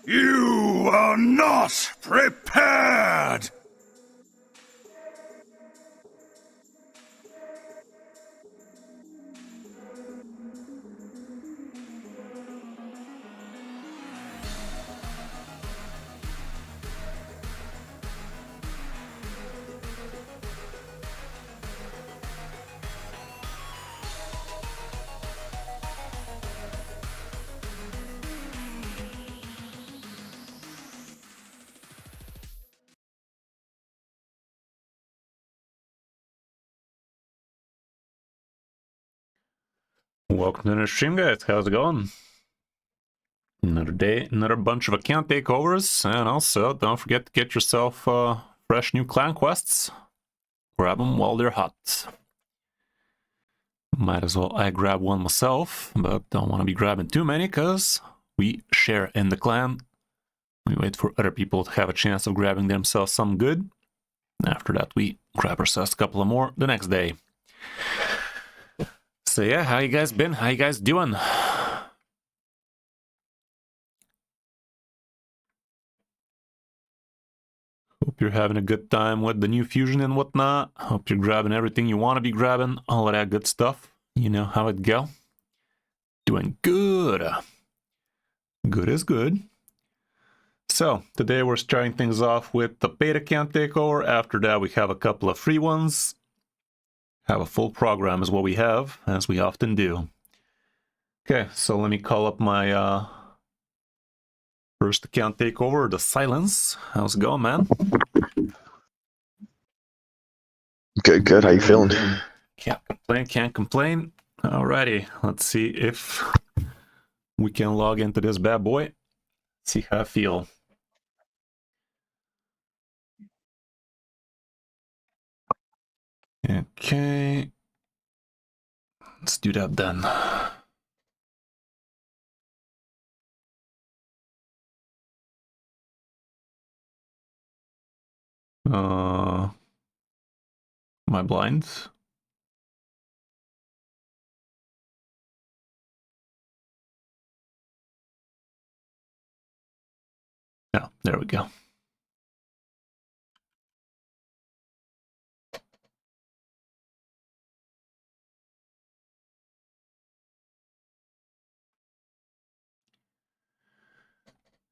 You are not prepared! Welcome to the stream, guys. How's it going? Another day, another bunch of account takeovers, and also don't forget to get yourself fresh new clan quests. Grab them while they're hot. Might as well I grab one myself, but don't want to be grabbing too many because we share in the clan. We wait for other people to have a chance of grabbing themselves some good. After that, we grab ourselves a couple of more the next day. So yeah, how you guys been? How you guys doing? Hope you're having a good time with the new fusion and whatnot. Hope you're grabbing everything you want to be grabbing. All of that good stuff. You know how it go. Doing good. Good is good. So, today we're starting things off with the paid account takeover. After that, we have a couple of free ones. Have a full program is what we have, as we often do. Okay, so let me call up my first account takeover, the Silence. How's it going, man? Good. How you feeling? Can't complain. Alrighty, let's see if we can log into this bad boy. See how I feel. Okay. Let's do that then. Am I blind? Yeah, there we go.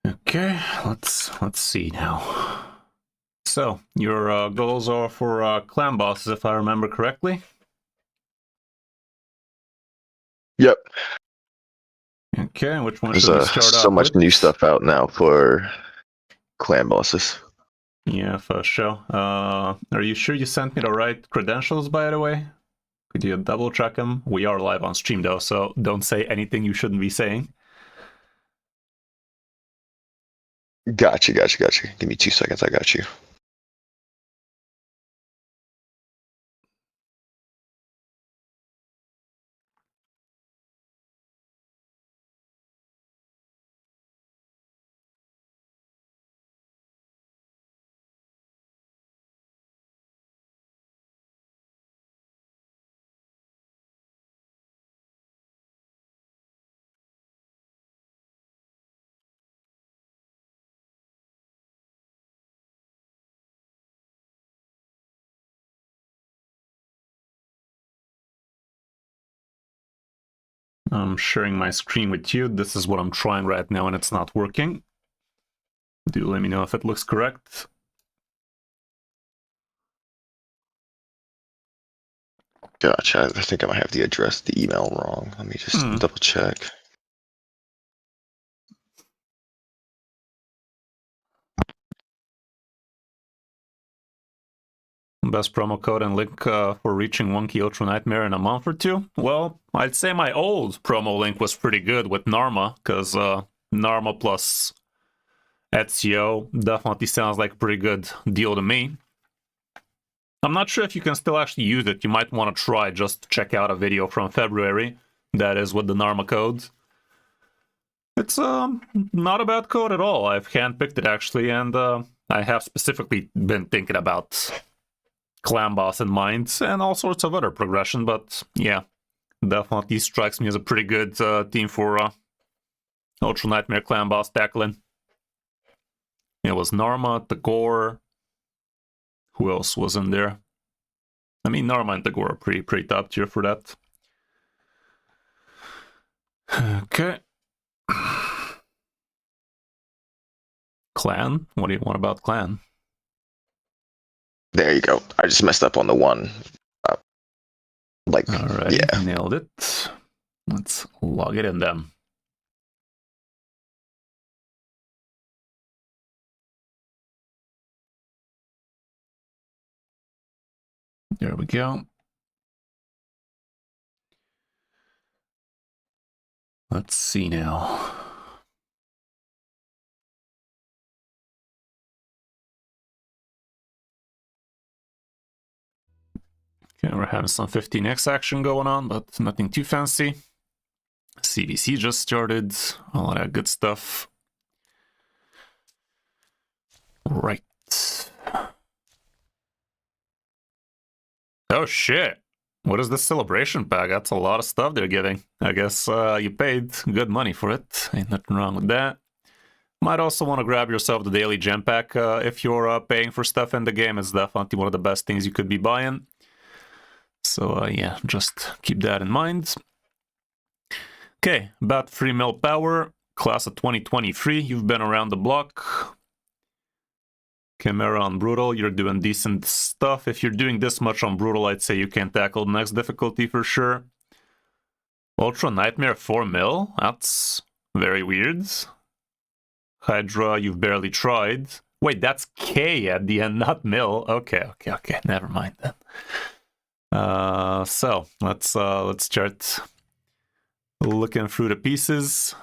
Okay, let's see now. So, your goals are for clan bosses, if I remember correctly. Yep. Okay, which one There's should we start so off much with? new stuff out now for clan bosses. Yeah, for sure. Are you sure you sent me the right credentials, by the way? Could you double check them? We are live on stream though, so don't say anything you shouldn't be saying. Gotcha. Give me 2 seconds. I got you. I'm sharing my screen with you. This is what I'm trying right now and it's not working. Do let me know if it looks correct. Gotcha. I think I might have the email wrong. Let me just double check. Best promo code and link for reaching 1K Ultra Nightmare in a month or two? Well, I'd say my old promo link was pretty good with Narma, because Narma plus Ezio definitely sounds like a pretty good deal to me. I'm not sure if you can still actually use it. You might want to try just to check out a video from February that is with the Narma code. It's not a bad code at all. I've handpicked it actually, and I have specifically been thinking about clan boss in mind and all sorts of other progression, but yeah, definitely strikes me as a pretty good team for Ultra Nightmare clan boss tackling. It was Narma, Takeover. Who else was in there? I mean, Narma and Takeover are pretty top tier for that. Okay. Clan? What do you want about clan? There you go. I just messed up on the one. Alrighty, yeah. nailed it. Let's log it in then. There we go. Let's see now. Okay, we're having some 15x action going on, but nothing too fancy. CVC just started. A lot of good stuff. Right. Oh shit. What is this celebration pack? That's a lot of stuff they're giving. I guess you paid good money for it. Ain't nothing wrong with that. Might also want to grab yourself the daily gem pack if you're paying for stuff in the game. It's definitely one of the best things you could be buying. So yeah, just keep that in mind. Okay, about 3 mil power, class of 2023. You've been around the block. Chimera on Brutal, you're doing decent stuff. If you're doing this much on Brutal, I'd say you can tackle the next difficulty for sure. Ultra Nightmare 4 mil? That's very weird. Hydra, you've barely tried. Wait, that's K at the end, not mil. Okay, never mind then. So let's start looking through the pieces.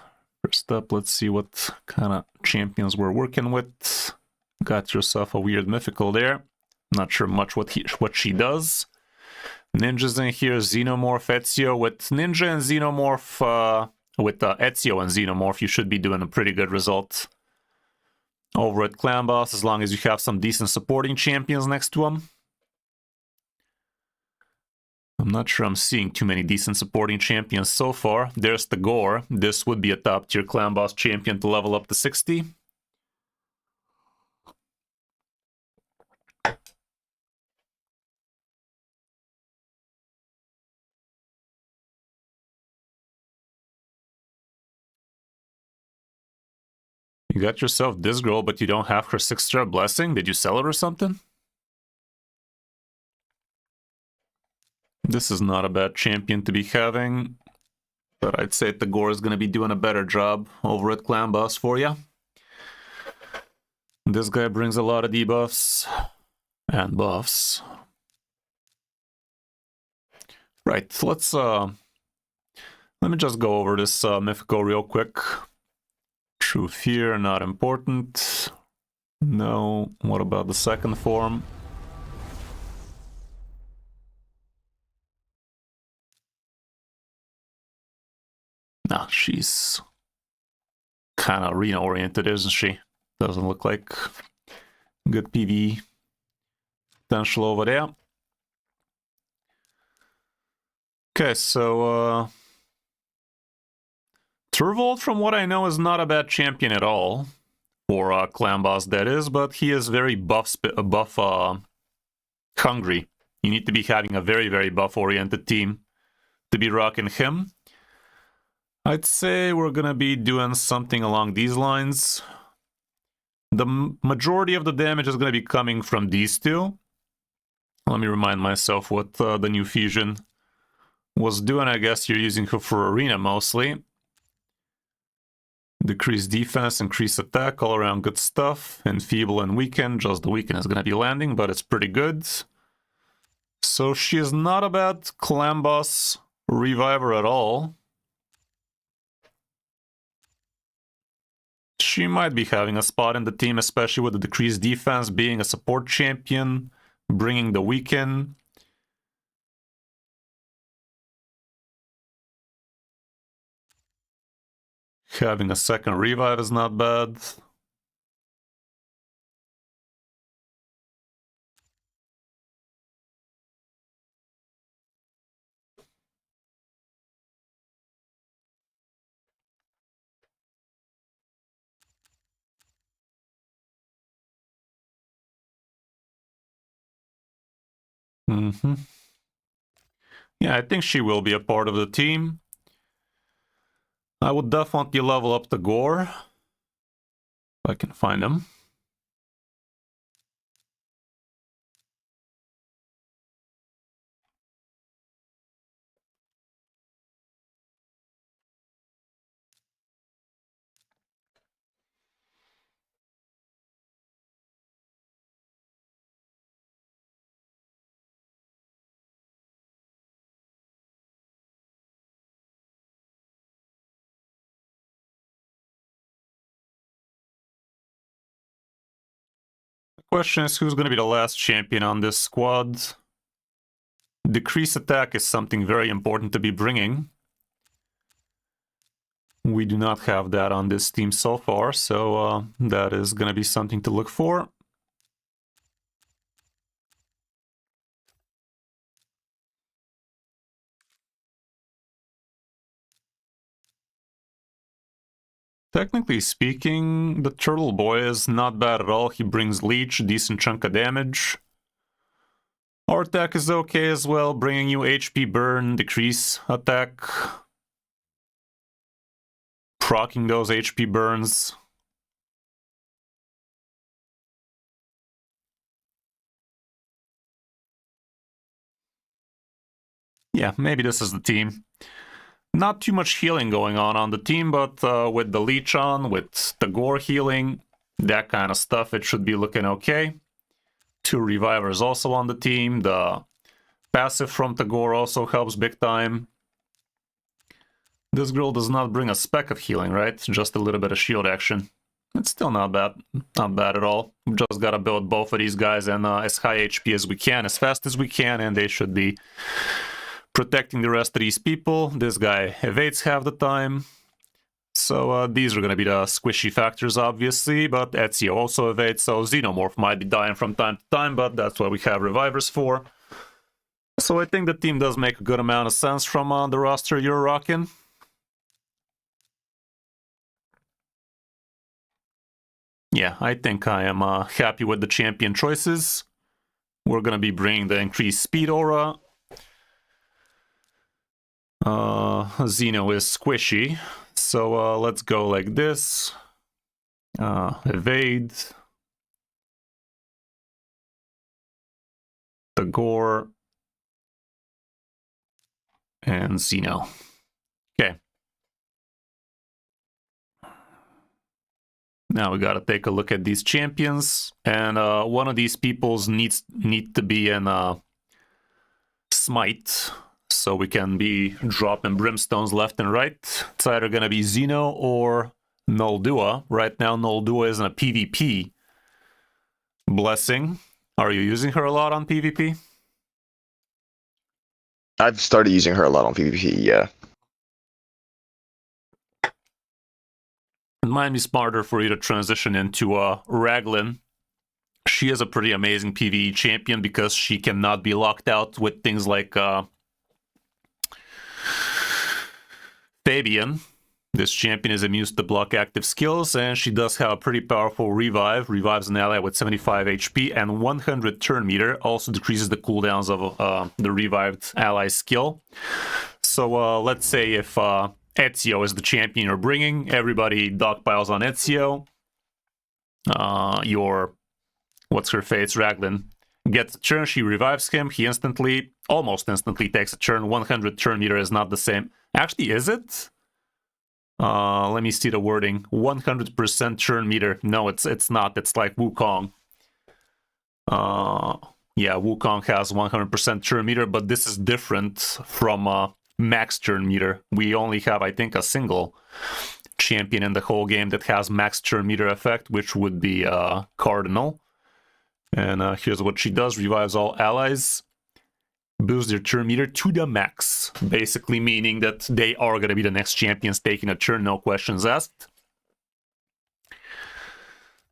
First up, let's see what kind of champions we're working with. Got yourself a weird mythical there. Not sure much what she does. Ninjas in here, Xenomorph, Ezio. With Ninja and Xenomorph, with Ezio and Xenomorph, you should be doing a pretty good result over at Clan Boss, as long as you have some decent supporting champions next to them. I'm not sure I'm seeing too many decent supporting champions so far. There's the Gore. This would be a top tier Clan Boss champion to level up to 60. You got yourself this girl, but you don't have her 6-star blessing? Did you sell it or something? This is not a bad champion to be having, but I'd say the Gore is going to be doing a better job over at Clan Boss for you. This guy brings a lot of debuffs and buffs. Right, let me just go over this mythical real quick. Truth here, not important. No, what about the second form? Nah, she's kind of arena oriented, isn't she? Doesn't look like good PvE potential over there. Okay, so Turvold, from what I know, is not a bad champion at all for Clan Boss, that is, but he is very buff hungry. You need to be having a very, very buff-oriented team to be rocking him. I'd say we're gonna be doing something along these lines. The majority of the damage is gonna be coming from these two. Let me remind myself what the new fusion was doing. I guess you're using her for arena mostly. Decrease defense, increase attack, all around good stuff. Enfeeble and weaken, just the weaken is gonna be landing, but it's pretty good. So she is not a bad Clan Boss reviver at all. She might be having a spot in the team, especially with the decreased defense, being a support champion, bringing the weaken. Having a second revive is not bad. Yeah, I think she will be a part of the team. I would definitely level up the Gore, if I can find him. Question is, who's going to be the last champion on this squad? Decrease attack is something very important to be bringing. We do not have that on this team so far, so that is going to be something to look for. Technically speaking, the Turtle Boy is not bad at all. He brings Leech, decent chunk of damage. Our attack is okay as well, bringing you HP burn, decrease attack. Proccing those HP burns. Yeah, maybe this is the team. Not too much healing going on the team, but with the Leech on, with the Gore healing, that kind of stuff, it should be looking okay. 2 Revivers also on the team. The passive from the Gore also helps big time. This girl does not bring a speck of healing, right? Just a little bit of shield action. It's still not bad. Not bad at all. We just gotta build both of these guys and as high HP as we can, as fast as we can, and they should be protecting the rest of these people. This guy evades half the time. So these are gonna be the squishy factors, obviously, but Ezio also evades, so Xenomorph might be dying from time to time, but that's what we have Revivers for. So I think the team does make a good amount of sense from the roster you're rocking. Yeah, I think I am happy with the champion choices. We're going to be bringing the increased speed aura. Xeno is squishy, so let's go like this. Evade. The Gore. And Xeno. Okay. Now we gotta take a look at these champions, and one of these peoples need to be in Smite, so we can be dropping brimstones left and right. It's either gonna be Xeno or Noldua. Right now, Noldua is in a PvP blessing. Are you using her a lot on PvP? I've started using her a lot on PvP, yeah. It might be smarter for you to transition into Raglan. She is a pretty amazing PvE champion because she cannot be locked out with things like Fabian. This champion is immune to block active skills, and she does have a pretty powerful revive. Revives an ally with 75 HP and 100 turn meter. Also decreases the cooldowns of the revived ally skill. So let's say if Ezio is the champion you're bringing, everybody dogpiles on Ezio. Your what's-her-face, Raglan, gets a turn, she revives him, he instantly, almost instantly takes a turn. 100 turn meter is not the same. Actually, is it? Let me see the wording. 100% turn meter. No, it's not. It's like Wukong. Yeah, Wukong has 100% turn meter, but this is different from max turn meter. We only have, I think, a single champion in the whole game that has max turn meter effect, which would be Cardinal. And here's what she does. Revives all allies. Boosts their turn meter to the max. Basically meaning that they are going to be the next champions taking a turn, no questions asked.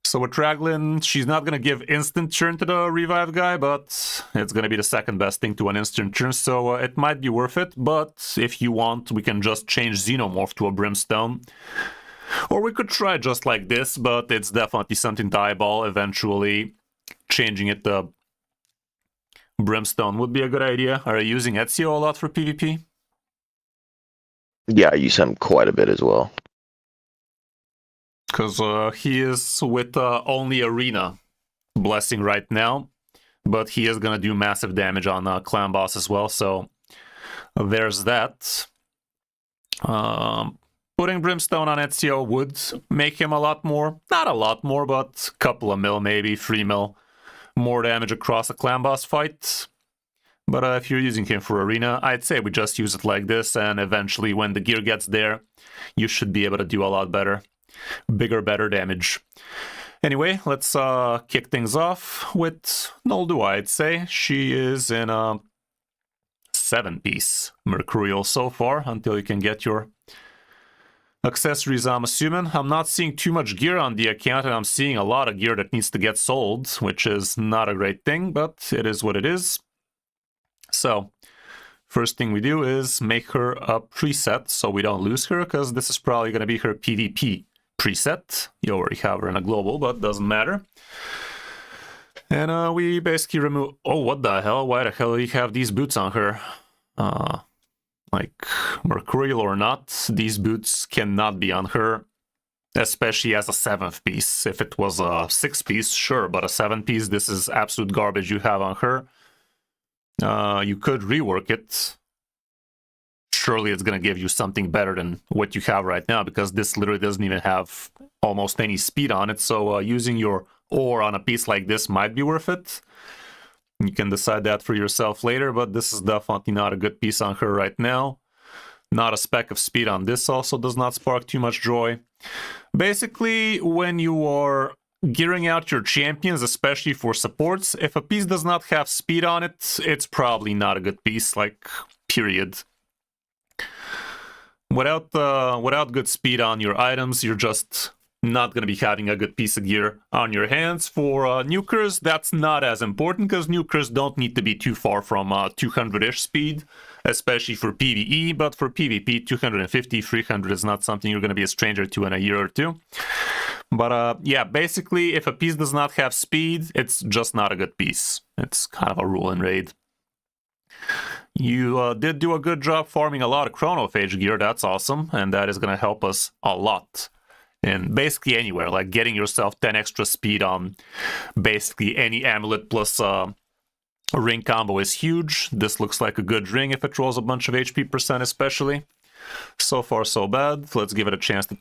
So with Raglan, she's not going to give instant turn to the revive guy, but it's going to be the second best thing to an instant turn, so it might be worth it. But if you want, we can just change Xenomorph to a Brimstone. Or we could try just like this, but it's definitely something to eyeball. Eventually, changing it to Brimstone would be a good idea. Are you using Ezio a lot for PvP? Yeah, I use him quite a bit as well. Because he is with only Arena Blessing right now, but he is going to do massive damage on Clan Boss as well, so there's that. Putting Brimstone on Ezio would make him a lot more, not a lot more, but a couple of mil, maybe 3 mil more damage across a Clan Boss fight. But if you're using him for Arena, I'd say we just use it like this, and eventually when the gear gets there, you should be able to do a lot better. Bigger, better damage. Anyway, let's kick things off with Noldua, I'd say. She is in a 7-piece Mercurial so far, until you can get your accessories, I'm assuming. I'm not seeing too much gear on the account, and I'm seeing a lot of gear that needs to get sold, which is not a great thing, but it is what it is. So, first thing we do is make her a preset so we don't lose her, because this is probably going to be her PvP preset. You already have her in a global, but doesn't matter. And we basically remove... Oh, what the hell? Why the hell do you have these boots on her? Like, Mercurial or not, these boots cannot be on her, especially as a 7th piece. If it was a 6-piece, sure, but a 7-piece, this is absolute garbage you have on her. You could rework it. Surely it's going to give you something better than what you have right now, because this literally doesn't even have almost any speed on it, so using your ore on a piece like this might be worth it. You can decide that for yourself later, but this is definitely not a good piece on her right now. Not a speck of speed on this also does not spark too much joy. Basically, when you are gearing out your champions, especially for supports, if a piece does not have speed on it, it's probably not a good piece, like, period. Without good speed on your items, you're just not going to be having a good piece of gear on your hands. For nukers, that's not as important, because nukers don't need to be too far from 200-ish speed, especially for PvE, but for PvP, 250, 300 is not something you're going to be a stranger to in a year or two. But yeah, basically, if a piece does not have speed, it's just not a good piece. It's kind of a rule in Raid. You did do a good job farming a lot of chronophage gear, that's awesome, and that is going to help us a lot. And basically anywhere, like getting yourself 10 extra speed on basically any amulet plus ring combo is huge. This looks like a good ring if it rolls a bunch of HP percent especially. So far so bad. Let's give it a chance to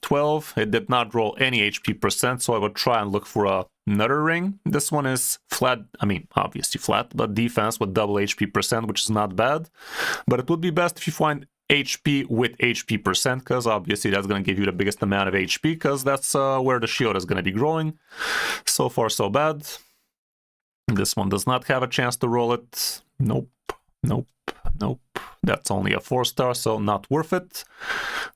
12. It did not roll any HP percent, so I would try and look for another ring. This one is flat, I mean obviously flat, but defense with double HP percent, which is not bad. But it would be best if you find HP with HP percent, because obviously that's going to give you the biggest amount of HP, because that's where the shield is going to be growing. So far so bad. This one does not have a chance to roll it. Nope, nope, nope. That's only a 4-star, so not worth it.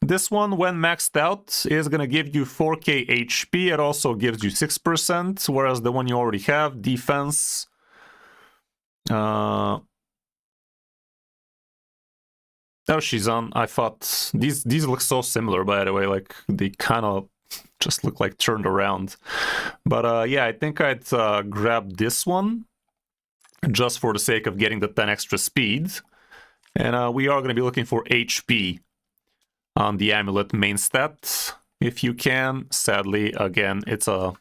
This one, when maxed out, is going to give you 4k HP. It also gives you 6%, whereas the one you already have, defense... Oh, she's on. I thought these look so similar, by the way. Like, they kind of just look like turned around. But yeah, I think I'd grab this one just for the sake of getting the 10 extra speed. And we are going to be looking for HP on the amulet main stat, if you can. Sadly, again, it's a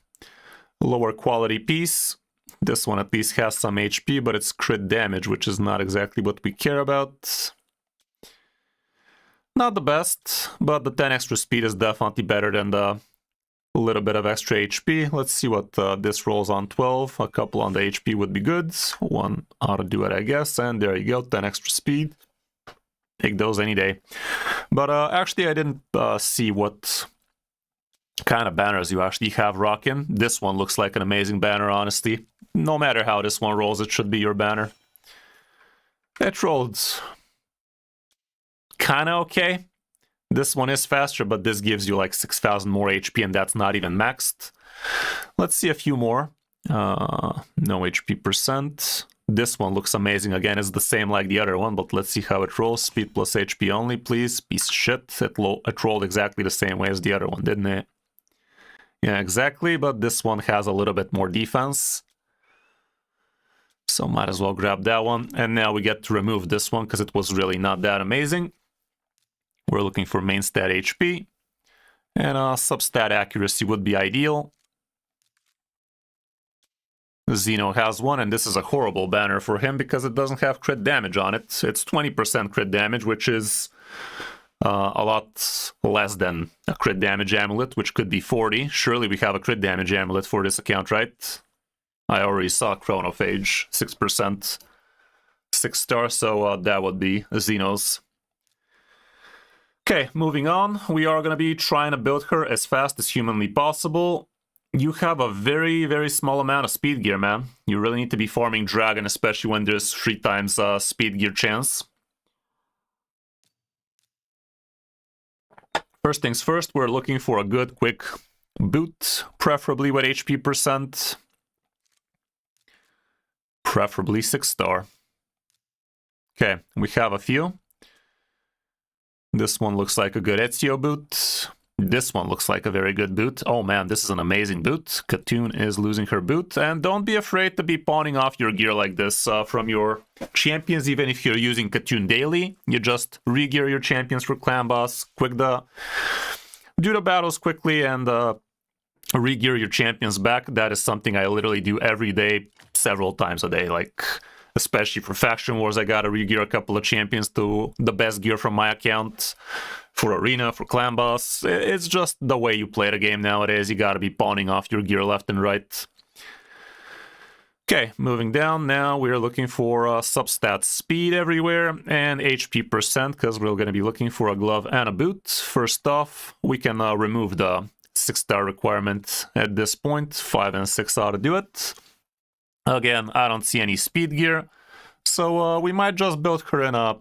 lower quality piece. This one at least has some HP, but it's crit damage, which is not exactly what we care about. Not the best, but the 10 extra speed is definitely better than the little bit of extra HP. Let's see what this rolls on 12. A couple on the HP would be good. One ought to do it, I guess. And there you go, 10 extra speed. Take those any day. But actually, I didn't see what kind of banners you actually have rocking. This one looks like an amazing banner, honestly. No matter how this one rolls, it should be your banner. It rolled kind of okay. This one is faster, but this gives you like 6,000 more HP, and that's not even maxed. Let's see a few more. No HP percent. This one looks amazing. Again, it's the same like the other one, but let's see how it rolls. Speed plus HP only, please. Piece of shit. It rolled exactly the same way as the other one, didn't it? Yeah, exactly, but this one has a little bit more defense. So might as well grab that one. And now we get to remove this one, because it was really not that amazing. We're looking for main stat HP. And substat accuracy would be ideal. Xeno has one, and this is a horrible banner for him because it doesn't have crit damage on it. It's 20% crit damage, which is a lot less than a crit damage amulet, which could be 40. Surely we have a crit damage amulet for this account, right? I already saw Chronophage, 6%, 6-star, so that would be Xeno's. Okay, moving on. We are going to be trying to build her as fast as humanly possible. You have a very, very small amount of speed gear, man. You really need to be farming Dragon, especially when there's 3 times speed gear chance. First things first, we're looking for a good, quick boot, preferably with HP percent. Preferably 6-star. Okay, we have a few. This one looks like a good Ezio boot. This one looks like a very good boot. Oh man, this is an amazing boot. Katoon is losing her boot. And don't be afraid to be pawning off your gear like this from your champions, even if you're using Katoon daily. You just re-gear your champions for clan boss, do the battles quickly, and re-gear your champions back. That is something I literally do every day, several times a day. Like, especially for Faction Wars, I gotta re-gear a couple of champions to the best gear from my account. For Arena, for Clan Boss, it's just the way you play the game nowadays. You gotta be pawning off your gear left and right. Okay, moving down, now we're looking for substat speed everywhere and HP percent, because we're gonna be looking for a glove and a boot. First off, we can remove the 6-star requirement at this point. 5 and 6 ought to do it. Again, I don't see any speed gear, so we might just build her in a...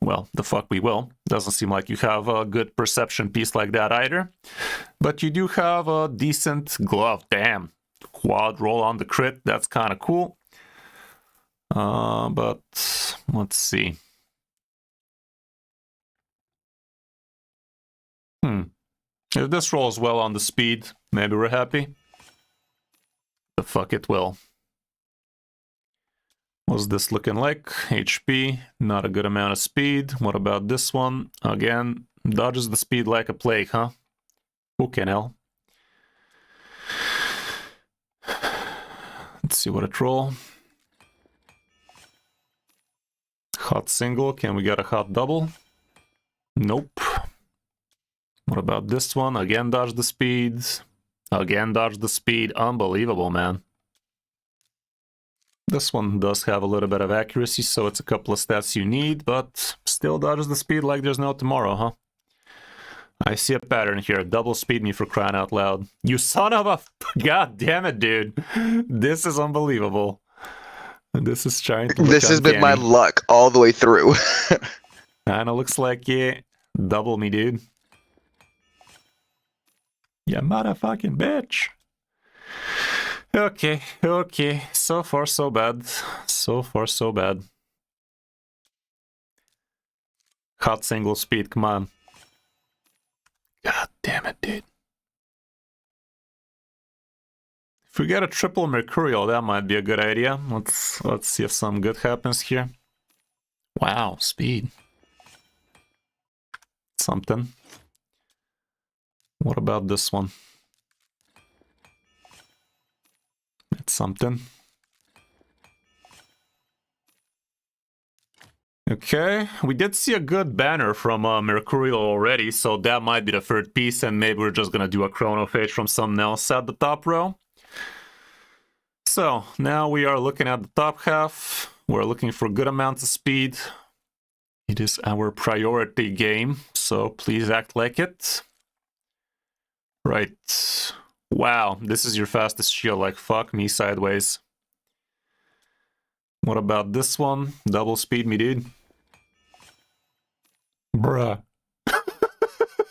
Well, the fuck we will. Doesn't seem like you have a good perception piece like that either. But you do have a decent glove. Damn. Quad roll on the crit. That's kind of cool. But let's see. If this rolls well on the speed, maybe we're happy. The fuck it will. What's this looking like? HP, not a good amount of speed. What about this one? Again, dodges the speed like a plague, huh? Who can hell? Let's see what it roll. Hot single, can we get a hot double? Nope. What about this one? Again, dodge the speed. Again, dodge the speed. Unbelievable, man. This one does have a little bit of accuracy, so it's a couple of stats you need, but still dodges the speed like there's no tomorrow, huh? I see a pattern here. Double speed me for crying out loud. You son of a... God damn it, dude. This is unbelievable. This is trying to... This has been my luck all the way through. Kinda looks like, yeah, double me, dude. You motherfucking bitch. Okay, okay. So far, so bad. So far, so bad. Hot single speed, come on. God damn it, dude. If we get a triple Mercurial, that might be a good idea. Let's see if some good happens here. Wow, speed. Something. What about this one? It's something. Okay, we did see a good banner from Mercurial already, so that might be the third piece, and maybe we're just gonna do a Chronophage from something else at the top row. So, now we are looking at the top half. We're looking for good amounts of speed. It is our priority game, so please act like it. Right. Wow, this is your fastest shield, like fuck me sideways. What about this one? Double speed me, dude. Bruh.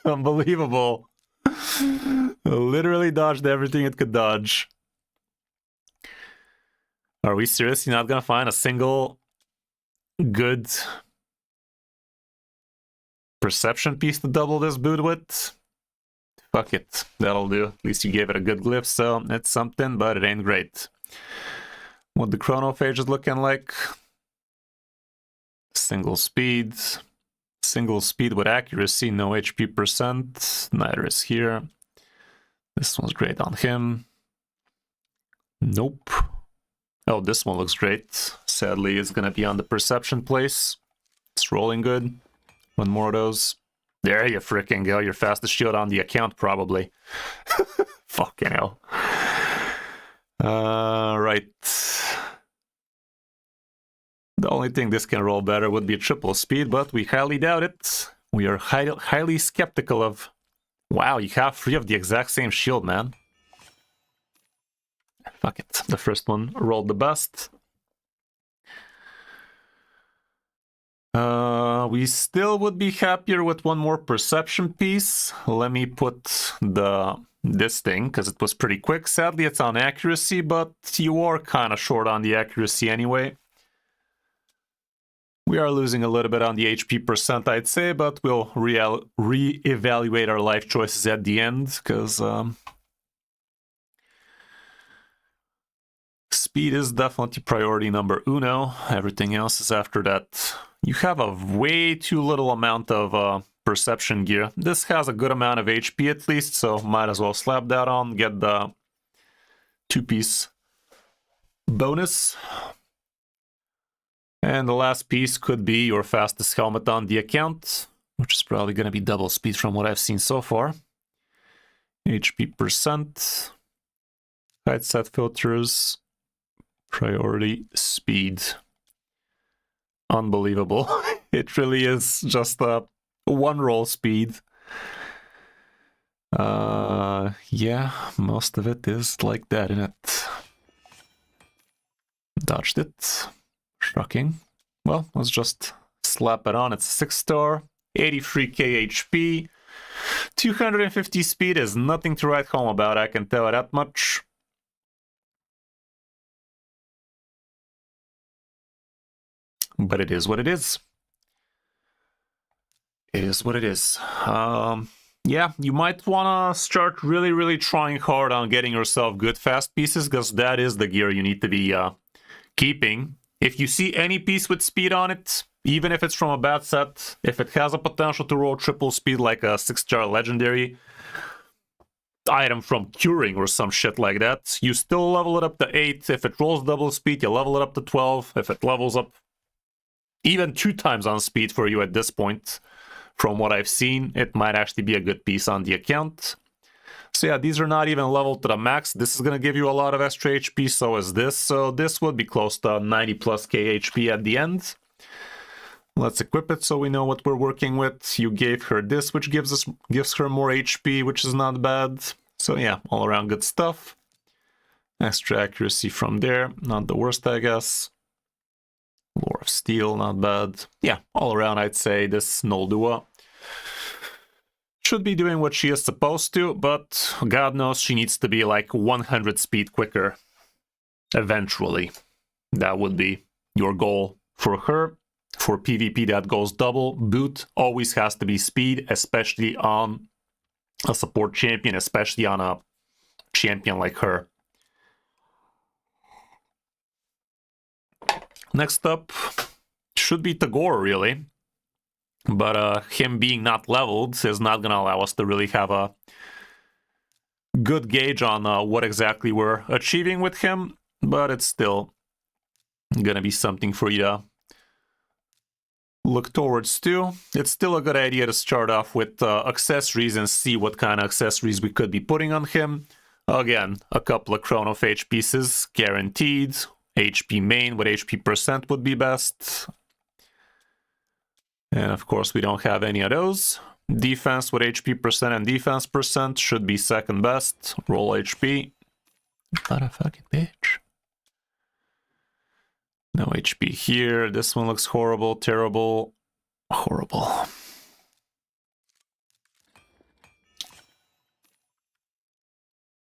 Unbelievable. Literally dodged everything it could dodge. Are we seriously not gonna find a single good perception piece to double this boot with? Fuck it, that'll do. At least you gave it a good glyph, so it's something, but it ain't great. What the Chronophage is looking like. Single speed with accuracy, no HP percent. Neither is here. This one's great on him. Nope. Oh, this one looks great. Sadly, it's gonna be on the perception place. It's rolling good. One more of those. There you fricking go. Your fastest shield on the account, probably. Fucking hell. Right. The only thing this can roll better would be triple speed, but we highly doubt it. we are highly skeptical of... Wow, you have 3 of the exact same shield, man. Fuck it. The first one rolled the best. We still would be happier with 1 more perception piece. Let me put this thing, because it was pretty quick. Sadly, it's on accuracy, but you are kind of short on the accuracy anyway. We are losing a little bit on the HP percent, I'd say, but we'll re-evaluate our life choices at the end, because speed is definitely priority number uno. Everything else is after that. You have a way too little amount of perception gear. This has a good amount of HP at least, so might as well slap that on, get the 2-piece bonus. And the last piece could be your fastest helmet on the account, which is probably going to be double speed from what I've seen so far. HP percent, height set filters, priority speed. Unbelievable. It really is just a 1-roll speed. Yeah, most of it is like that, isn't it? Dodged it. Shocking. Well, let's just slap it on. It's a 6-star, 83k HP. 250 speed is nothing to write home about, I can tell you that much. But it is what it is. It is what it is. Yeah, you might want to start really trying hard on getting yourself good fast pieces, because that is the gear you need to be keeping. If you see any piece with speed on it, even if it's from a bad set, if it has a potential to roll triple speed like a 6-star legendary item from Curing or some shit like that, you still level it up to 8. If it rolls double speed, you level it up to 12. If it levels up even 2 times on speed for you at this point, from what I've seen, it might actually be a good piece on the account. So yeah, these are not even leveled to the max. This is going to give you a lot of extra HP, so is this. So this would be close to 90 plus K HP at the end. Let's equip it so we know what we're working with. You gave her this, which gives her more HP, which is not bad. So yeah, all around good stuff. Extra accuracy from there, not the worst, I guess. Lore of Steel, not bad. Yeah, all around I'd say this Noldua should be doing what she is supposed to, but God knows she needs to be like 100 speed quicker eventually. That would be your goal for her. For PvP that goes double, boot always has to be speed, especially on a support champion, especially on a champion like her. Next up should be Takeover, really. But him being not leveled is not going to allow us to really have a good gauge on what exactly we're achieving with him. But it's still going to be something for you to look towards too. It's still a good idea to start off with accessories and see what kind of accessories we could be putting on him. Again, a couple of Chrono Phage pieces, guaranteed. HP main with HP percent would be best. And of course we don't have any of those. Defense with HP percent and defense percent should be second best. Roll HP. What a fucking bitch. No HP here. This one looks horrible, terrible, horrible.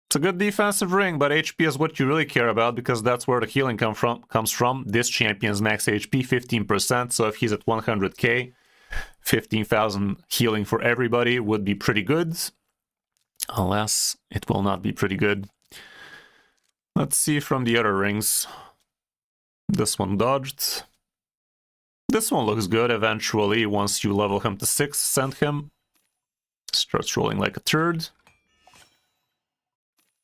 It's a good defensive ring, but HP is what you really care about because that's where the healing comes from. This champion's max HP 15%, so if he's at 100k, 15,000 healing for everybody would be pretty good. Alas, it will not be pretty good. Let's see from the other rings. This one dodged. This one looks good eventually once you level him to 6, send him. Starts rolling like a turd.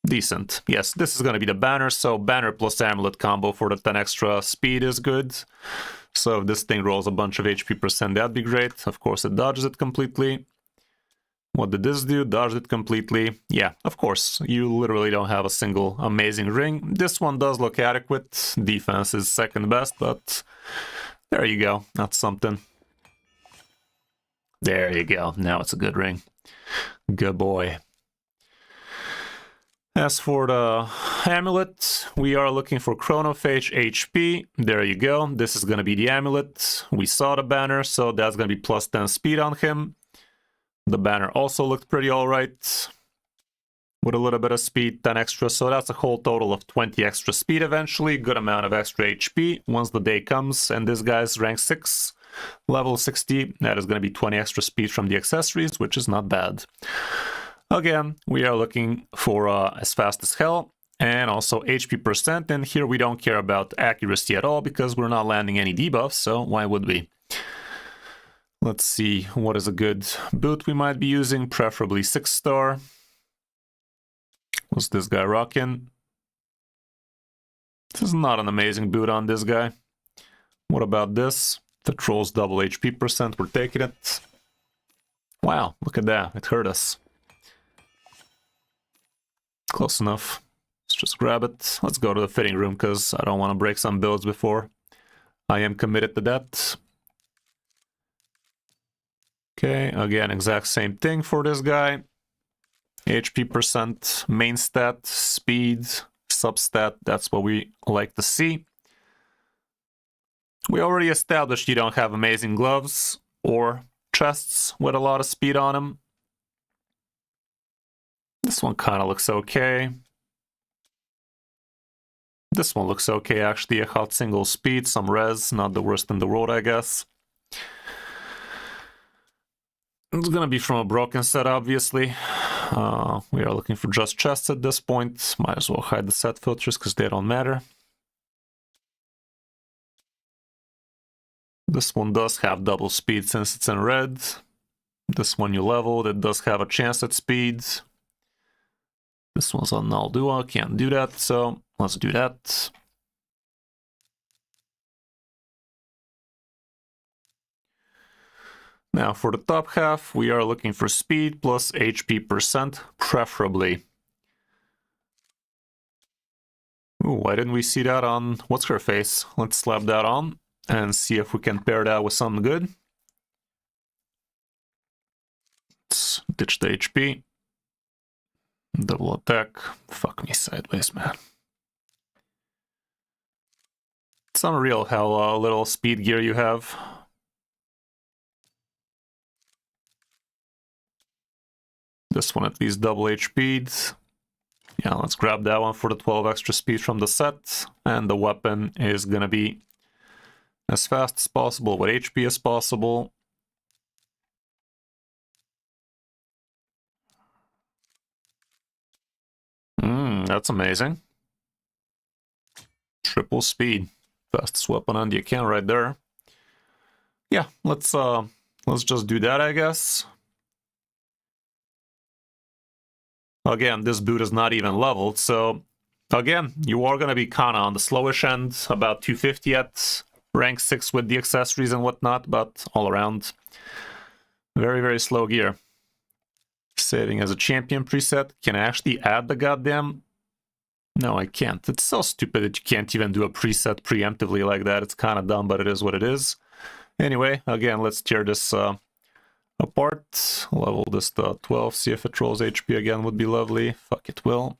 Decent. Yes, this is going to be the banner, so banner plus amulet combo for the 10 extra speed is good. So if this thing rolls a bunch of HP percent, that'd be great. Of course, it dodges it completely. What did this do? Dodged it completely. Yeah, of course, you literally don't have a single amazing ring. This one does look adequate. Defense is second best, but there you go. That's something. There you go. Now it's a good ring. Good boy. As for the amulet, we are looking for Chronophage HP. There you go. This is going to be the amulet. We saw the banner, so that's going to be plus 10 speed on him. The banner also looked pretty alright. With a little bit of speed, 10 extra, so that's a whole total of 20 extra speed eventually. Good amount of extra HP once the day comes. And this guy's rank 6, level 60. That is going to be 20 extra speed from the accessories, which is not bad. Again, we are looking for as fast as hell, and also HP percent, and here we don't care about accuracy at all, because we're not landing any debuffs, so why would we? Let's see, what is a good boot we might be using, preferably 6-star. What's this guy rocking? This is not an amazing boot on this guy. What about this? The troll's double HP percent, we're taking it. Wow, look at that, it hurt us. Close enough. Let's just grab it. Let's go to the fitting room, because I don't want to break some builds before I am committed to that. Okay, again, exact same thing for this guy. HP percent, main stat, speed, substat, that's what we like to see. We already established you don't have amazing gloves or chests with a lot of speed on them. This one kind of looks okay. This one looks okay, actually. A hot single speed, some res, not the worst in the world, I guess. It's gonna be from a broken set, obviously. We are looking for just chests at this point. Might as well hide the set filters, because they don't matter. This one does have double speed since it's in red. This one you leveled, it does have a chance at speed. This one's on null duo, can't do that, so let's do that. Now for the top half, we are looking for speed plus HP percent, preferably. Ooh, why didn't we see that on what's her face? Let's slap that on and see if we can pair that with something good. Let's ditch the HP. Double attack. Fuck me sideways, man. It's unreal how little speed gear you have. This one at least double HP'd. Yeah, let's grab that one for the 12 extra speed from the set. And the weapon is gonna be as fast as possible, with HP as possible. That's amazing. Triple speed. Fastest weapon on the account right there. Yeah, let's just do that, I guess. Again, this boot is not even leveled, so again, you are gonna be kinda on the slowish end, about 250 at rank 6 with the accessories and whatnot, but all around, very, very slow gear. Saving as a champion preset. Can I actually add the goddamn... No, I can't. It's so stupid that you can't even do a preset preemptively like that. It's kind of dumb, but it is what it is. Anyway, again, let's tear this apart. Level this to 12, see if it rolls HP again would be lovely. Fuck, it will.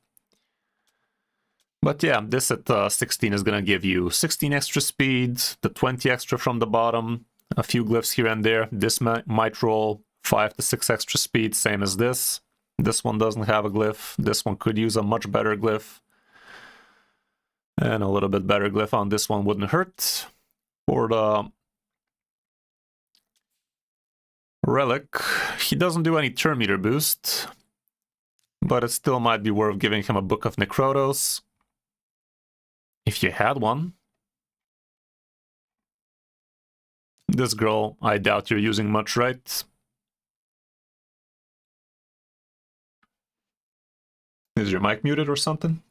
But yeah, this at 16 is gonna give you 16 extra speed, the 20 extra from the bottom, a few glyphs here and there. This might roll 5 to 6 extra speed, same as this. This one doesn't have a glyph. This one could use a much better glyph. And a little bit better glyph on this one wouldn't hurt. For the relic, he doesn't do any turn meter boost, but it still might be worth giving him a Book of Necrotos. If you had one. This girl, I doubt you're using much, right? Is your mic muted or something?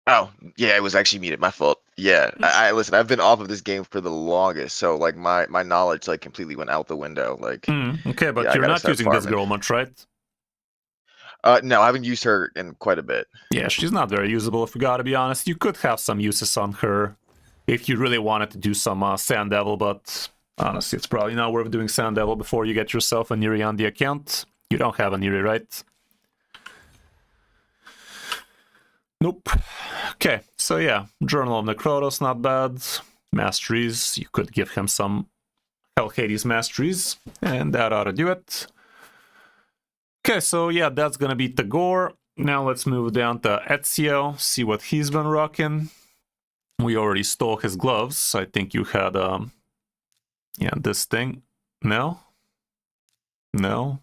Oh, yeah, it was actually muted. My fault. Yeah, listen, I've been off of this game for the longest, so like my knowledge like completely went out the window. Like, okay, but yeah, you're not using this girl much, right? No, I haven't used her in quite a bit. Yeah, she's not very usable, if we gotta be honest. You could have some uses on her if you really wanted to do some Sand Devil, but Honestly, it's probably not worth doing Sand Devil before you get yourself a Neri on the account. You don't have a Neri, right? Nope. Okay, so yeah, Journal of Necrotos, not bad. Masteries, you could give him some Hell Hades Masteries, and that ought to do it. Okay, so yeah, that's gonna be Tagore. Now let's move down to Ezio, see what he's been rocking. We already stole his gloves. I think you had, yeah, this thing. No? No?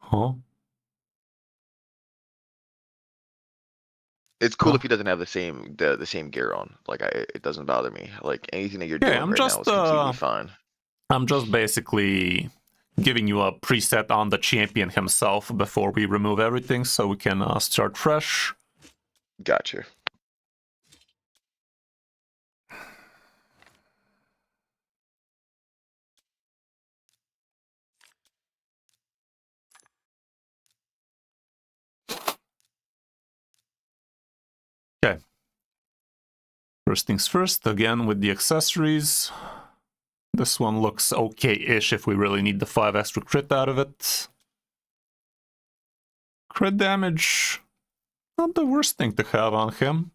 Huh? It's cool Huh? if he doesn't have the same gear on. Like it doesn't bother me. Like anything that you're Yeah, doing right now is completely fine. I'm just basically giving you a preset on the champion himself before we remove everything, so we can start fresh. Gotcha. Okay. First things first, again with the accessories. This one looks okay-ish if we really need the 5 extra crit out of it. Crit damage, not the worst thing to have on him.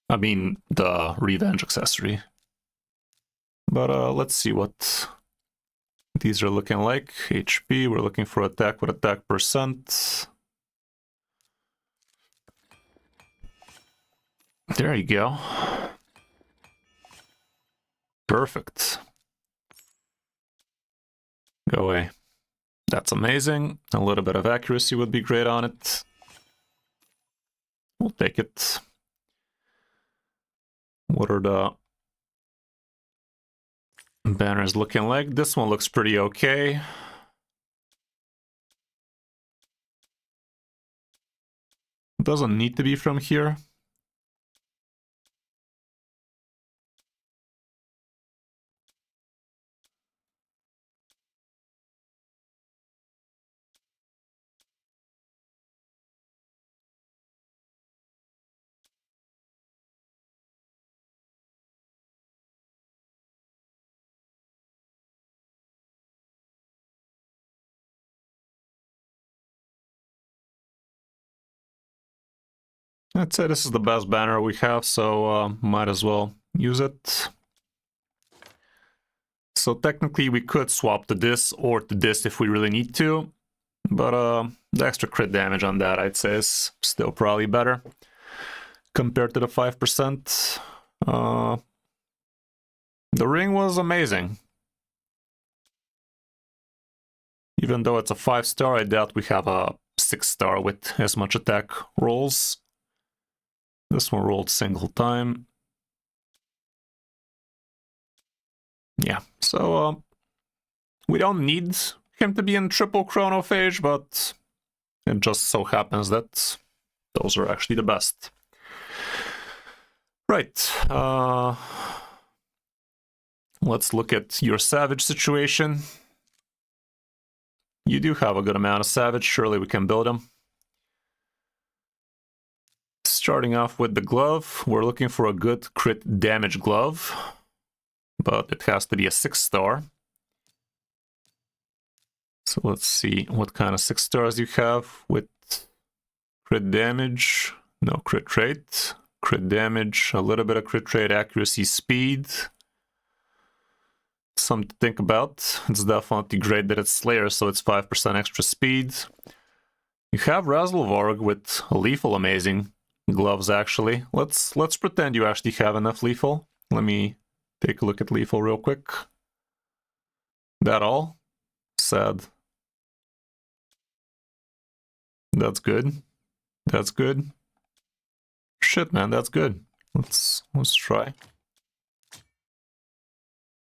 I mean, the revenge accessory. But let's see what these are looking like. HP, we're looking for attack with attack percent. There you go. Perfect. Go away. That's amazing. A little bit of accuracy would be great on it. We'll take it. What are the banners looking like? This one looks pretty okay. Doesn't need to be from here. I'd say this is the best banner we have, so might as well use it. So technically we could swap to this or to this if we really need to, but the extra crit damage on that I'd say is still probably better compared to the 5%. The ring was amazing. Even though it's a 5-star, I doubt we have a 6-star with as much attack rolls. This one rolled single time. Yeah, so we don't need him to be in triple chronophage, but it just so happens that those are actually the best. Right, let's look at your savage situation. You do have a good amount of savage, surely we can build him. Starting off with the glove, we're looking for a good crit damage glove, but it has to be a 6-star. So let's see what kind of 6 stars you have with crit damage. No crit rate. Crit damage, a little bit of crit rate, accuracy, speed. Something to think about. It's definitely great that it's Slayer, so it's 5% extra speed. You have Razzlevarg with lethal amazing gloves, actually. Let's pretend you actually have enough lethal. Let me take a look at lethal real quick. That all? Sad. That's good. That's good. Shit, man, that's good. Let's try.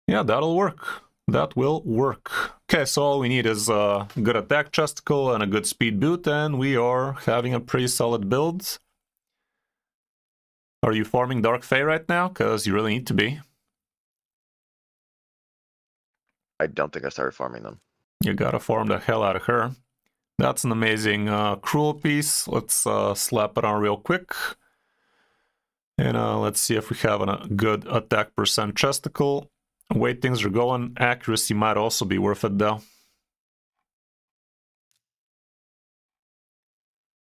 Yeah, that'll work. That will work. Okay, so all we need is a good attack chesticle and a good speed boot, and we are having a pretty solid build. Are you farming Dark Fae right now? Because you really need to be. I don't think I started farming them. You gotta farm the hell out of her. That's an amazing cruel piece. Let's slap it on real quick. And let's see if we have a good attack percent chesticle. Way things are going, accuracy might also be worth it though.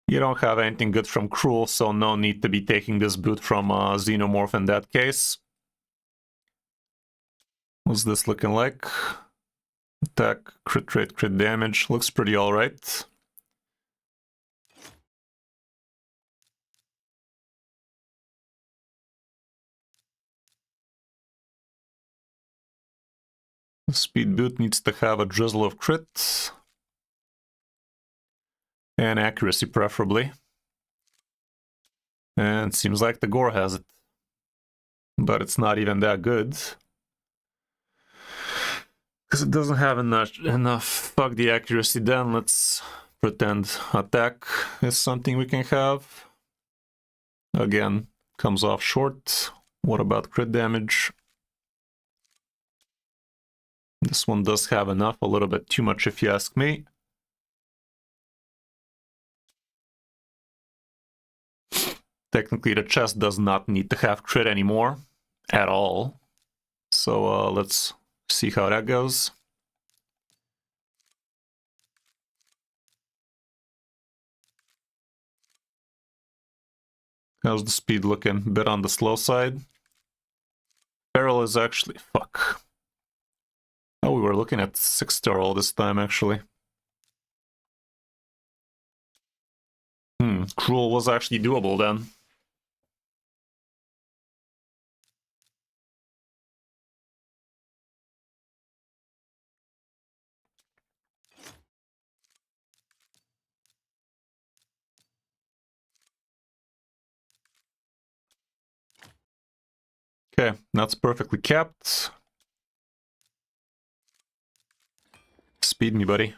You don't have anything good from Cruel, so no need to be taking this boot from Xenomorph in that case. What's this looking like? Attack, crit rate, crit damage. Looks pretty alright. The speed boot needs to have a drizzle of crit. And accuracy, preferably. And seems like the gore has it. But it's not even that good. Because it doesn't have enough. Fuck the accuracy then. Let's pretend attack is something we can have. Again, comes off short. What about crit damage? This one does have enough, a little bit too much if you ask me. Technically, the chest does not need to have crit anymore, at all. So let's see how that goes. How's the speed looking? Bit on the slow side. Barrel is actually... fuck. Oh, we were looking at 6-star all this time, actually. Cruel was actually doable then. Okay, that's perfectly capped. Speed me, buddy.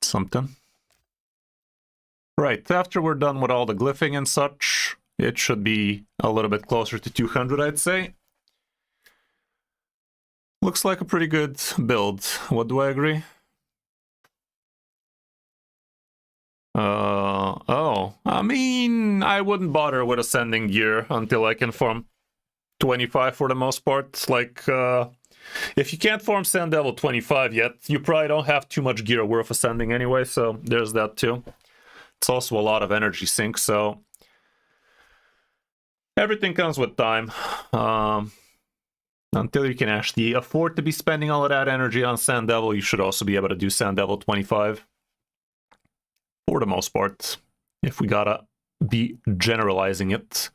Something. Right, after we're done with all the glyphing and such, it should be a little bit closer to 200, I'd say. Looks like a pretty good build. What do I agree? Oh, I mean, I wouldn't bother with ascending gear until I can farm 25 for the most part. Like, if you can't farm Sand Devil 25 yet, you probably don't have too much gear worth ascending anyway, so there's that too. It's also a lot of energy sink, so everything comes with time. Until you can actually afford to be spending all of that energy on Sand Devil, you should also be able to do Sand Devil 25. For the most part, if we gotta be generalizing it.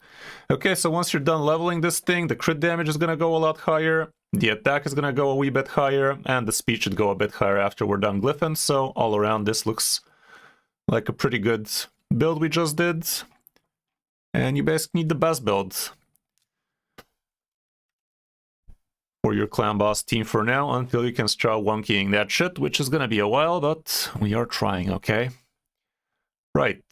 Okay, so once you're done leveling this thing, the crit damage is gonna go a lot higher, the attack is gonna go a wee bit higher, and the speed should go a bit higher after we're done glyphing, so all around this looks like a pretty good build we just did. And you basically need the best build for your clan boss team for now, until you can start wonkying that shit, which is gonna be a while, but we are trying, okay? Right.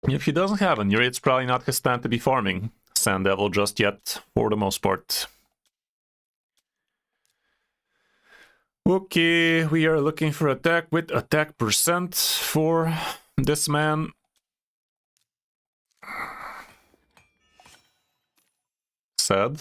If he doesn't have a near, it's probably not his time to be farming Sand Devil just yet, for the most part. Okay, we are looking for attack with attack percent for this man. Sad.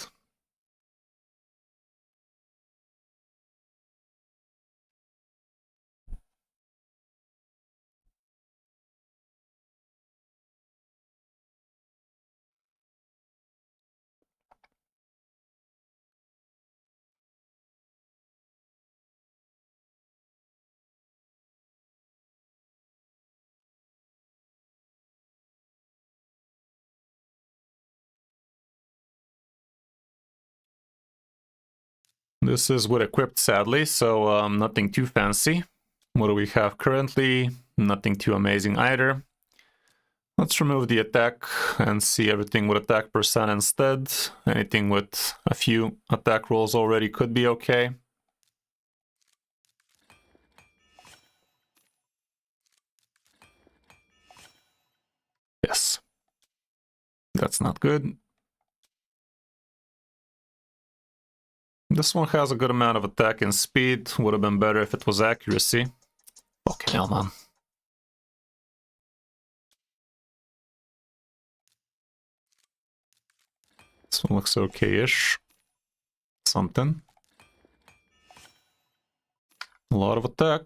This is with equipped, sadly, so nothing too fancy. What do we have currently? Nothing too amazing either. Let's remove the attack and see everything with attack percent instead. Anything with a few attack rolls already could be okay. That's not good. This one has a good amount of attack and speed. Would have been better if it was accuracy. Okay, hell man. This one looks okay-ish. Something. A lot of attack.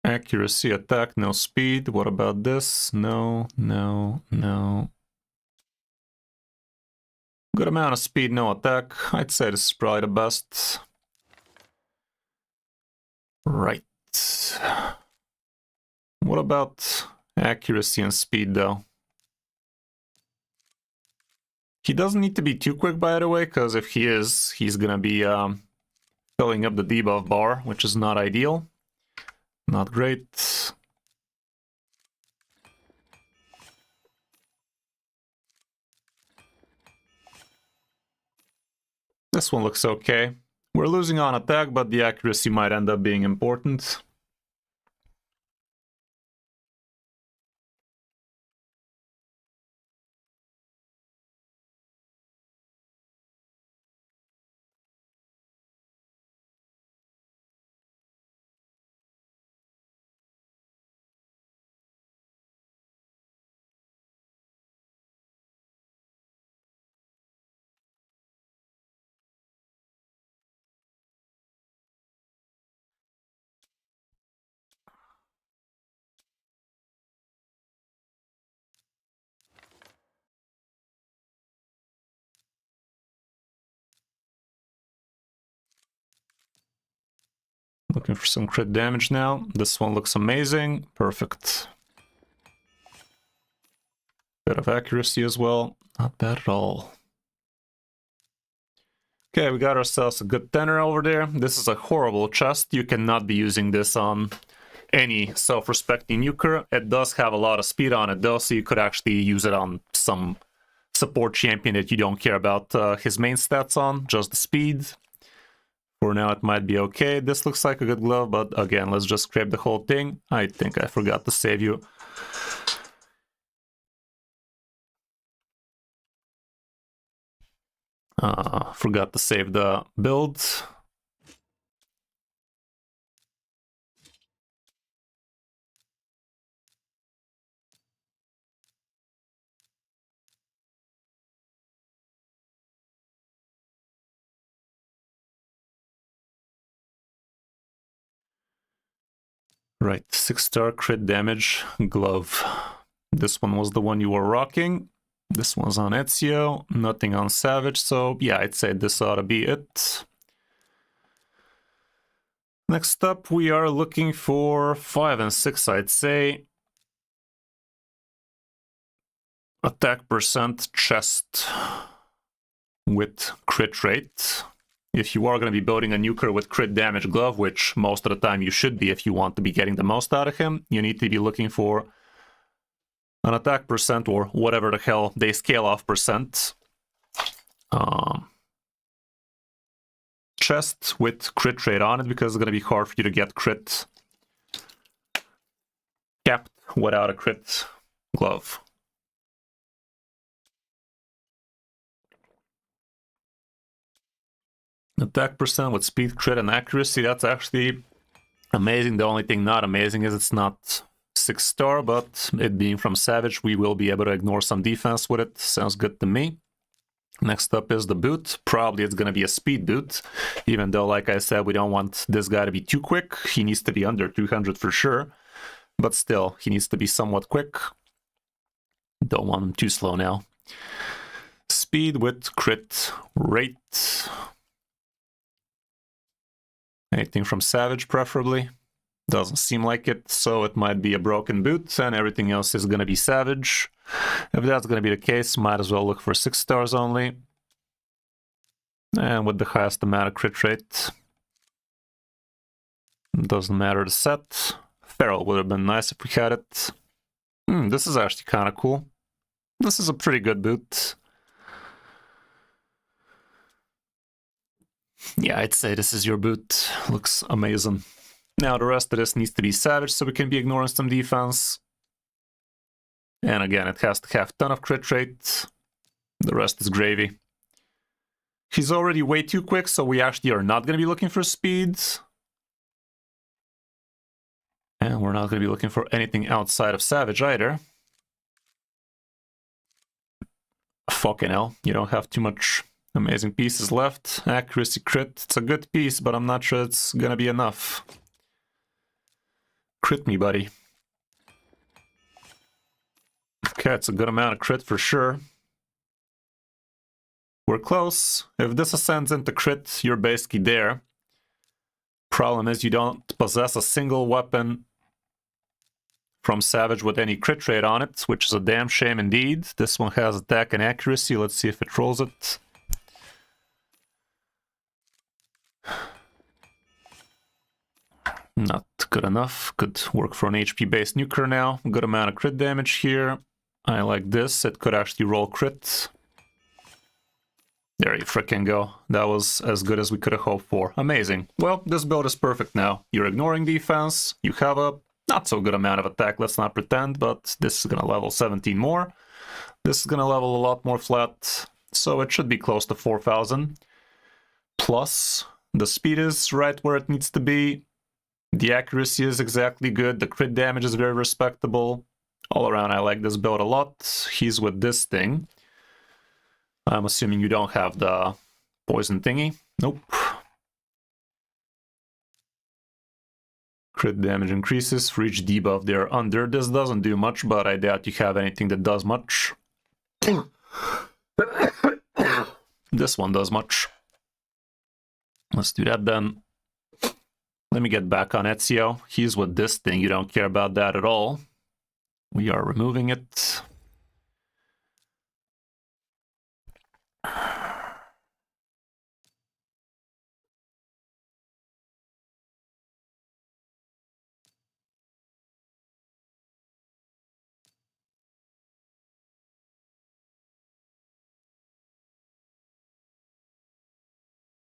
Accuracy, attack, no speed. What about this? No, no, no. Good amount of speed, no attack. I'd say this is probably the best. Right. What about accuracy and speed, though? He doesn't need to be too quick, by the way, because if he is, he's gonna be filling up the debuff bar, which is not ideal. Not great. This one looks okay. We're losing on attack, but the accuracy might end up being important. Looking for some crit damage now. This one looks amazing. Perfect. Bit of accuracy as well. Not bad at all. Okay, we got ourselves a good tenor over there. This is a horrible chest. You cannot be using this on any self-respecting nuker. It does have a lot of speed on it though, so you could actually use it on some support champion that you don't care about his main stats on, just the speed. For now, it might be okay. This looks like a good glove, but again, let's just scrape the whole thing. I think I forgot to save you. Forgot to save the build. Right, 6-star crit damage glove. This one was the one you were rocking. This one's on Ezio, nothing on Savage, so yeah, I'd say this ought to be it. Next up, we are looking for 5 and 6, I'd say. Attack percent, chest with crit rate. If you are going to be building a nuker with crit damage glove, which most of the time you should be if you want to be getting the most out of him, you need to be looking for an attack percent or whatever the hell they scale off percent. Chest with crit rate on it, because it's going to be hard for you to get crit capped without a crit glove. Attack percent with speed, crit, and accuracy, that's actually amazing. The only thing not amazing is it's not 6-star, but it being from Savage, we will be able to ignore some defense with it. Sounds good to me. Next up is the boot. Probably it's going to be a speed boot, even though, like I said, we don't want this guy to be too quick. He needs to be under 200 for sure, but still, he needs to be somewhat quick. Don't want him too slow now. Speed with crit rate. Anything from Savage, preferably. Doesn't seem like it, so it might be a broken boot, and everything else is going to be Savage. If that's going to be the case, might as well look for 6 stars only. And with the highest amount of crit rate. Doesn't matter the set. Feral would have been nice if we had it. This is actually kind of cool. This is a pretty good boot. Yeah, I'd say this is your boot. Looks amazing. Now the rest of this needs to be Savage, so we can be ignoring some defense. And again, it has to have a ton of crit rate. The rest is gravy. He's already way too quick, so we actually are not going to be looking for speed. And we're not going to be looking for anything outside of Savage either. Fucking hell, you don't have too much amazing pieces left. Accuracy crit, it's a good piece, but I'm not sure it's going to be enough. Crit me, buddy. Okay, it's a good amount of crit for sure. We're close. If this ascends into crit, you're basically there. Problem is you don't possess a single weapon from Savage with any crit rate on it, which is a damn shame indeed. This one has attack and accuracy. Let's see if it rolls it. Not good enough. Could work for an HP-based nuker now. Good amount of crit damage here. I like this. It could actually roll crit. There you frickin' go. That was as good as we could have hoped for. Amazing. Well, this build is perfect now. You're ignoring defense. You have a not so good amount of attack, let's not pretend, but this is gonna level 17 more. This is gonna level a lot more flat, so it should be close to 4,000. Plus, the speed is right where it needs to be. The accuracy is exactly good. The crit damage is very respectable. All around, I like this build a lot. He's with this thing. I'm assuming you don't have the poison thingy. Nope. Crit damage increases for each debuff they're under. This doesn't do much, but I doubt you have anything that does much. This one does much. Let's do that then. Let me get back on Ezio. He's with this thing. You don't care about that at all. We are removing it.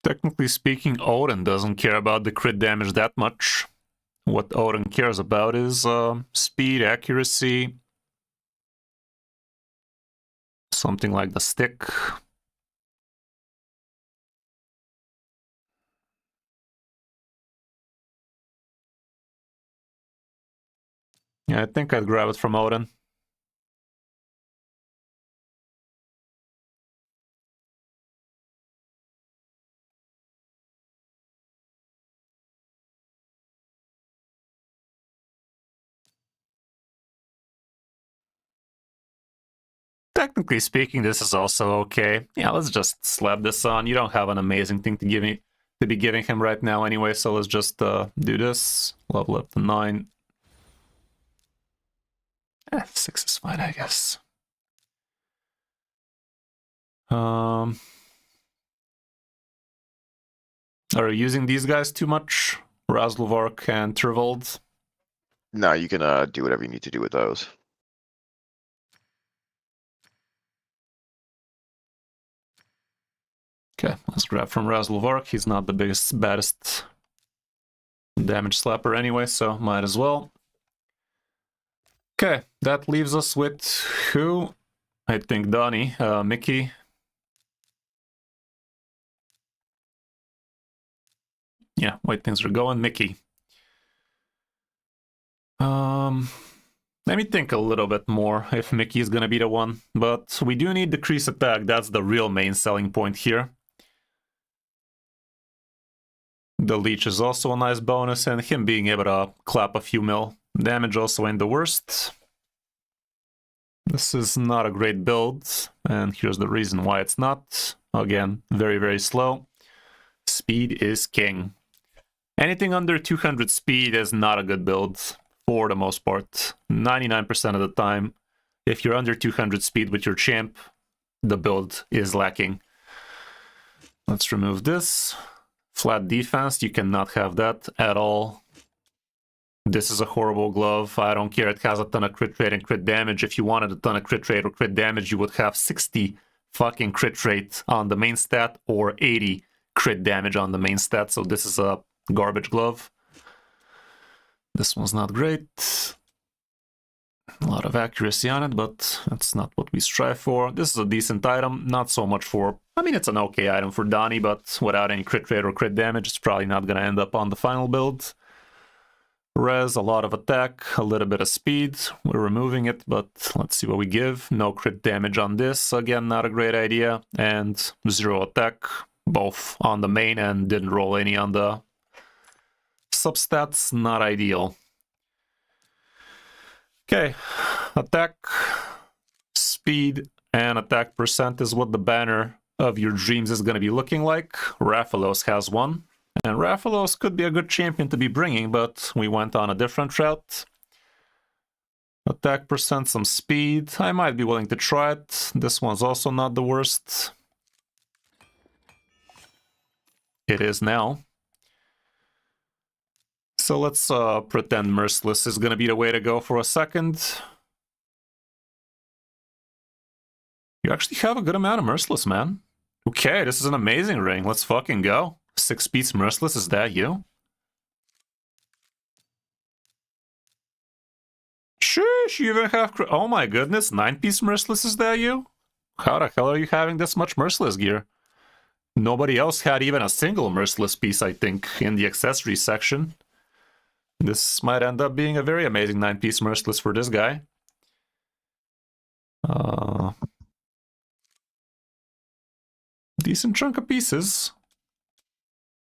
Technically speaking, Odin doesn't care about the crit damage that much. What Odin cares about is speed, accuracy, something like the stick. Yeah, I think I'd grab it from Odin. Technically speaking, this is also okay. Yeah, let's just slap this on. You don't have an amazing thing to be giving him right now anyway, so let's just do this. Level up to 9. 6 is fine, I guess. Are you using these guys too much? Razlovark and Turvold? No, you can do whatever you need to do with those. Okay, let's grab from Razlovark. He's not the biggest, baddest damage slapper anyway, so might as well. Okay, that leaves us with who? I think Donnie, Mickey. Yeah, way things are going, Mickey. Let me think a little bit more if Mickey is gonna be the one, but we do need decrease attack. That's the real main selling point here. The leech is also a nice bonus, and him being able to clap a few mil damage also ain't the worst. This is not a great build, and here's the reason why it's not. Again, very, very slow. Speed is king. Anything under 200 speed is not a good build, for the most part. 99% of the time, if you're under 200 speed with your champ, the build is lacking. Let's remove this. Flat defense, you cannot have that at all. This is a horrible glove. I don't care, it has a ton of crit rate and crit damage. If you wanted a ton of crit rate or crit damage, you would have 60 fucking crit rate on the main stat or 80 crit damage on the main stat, so this is a garbage glove. This one's not great. A lot of accuracy on it, but that's not what we strive for. This is a decent item, not so much for... I mean, it's an okay item for Donnie, but without any crit rate or crit damage, it's probably not going to end up on the final build. Res, a lot of attack, a little bit of speed. We're removing it, but let's see what we give. No crit damage on this, again, not a great idea. And 0 attack, both on the main and didn't roll any on the substats, not ideal. Okay, attack, speed, and attack percent is what the banner of your dreams is going to be looking like. Rathalos has one, and Rathalos could be a good champion to be bringing, but we went on a different route. Attack percent, some speed. I might be willing to try it. This one's also not the worst. It is now. So let's pretend Merciless is going to be the way to go for a second. You actually have a good amount of Merciless, man. Okay, this is an amazing ring. Let's fucking go. 6-piece Merciless, is that you? Sheesh, you even have... Oh my goodness, 9-piece Merciless, is that you? How the hell are you having this much Merciless gear? Nobody else had even a single Merciless piece, I think, in the accessories section. This might end up being a very amazing 9-piece Merciless for this guy. Decent chunk of pieces.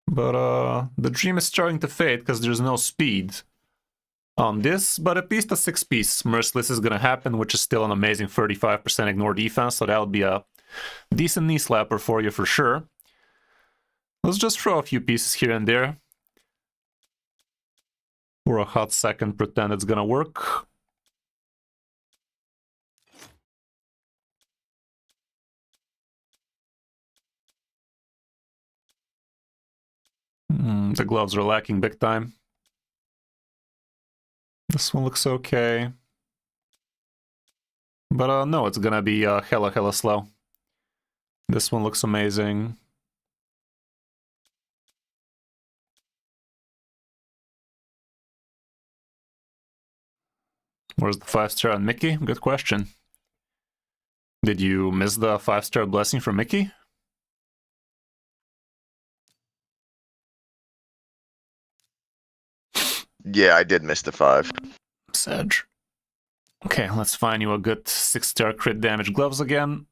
But the dream is starting to fade because there's no speed on this. But at least a 6-piece Merciless is going to happen, which is still an amazing 35% ignore defense. So that would be a decent knee slapper for you for sure. Let's just throw a few pieces here and there. For a hot second, pretend it's gonna work. The gloves are lacking big time. This one looks okay. But no, it's gonna be hella slow. This one looks amazing. Where's the 5-star on Mickey? Good question. Did you miss the 5-star blessing from Mickey? Yeah, I did miss the 5. Sedge. Okay, let's find you a good 6-star crit damage gloves again.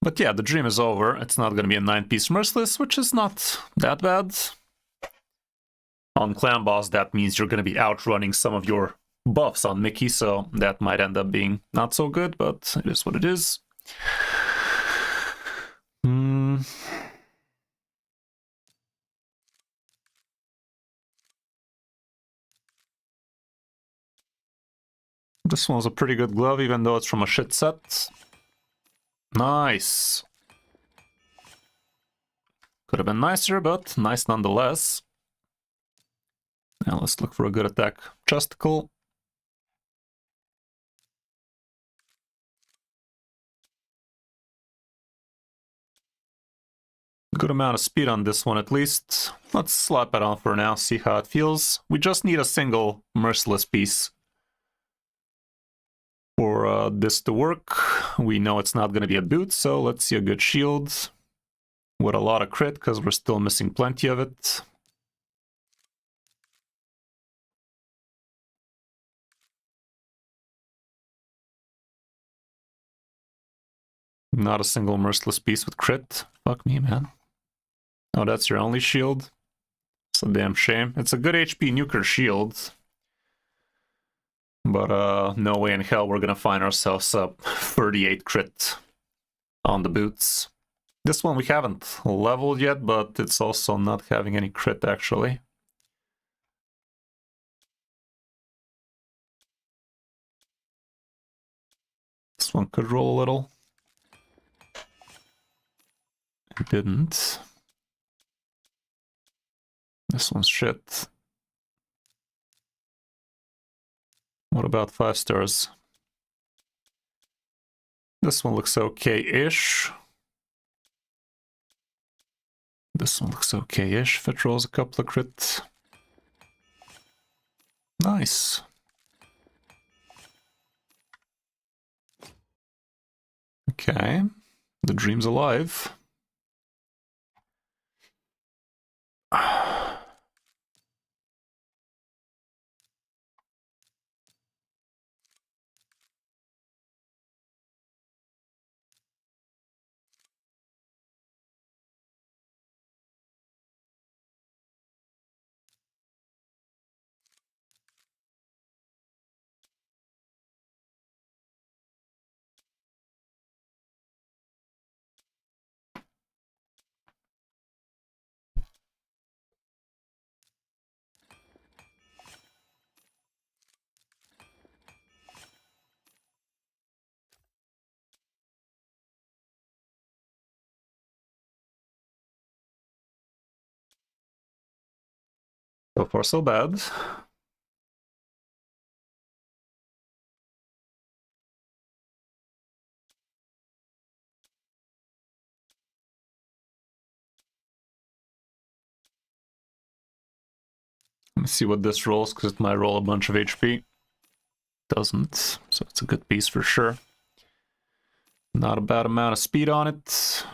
But yeah, the dream is over. It's not going to be a 9-piece Merciless, which is not that bad. On Clan Boss, that means you're going to be outrunning some of your buffs on Mickey, so that might end up being not so good, but it is what it is. This one's a pretty good glove, even though it's from a shit set. Nice. Could have been nicer, but nice nonetheless. Now let's look for a good attack. Justical. Good amount of speed on this one at least. Let's slap it on for now, see how it feels. We just need a single Merciless piece for this to work. We know it's not going to be a boot, so let's see a good shield with a lot of crit, because we're still missing plenty of it. Not a single Merciless piece with crit. Fuck me, man. Oh, that's your only shield? It's a damn shame. It's a good HP nuker shield. But no way in hell we're gonna find ourselves a 38 crit on the boots. This one we haven't leveled yet, but it's also not having any crit actually. This one could roll a little. It didn't. This one's shit. What about 5 stars? This one looks okay-ish. This one looks okay-ish. If it rolls a couple of crit. Nice. Okay, the dream's alive. So far, so bad. Let me see what this rolls, because it might roll a bunch of HP. Doesn't, so it's a good piece for sure. Not a bad amount of speed on it.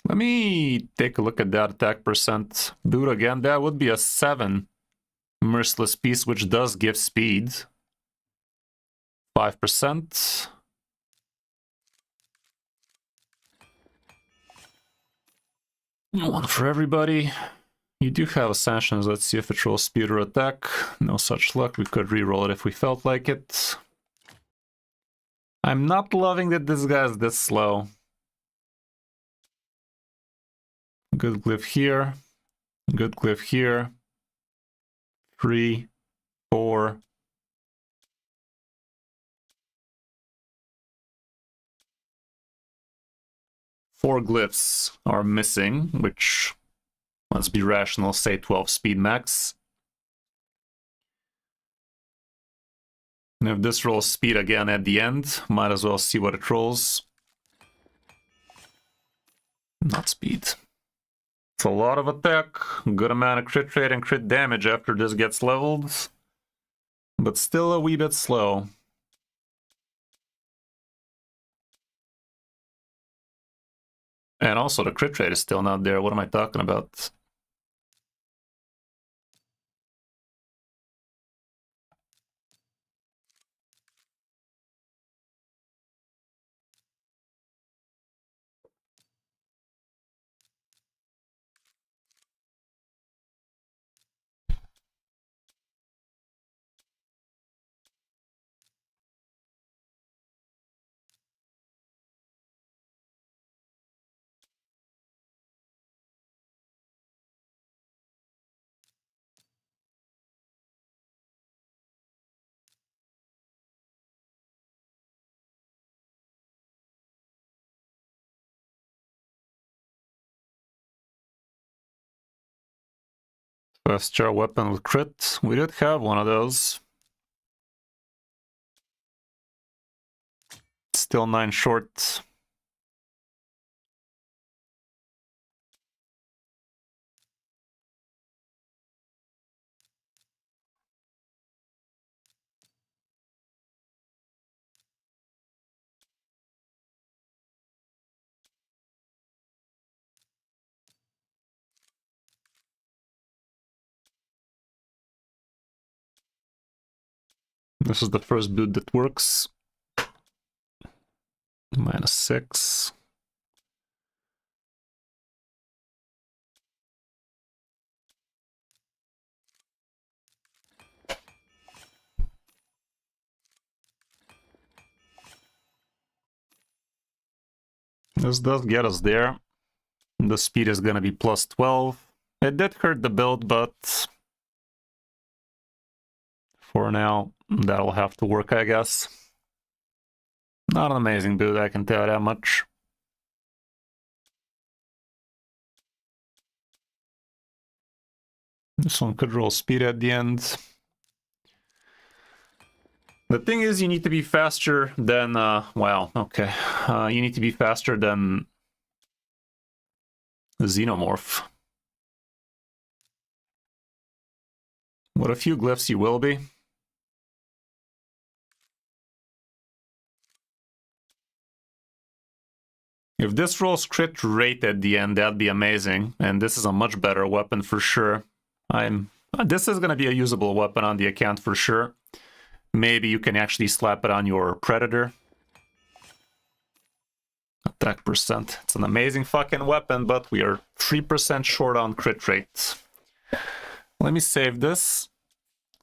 Let me take a look at that attack percent. Boot again, that would be a 7. Merciless piece, which does give speed. 5%. One for everybody. You do have Ascensions. Let's see if it rolls speed or attack. No such luck. We could reroll it if we felt like it. I'm not loving that this guy's this slow. Good glyph here. Good glyph here. 3, 4. Four glyphs are missing, which, let's be rational, say 12 speed max. And if this rolls speed again at the end, might as well see what it rolls. Not speed. It's a lot of attack, good amount of crit rate and crit damage after this gets leveled, but still a wee bit slow. And also the crit rate is still not there. What am I talking about? First char weapon with crit. We did have one of those. Still 9 short. This is the first boot that works. -6. This does get us there. The speed is gonna be +12. It did hurt the build, but for now, that'll have to work, I guess. Not an amazing build, I can tell you that much. This one could roll speed at the end. The thing is, you need to be faster than, well, okay. You need to be faster than Xenomorph. With a few glyphs, you will be. If this rolls crit rate at the end, that'd be amazing. And this is a much better weapon for sure. This is going to be a usable weapon on the account for sure. Maybe you can actually slap it on your Predator. Attack percent. It's an amazing fucking weapon, but we are 3% short on crit rate. Let me save this.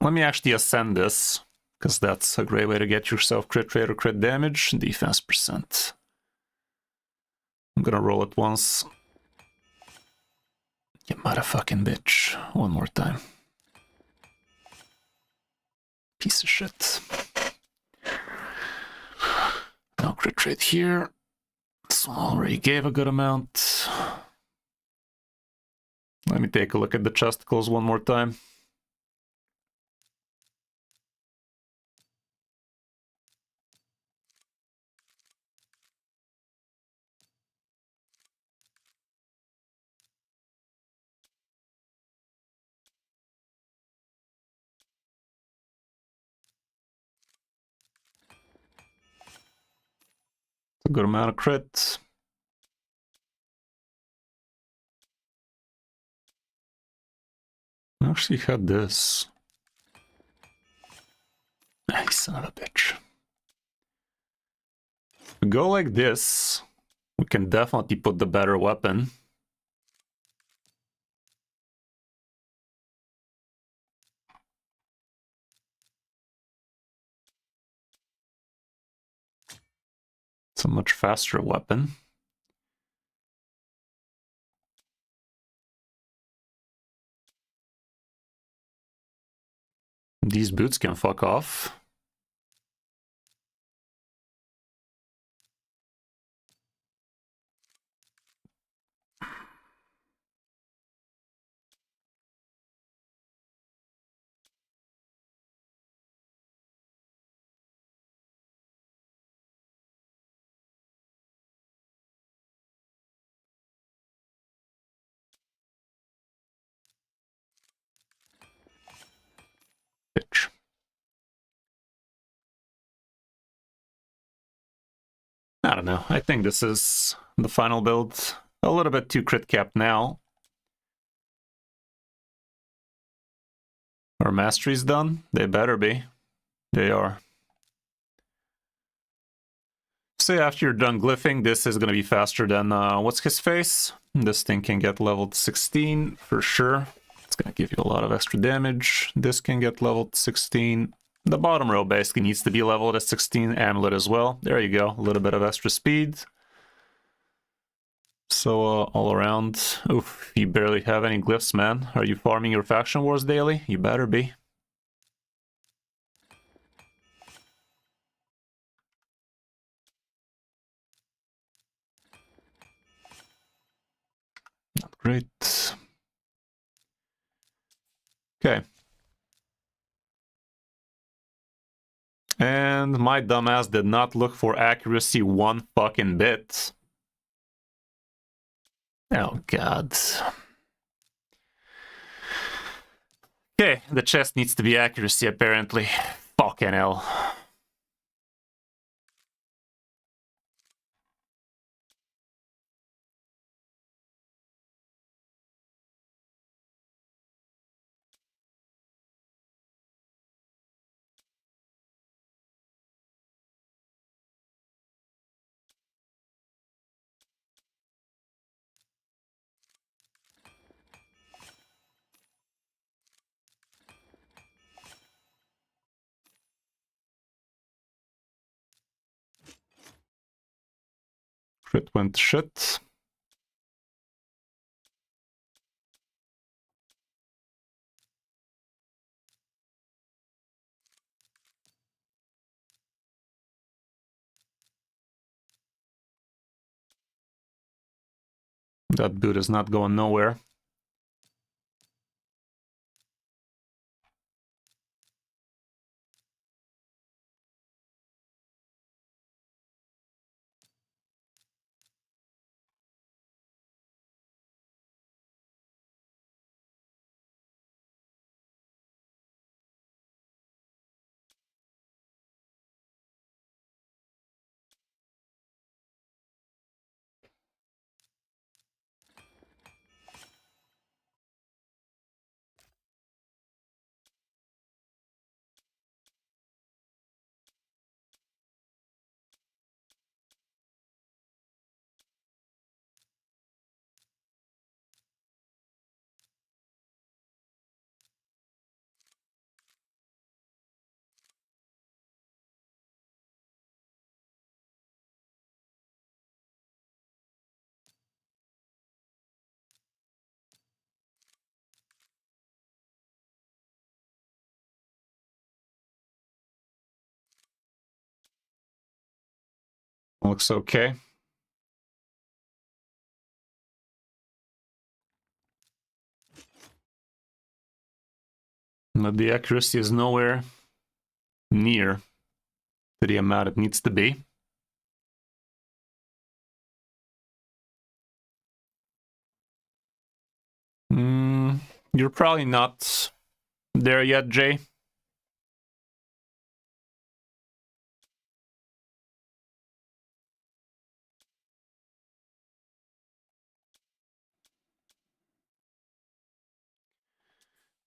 Let me actually ascend this, because that's a great way to get yourself crit rate or crit damage. Defense percent. I'm gonna roll it once. You motherfucking bitch. One more time. Piece of shit. No crit rate here. This one already gave a good amount. Let me take a look at the chesticles one more time. A good amount of crit. I actually had this. Nice son of a bitch. If we go like this, we can definitely put the better weapon. It's a much faster weapon. These boots can fuck off. Bitch. I don't know. I think this is the final build. A little bit too crit capped now. Our mastery's done? They better be. They are. So after you're done glyphing, this is going to be faster than, what's his face? This thing can get leveled 16 for sure. It's going to give you a lot of extra damage. This can get leveled 16. The bottom row basically needs to be leveled at 16. Amulet as well. There you go. A little bit of extra speed. So all around, oof, you barely have any glyphs, man. Are you farming your faction wars daily? You better be. Not great. Okay. And my dumbass did not look for accuracy one fucking bit. Oh god. Okay, the chest needs to be accuracy apparently. Fucking hell. Crit went to shit. That boot is not going nowhere. Looks okay. But the accuracy is nowhere near to the amount it needs to be. You're probably not there yet, Jay.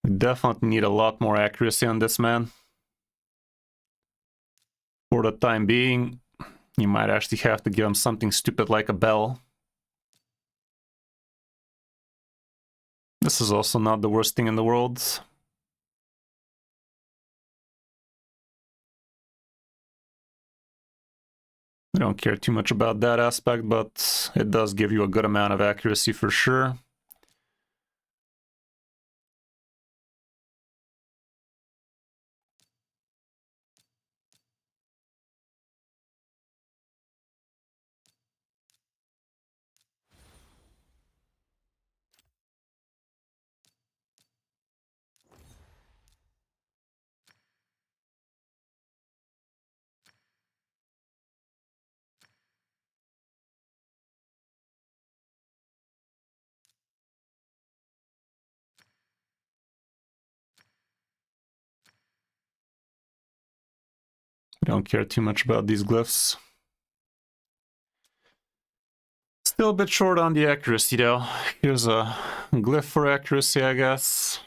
We definitely need a lot more accuracy on this man. For the time being, you might actually have to give him something stupid like a bell. This is also not the worst thing in the world. I don't care too much about that aspect, but it does give you a good amount of accuracy for sure. I don't care too much about these glyphs. Still a bit short on the accuracy though. Here's a glyph for accuracy, I guess.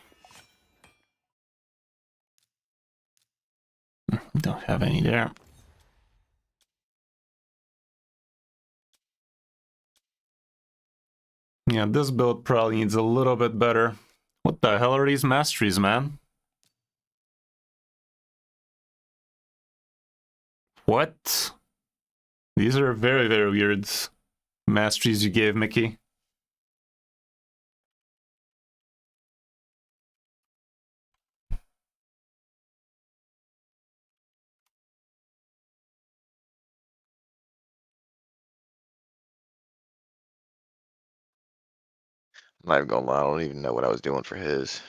Don't have any there. Yeah, this build probably needs a little bit better. What the hell are these masteries, man? What? These are very, very weird masteries you gave, Mickey. I'm not even gonna lie, I don't even know what I was doing for his.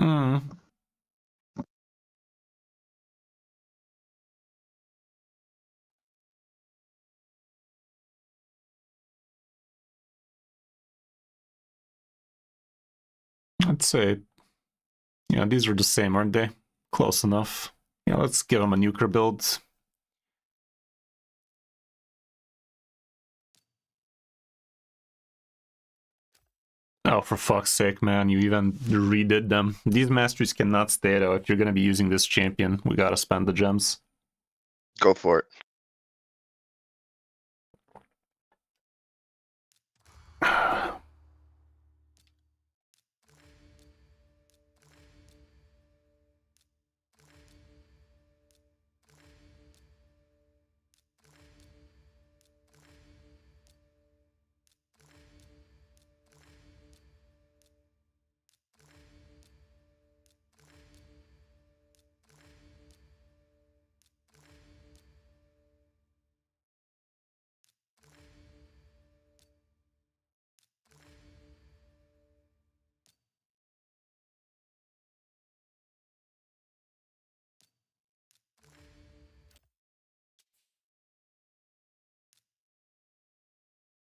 Hmm. I'd say, yeah, these are the same, aren't they? Close enough. Yeah, let's give him a nuker build. Oh, for fuck's sake, man, you even redid them. These masteries cannot stay, though. If you're gonna be using this champion, we gotta spend the gems. Go for it.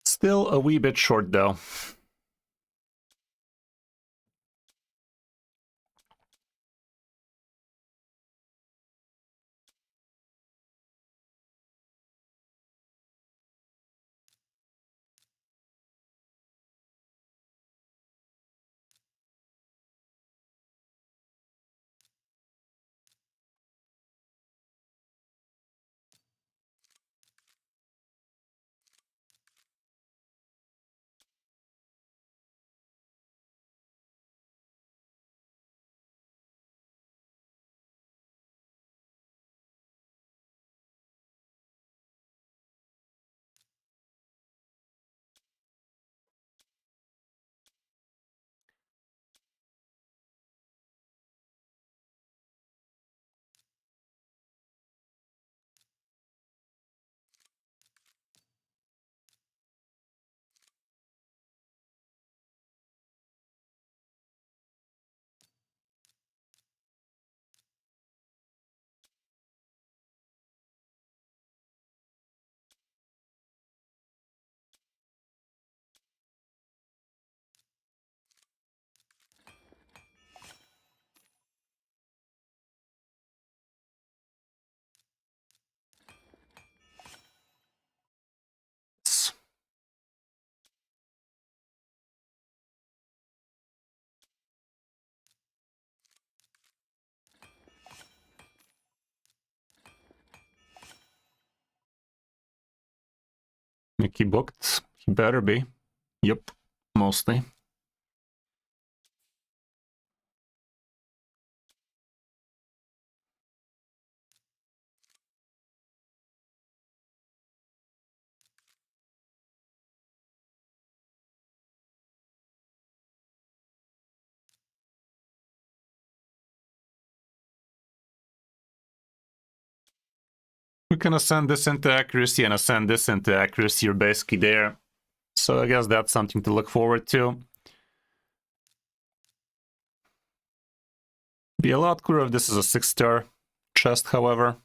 Still a wee bit short, though. Mickey booked. He better be. Yep, mostly. We can ascend this into accuracy and ascend this into accuracy. You're basically there. So I guess that's something to look forward to. Be a lot cooler if this is a 6-star chest, however.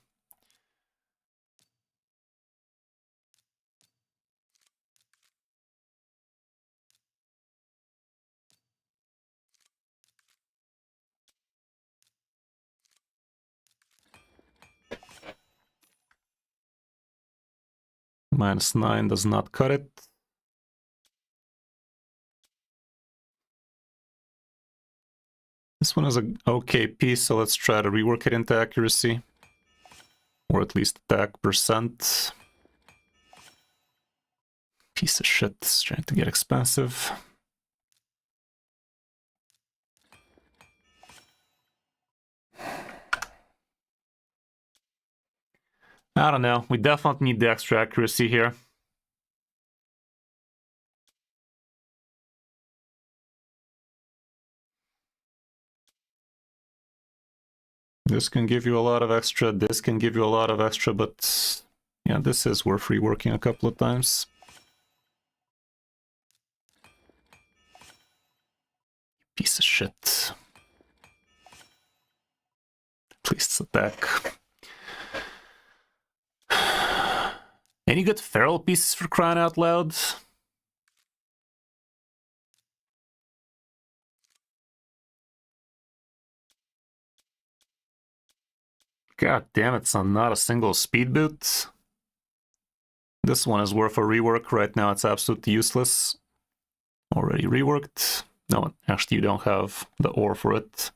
-9 does not cut it. This one is an okay piece, so let's try to rework it into accuracy. Or at least attack percent. Piece of shit, it's trying to get expensive. I don't know, we definitely need the extra accuracy here. This can give you a lot of extra, this can give you a lot of extra, but yeah, this is worth reworking a couple of times. Piece of shit. At least it's attack. Any good feral pieces for crying out loud? God damn it, son, not a single speed boot. This one is worth a rework. Right now it's absolutely useless. Already reworked. No, actually you don't have the ore for it.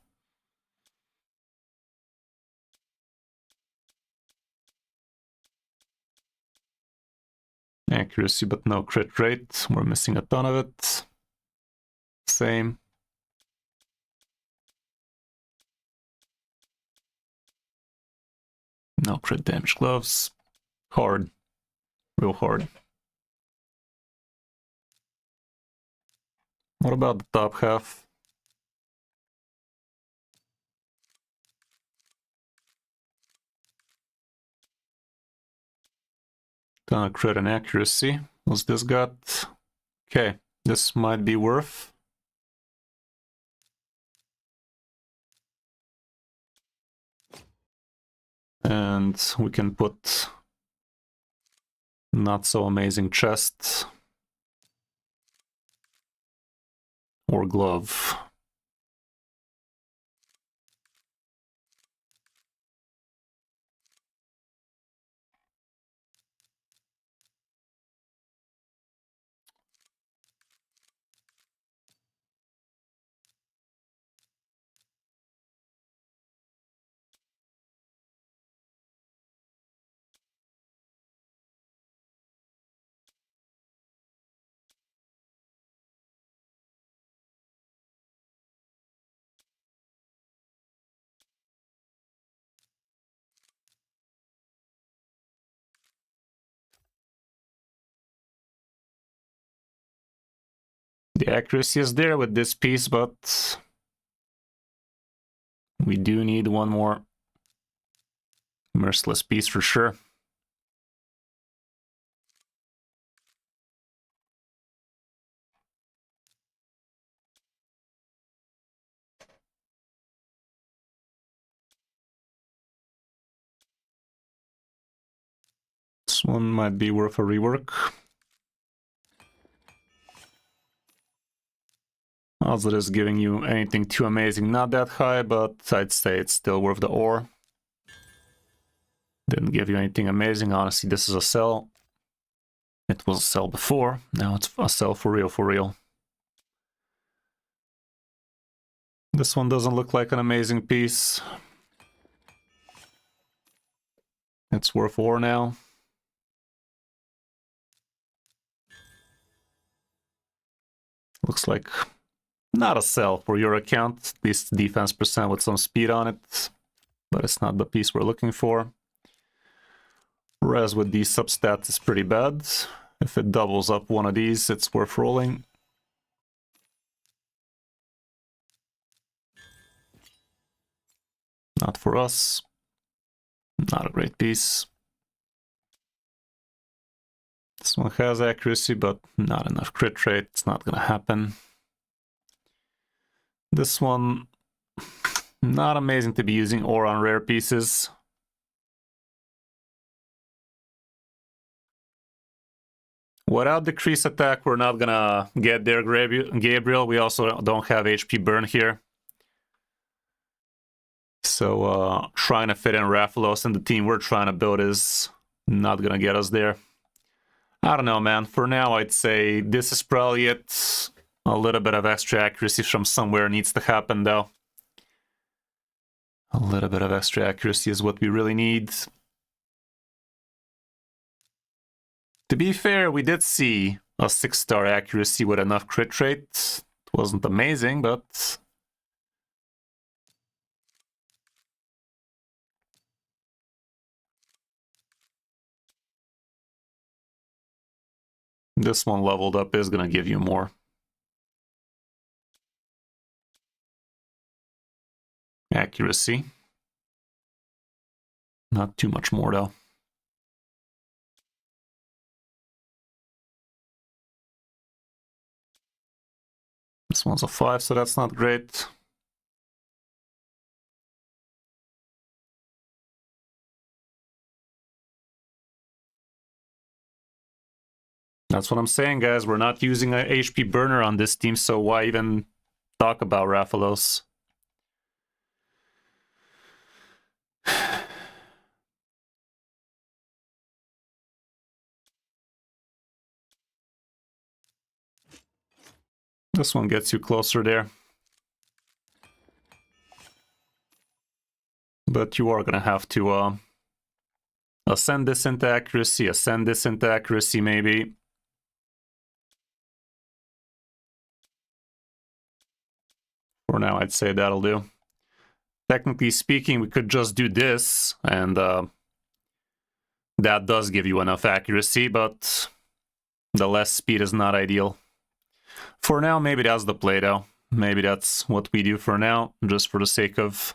Accuracy, but no crit rate. We're missing a ton of it. Same. No crit damage gloves. Hard. Real hard. What about the top half? Gonna crit and accuracy. What's this got? Okay, this might be worth. And we can put not so amazing chest or glove. The accuracy is there with this piece, but we do need one more merciless piece for sure. This one might be worth a rework. Odds it is giving you anything too amazing, not that high, but I'd say it's still worth the ore. Didn't give you anything amazing, honestly, this is a sell. It was a sell before, now it's a sell for real, for real. This one doesn't look like an amazing piece. It's worth ore now. Looks like not a sell for your account, at least defense percent with some speed on it, but it's not the piece we're looking for. Res with these substats is pretty bad. If it doubles up one of these, it's worth rolling. Not for us. Not a great piece. This one has accuracy, but not enough crit rate. It's not gonna happen. This one, not amazing to be using ore on rare pieces. Without decrease attack, we're not gonna get there, Gabriel. We also don't have HP burn here. So trying to fit in Rathalos and the team we're trying to build is not gonna get us there. I don't know, man. For now, I'd say this is probably it. A little bit of extra accuracy from somewhere needs to happen, though. A little bit of extra accuracy is what we really need. To be fair, we did see a 6-star accuracy with enough crit rate. It wasn't amazing, but... this one leveled up is going to give you more. Accuracy. Not too much more, though. This one's a 5, so that's not great. That's what I'm saying, guys. We're not using a HP burner on this team, so why even talk about Rathalos? This one gets you closer there. But you are going to have to ascend this into accuracy, ascend this into accuracy maybe. For now, I'd say that'll do. Technically speaking, we could just do this, and that does give you enough accuracy, but the less speed is not ideal. For now, maybe that's the play, though. Maybe that's what we do for now, just for the sake of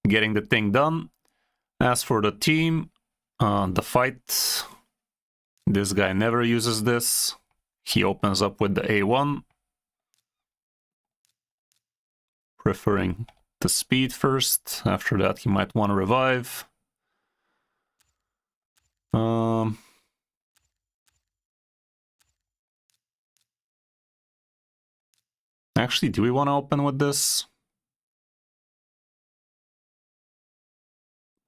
getting the thing done. As for the team, the fight, this guy never uses this. He opens up with the A1. Preferring the speed first. After that, he might want to revive. Actually, do we want to open with this?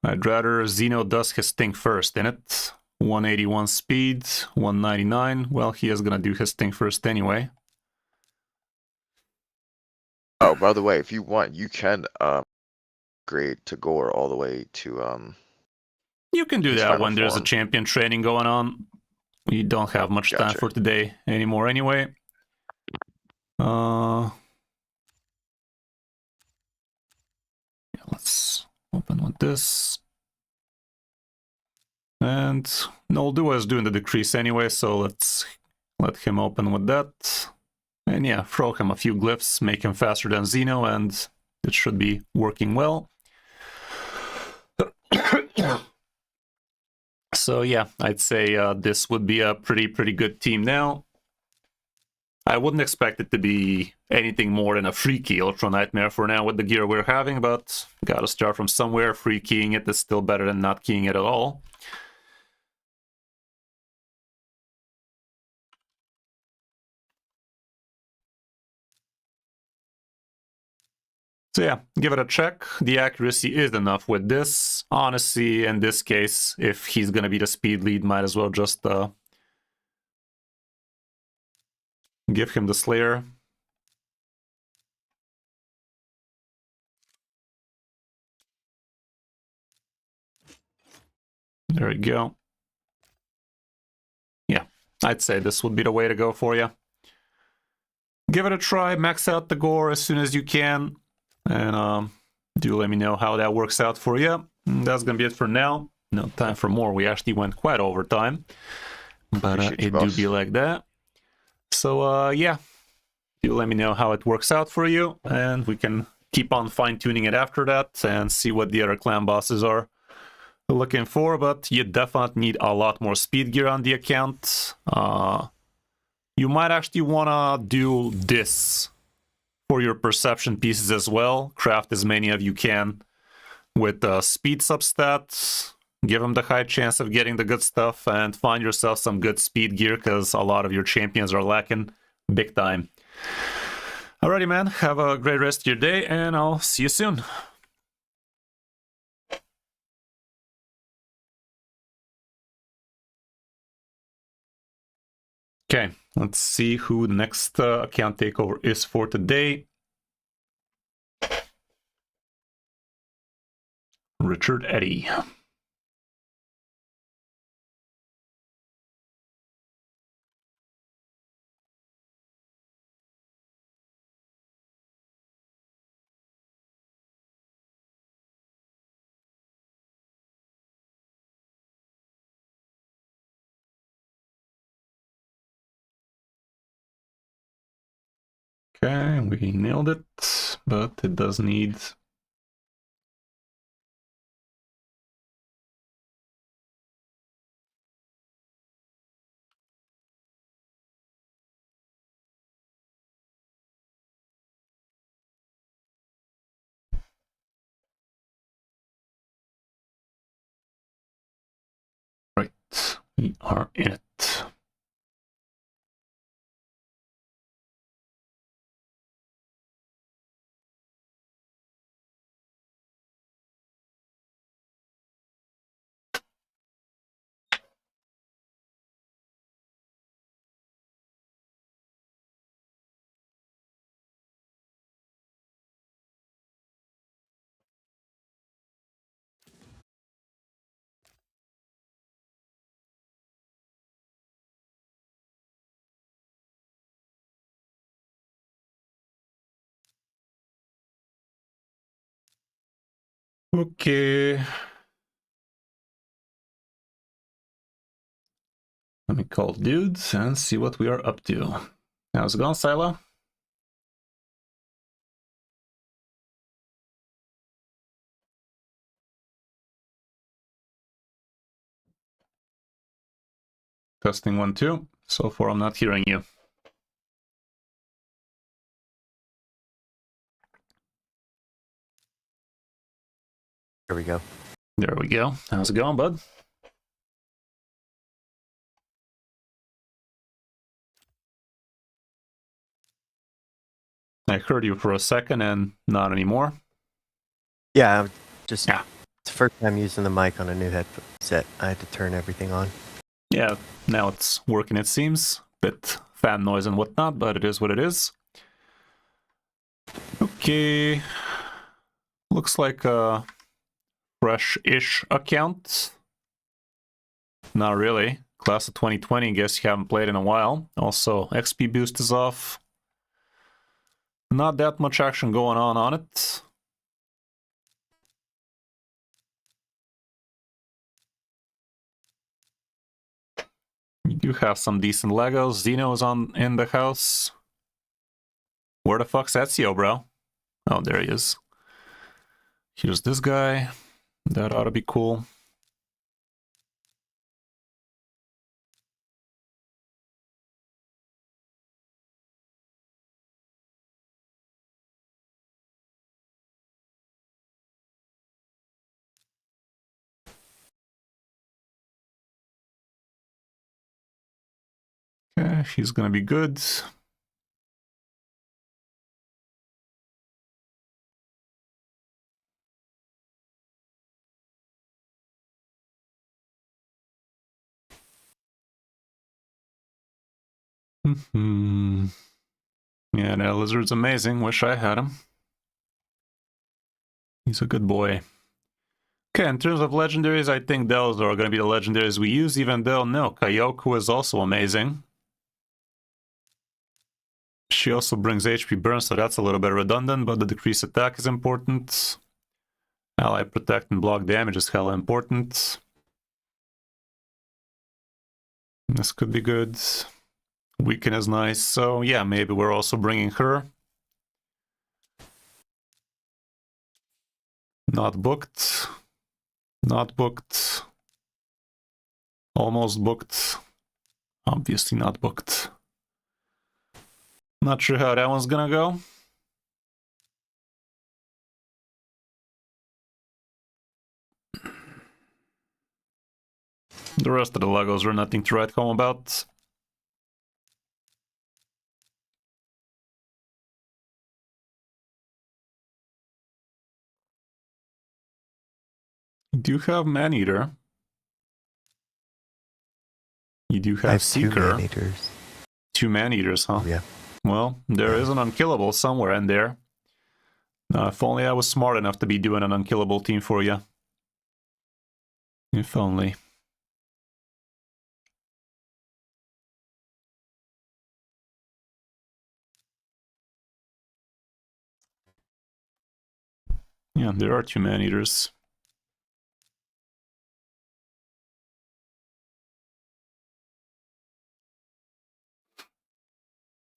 I'd rather Zeno does his thing first, innit? 181 speed, 199. Well, he is gonna do his thing first anyway. Oh, by the way, if you want, you can grade Takeover all the way to You can do his that final when there's a form. champion training going on. We don't have much time Gotcha. for today anymore anyway. Yeah, let's open with this. And Noldua is doing the decrease anyway, so let's let him open with that. And yeah, throw him a few glyphs, make him faster than Zeno, and it should be working well. So yeah, I'd say this would be a pretty good team now. I wouldn't expect it to be anything more than a free key Ultra Nightmare for now with the gear we're having, but gotta start from somewhere. Free keying it is still better than not keying it at all. So yeah, give it a check. The accuracy is enough with this. Honestly, in this case, if he's gonna be the speed lead, might as well just give him the Slayer. There we go. Yeah, I'd say this would be the way to go for you. give it a try, max out the gore as soon as you can, and do let me know how that works out for you. That's gonna be it for now. No time for more. We actually went quite over time, but Appreciate you, it do boss. be like that. So yeah, do let me know how it works out for you, and we can keep on fine-tuning it after that and see what the other clan bosses are looking for. But you definitely need a lot more speed gear on the account. You might actually want to do this for your perception pieces as well. Craft as many of you can with speed substats. Give them the high chance of getting the good stuff, and find yourself some good speed gear, because a lot of your champions are lacking big time. Alrighty, man. Have a great rest of your day, and I'll see you soon. Okay, let's see who the next account takeover is for today. Richard Eddy. Okay, we nailed it, but it does need... Right, we are in it. Okay. Let me call dudes and see what we are up to. How's it going, Silo? Testing 1, 2. So far, I'm not hearing you. There we go. There we go. How's it going, bud? I heard you for a second and not anymore. Yeah, I'm just Yeah. it's the first time using the mic on a new headset. I had to turn everything on. Yeah, now it's working, it seems. Bit fan noise and whatnot, but it is what it is. Okay. Looks like a fresh-ish account. Not really. Class of 2020, guess you haven't played in a while. Also, XP boost is off. Not that much action going on it. You do have some decent Legos. Zeno's in the house. Where the fuck's Ezio, bro? Oh, there he is. Here's this guy. That ought to be cool. Okay, she's gonna be good. Yeah, that lizard's amazing. Wish I had him. He's a good boy. Okay, in terms of legendaries, I think those are going to be the legendaries we use, even though, no, Kyoku is also amazing. She also brings HP burn, so that's a little bit redundant, but the decreased attack is important. Ally protect and block damage is hella important. This could be good. Weaken is nice, so yeah, maybe we're also bringing her. Not booked. Not booked. Almost booked. Obviously not booked. Not sure how that one's gonna go. The rest of the Legos are nothing to write home about. You do have Man-Eater. You do I have have two Seeker. man-eaters. Two Man-Eaters, huh? Yeah. Well, there is an unkillable somewhere in there. If only I was smart enough to be doing an unkillable team for you. If only. Yeah, there are two Man-Eaters.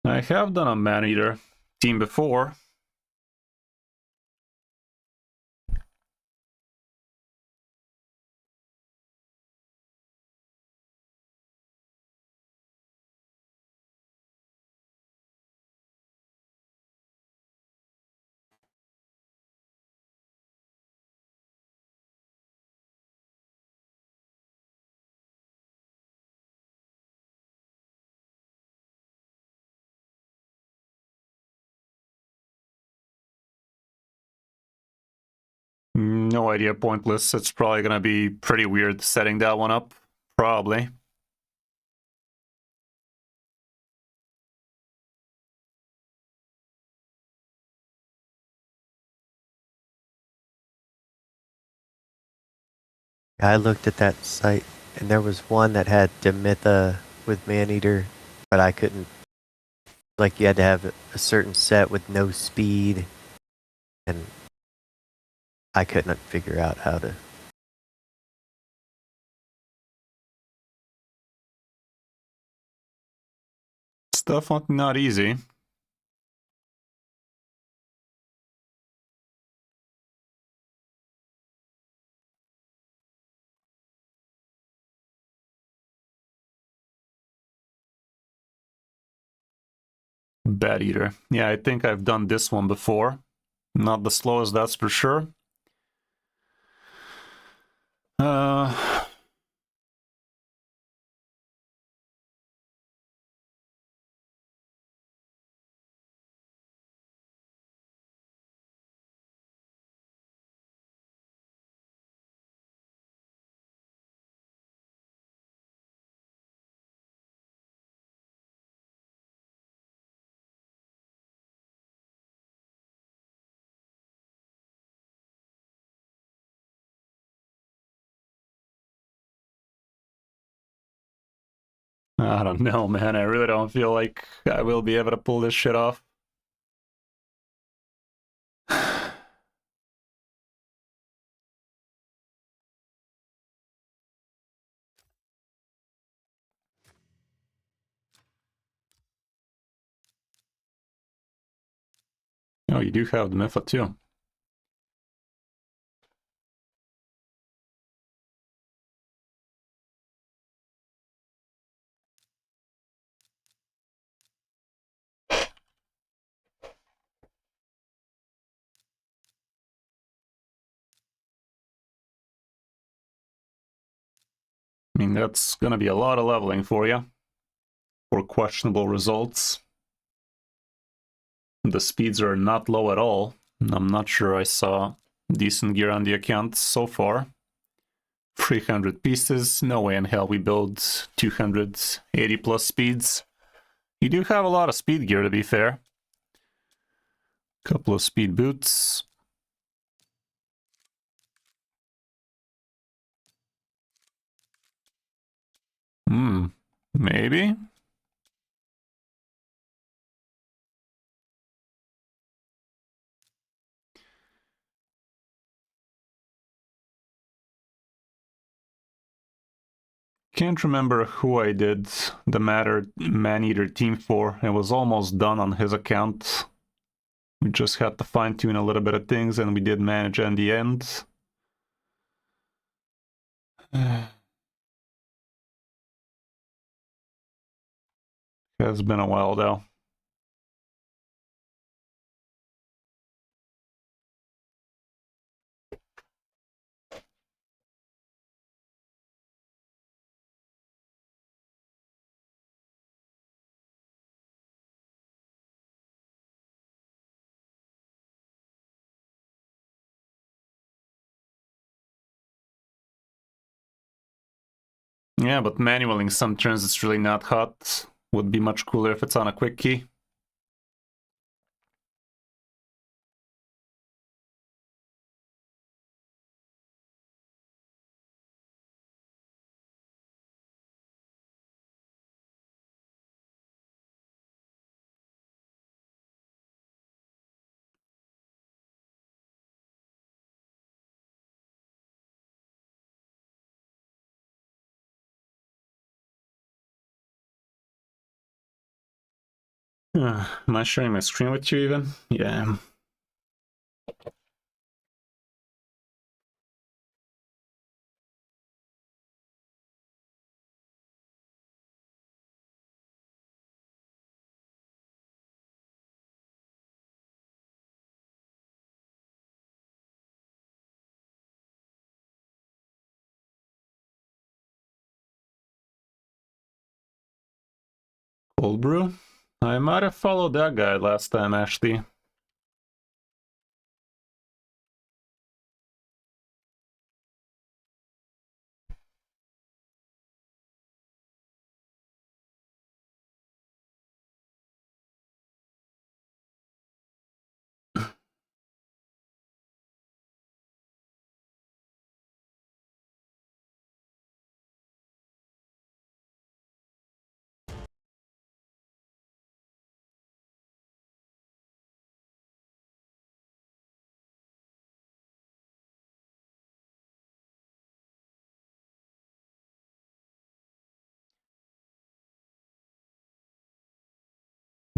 I have done a Man-Eater team before. No idea, pointless. It's probably gonna be pretty weird setting that one up. Probably. I looked at that site, and there was one that had Demitha with man-eater, but I couldn't. Like, you had to have a certain set with no speed, and I couldn't figure out how to. It's definitely not easy. Bat Eater. Yeah, I think I've done this one before. Not the slowest, that's for sure. Uh, I don't know, man. I really don't feel like I will be able to pull this shit off. Oh, you do have the Mifa too. I mean, that's gonna be a lot of leveling for you. For questionable results. The speeds are not low at all. I'm not sure I saw decent gear on the account so far. 300 pieces, no way in hell we build 280 plus speeds. You do have a lot of speed gear, to be fair. Couple of speed boots. Maybe? Can't remember who I did the Man-Eater team for. It was almost done on his account. We just had to fine-tune a little bit of things, and we did manage in the end. It's been a while, though. Yeah, but manualing some turns it's really not hot. Would be much cooler if it's on a quick key. Am I sharing my screen with you even? Yeah. Cold brew? I might have followed that guy last time, actually.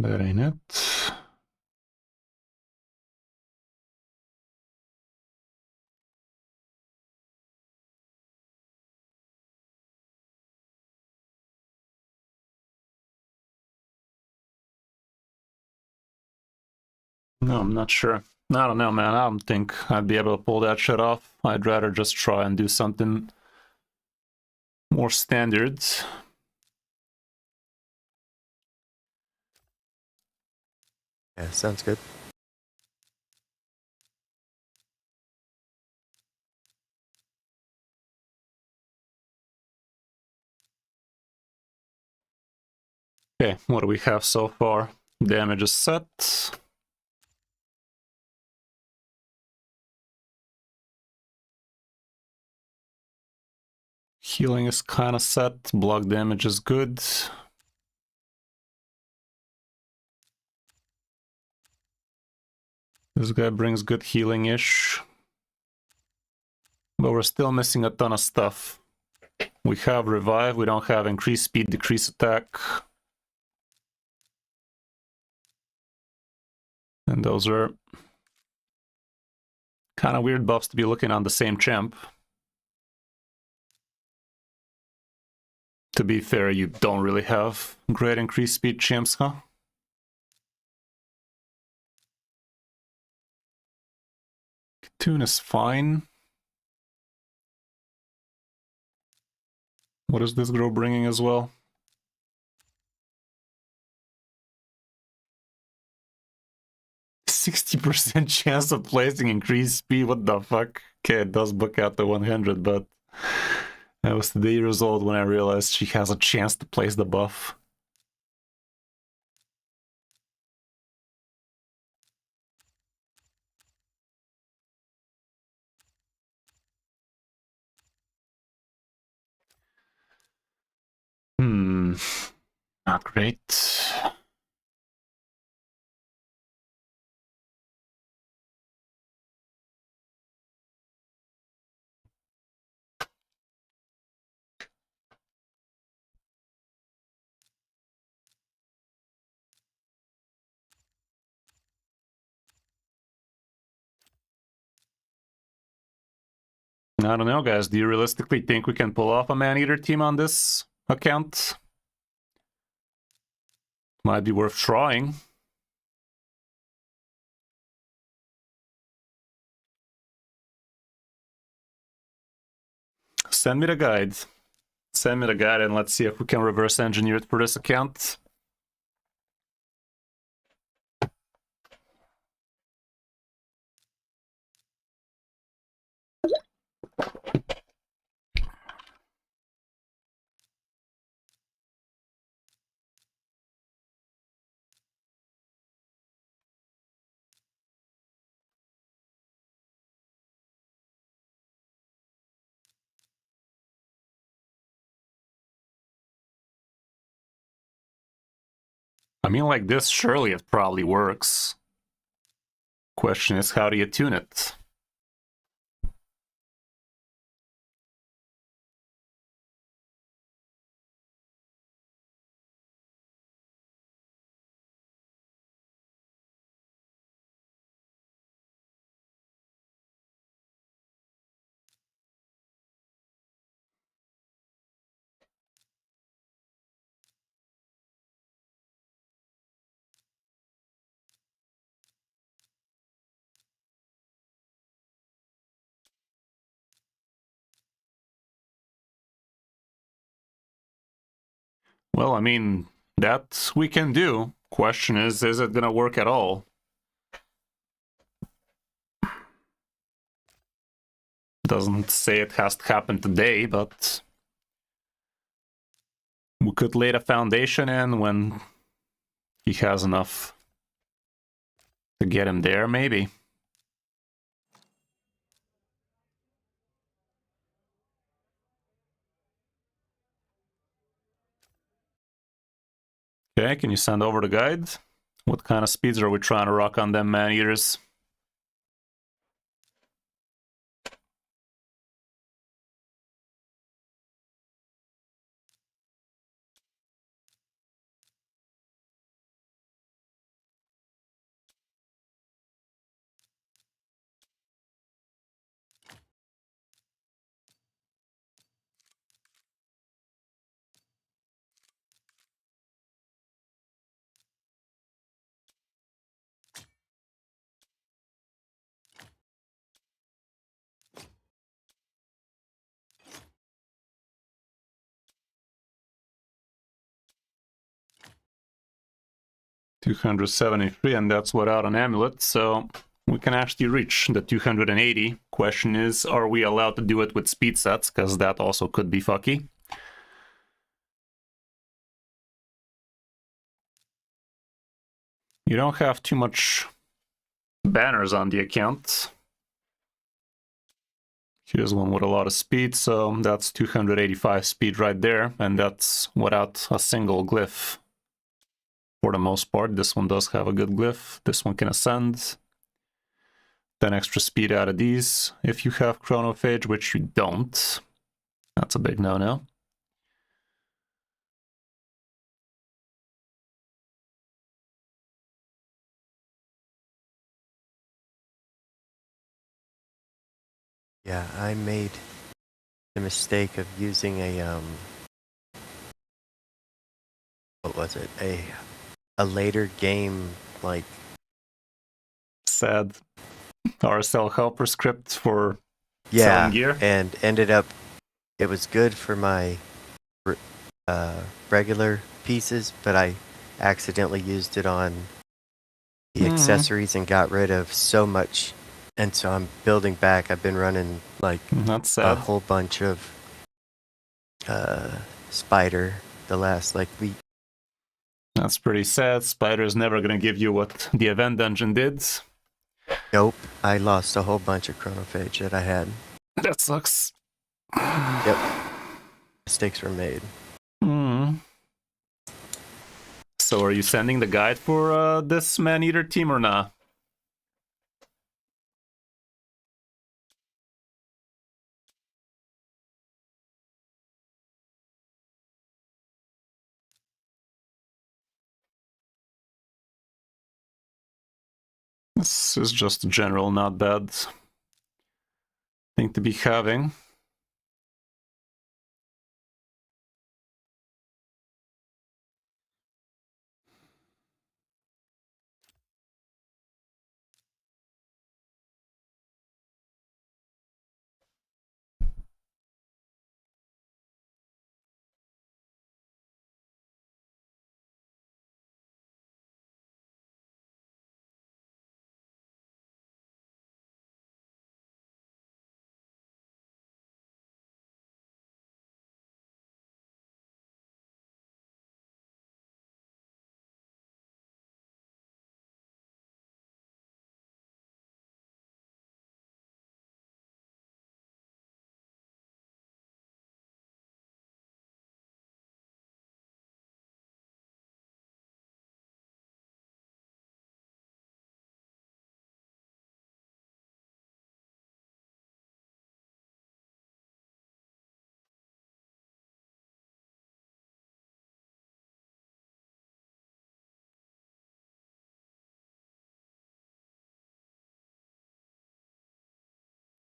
That ain't it. No, I'm not sure. I don't know, man. I don't think I'd be able to pull that shit off. I'd rather just try and do something more standard. Yeah, sounds good. Okay, what do we have so far? Damage is set. Healing is kind of set. Block damage is good. This guy brings good healing-ish. But we're still missing a ton of stuff. We have revive, we don't have increased speed, decrease attack. And those are kind of weird buffs to be looking on the same champ. To be fair, you don't really have great increased speed champs, huh? Tune is fine. What is this girl bringing as well? %60 chance of placing increased speed, what the fuck? Okay, it does book out the 100, but I was 3 years old when I realized she has a chance to place the buff. Not great. I don't know, guys. Do you realistically think we can pull off a man-eater team on this account? Might be worth trying. Send me the guide. Send me the guide and let's see if we can reverse engineer it for this account. I mean, like this, surely it probably works. Question is, how do you tune it? Well, I mean, that we can do. Question is it gonna work at all? Doesn't say it has to happen today, but we could lay the foundation in when he has enough to get him there, maybe. Okay, can you send over the guide? What kind of speeds are we trying to rock on them man-eaters? $273, and that's without an amulet, so we can actually reach the 280. Question is, are we allowed to do it with speed sets? Because that also could be fucky. You don't have too much banners on the account. Here's one with a lot of speed, so that's 285 speed right there, and that's without a single glyph. For the most part, this one does have a good glyph. This one can ascend. 10 extra speed out of these if you have chronophage, which you don't. That's a big no-no. Yeah, I made the mistake of using a what was it? A later game, like, Sad RSL helper script for yeah, selling gear. and ended up it was good for my regular pieces, but I accidentally used it on the accessories and got rid of so much, and so I'm building back. I've been running like That's a sad. whole bunch of spider the last like week. That's pretty sad. Spider's never gonna give you what the event dungeon did. Nope, I lost a whole bunch of chronophage that I had. That sucks. Yep, mistakes were made. So are you sending the guide for this man-eater team or not? This is just general, not bad. thing to be having.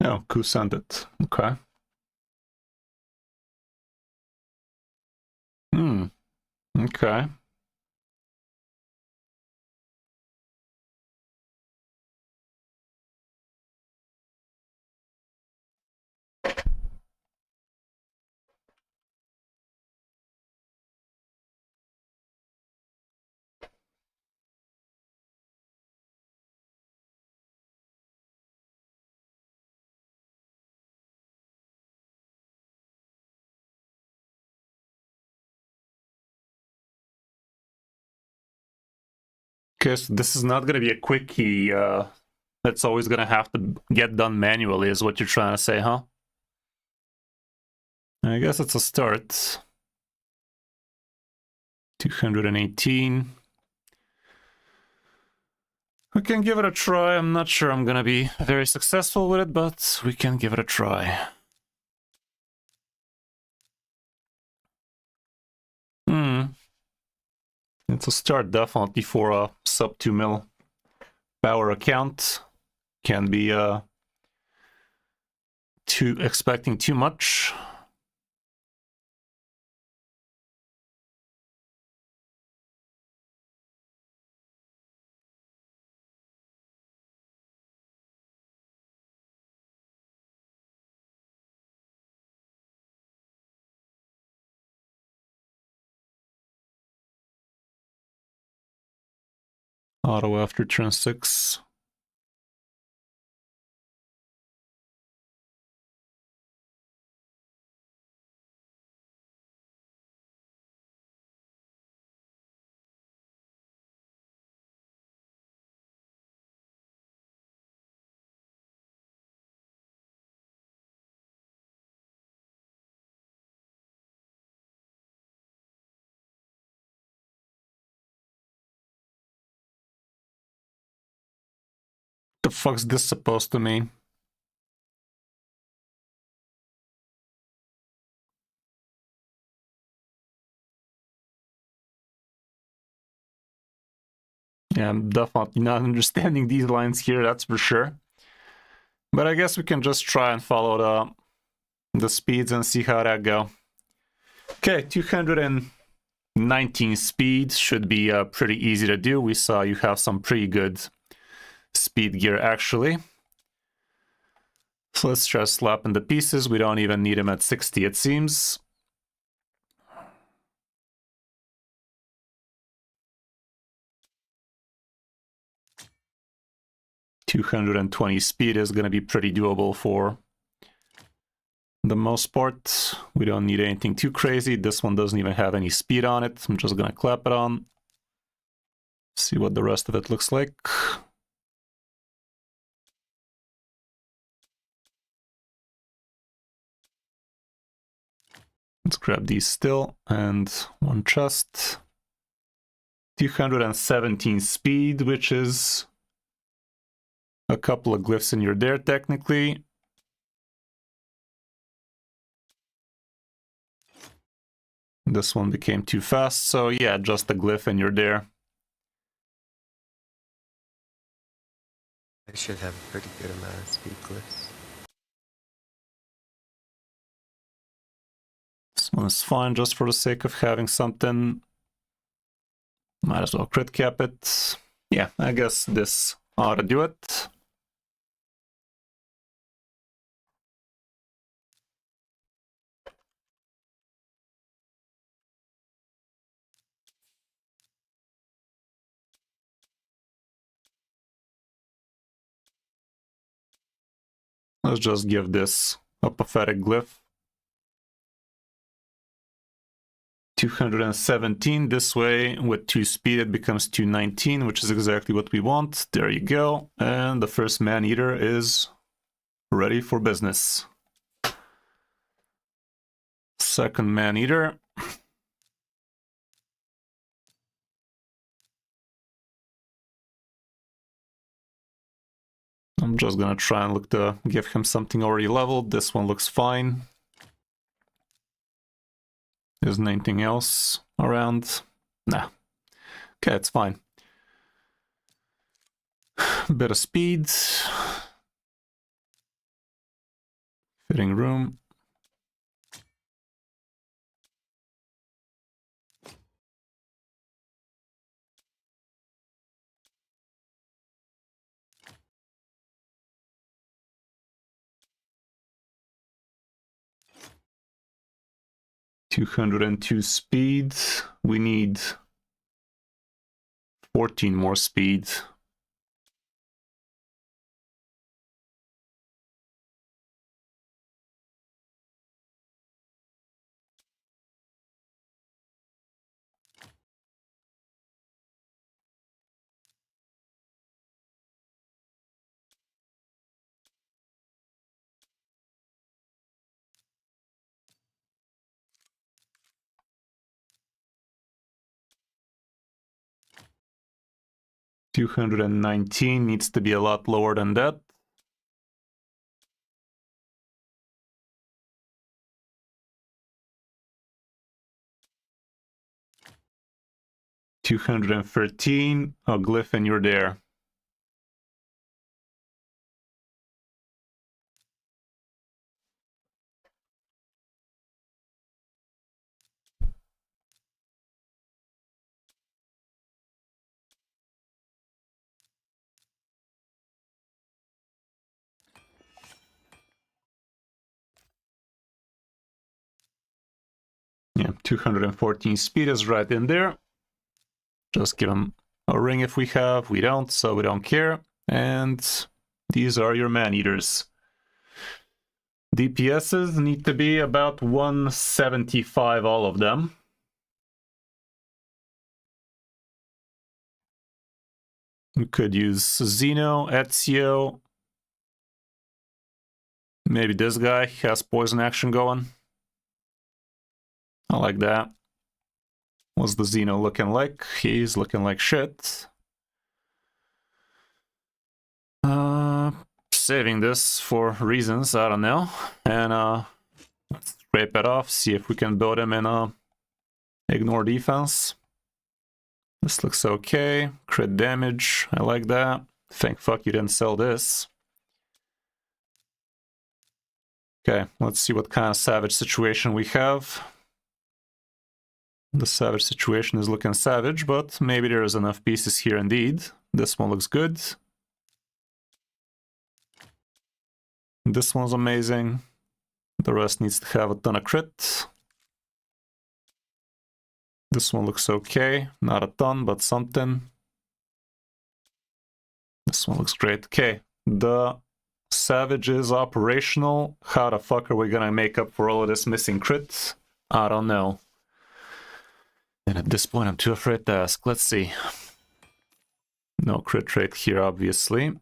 Oh, who sent it? Okay. Okay. Okay, so this is not gonna be a quickie, that's always gonna have to get done manually, is what you're trying to say, huh? I guess it's a start. 218. We can give it a try. I'm not sure I'm gonna be very successful with it, but we can give it a try. It's a start definitely for a sub 2 mil power account. Can be expecting too much. Auto after turn 6. The fuck's this supposed to mean? Yeah, I'm definitely not understanding these lines here, that's for sure. But I guess we can just try and follow the speeds and see how that go. Okay, 219 speed should be pretty easy to do. We saw you have some pretty good speed gear actually. So let's just slap in the pieces. We don't even need him at 60 it seems. .220 speed is going to be pretty doable for the most part. We don't need anything too crazy. This one doesn't even have any speed on it. I'm just going to clap it on. See what the rest of it looks like. Let's grab these still and one chest. 217 speed, which is a couple of glyphs in your dare technically. This one became too fast, so yeah, just a glyph and you're there. I should have a pretty good amount of speed glyphs. One's fine just for the sake of having something. Might as well crit cap it. Yeah, I guess this ought to do it. Let's just give this a pathetic glyph. 217 this way, with 2 speed it becomes 219, which is exactly what we want. There you go. And the first man-eater is ready for business. Second man-eater. I'm just gonna try and look to give him something already leveled. This one looks fine. Isn't anything else around? Nah. Okay, it's fine. Bit of speed. Fitting room. $202 speed. We need 14 more speed. $219 needs to be a lot lower than that. $213, a glyph and you're there. Yeah, 214 speed is right in there. Just give him a ring if we have. We don't, so we don't care. And these are your man-eaters. DPSs need to be about 175, all of them. We could use Xeno, Ezio. Maybe this guy has poison action going. I like that. What's the Xeno looking like? He's looking like shit. Saving this for reasons, I don't know. And let's scrape it off, see if we can build him in a ignore defense. This looks okay. Crit damage, I like that. Thank fuck you didn't sell this. Okay, let's see what kind of savage situation we have. The savage situation is looking savage, but maybe there's enough pieces here indeed. This one looks good. This one's amazing. The rest needs to have a ton of crit. This one looks okay. Not a ton, but something. This one looks great. Okay, the savage is operational. How the fuck are we gonna make up for all of this missing crit? I don't know. And at this point, I'm too afraid to ask. Let's see. No crit rate here, obviously.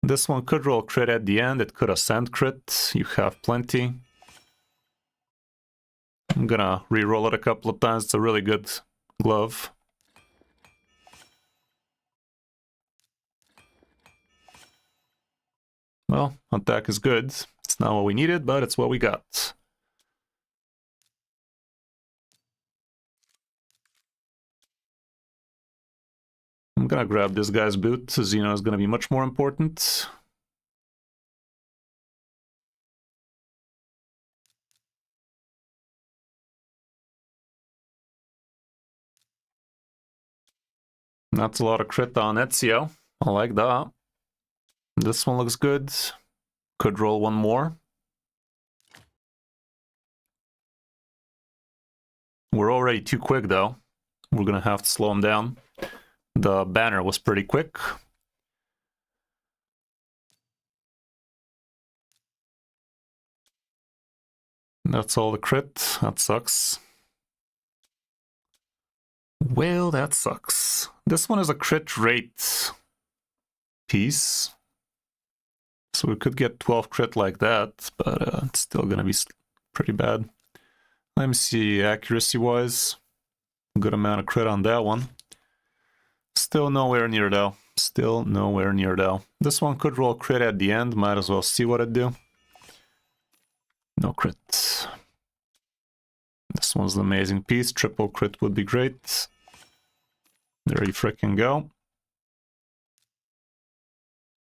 This one could roll crit at the end. It could ascend crit. You have plenty. I'm gonna re-roll it a couple of times. It's a really good glove. Well, attack is good. It's not what we needed, but it's what we got. I'm gonna grab this guy's boot. Xeno is gonna be much more important. That's a lot of crit on Ezio. I like that. This one looks good. Could roll one more. We're already too quick though. We're gonna have to slow him down. The banner was pretty quick. That's all the crit. That sucks. Well, that sucks. This one is a crit rate piece. So we could get 12 crit like that, but it's still gonna be pretty bad. Let me see, accuracy-wise. Good amount of crit on that one. Still nowhere near though. Still nowhere near though. This one could roll crit at the end. Might as well see what it do. No crit. This one's an amazing piece. Triple crit would be great. There you frickin' go.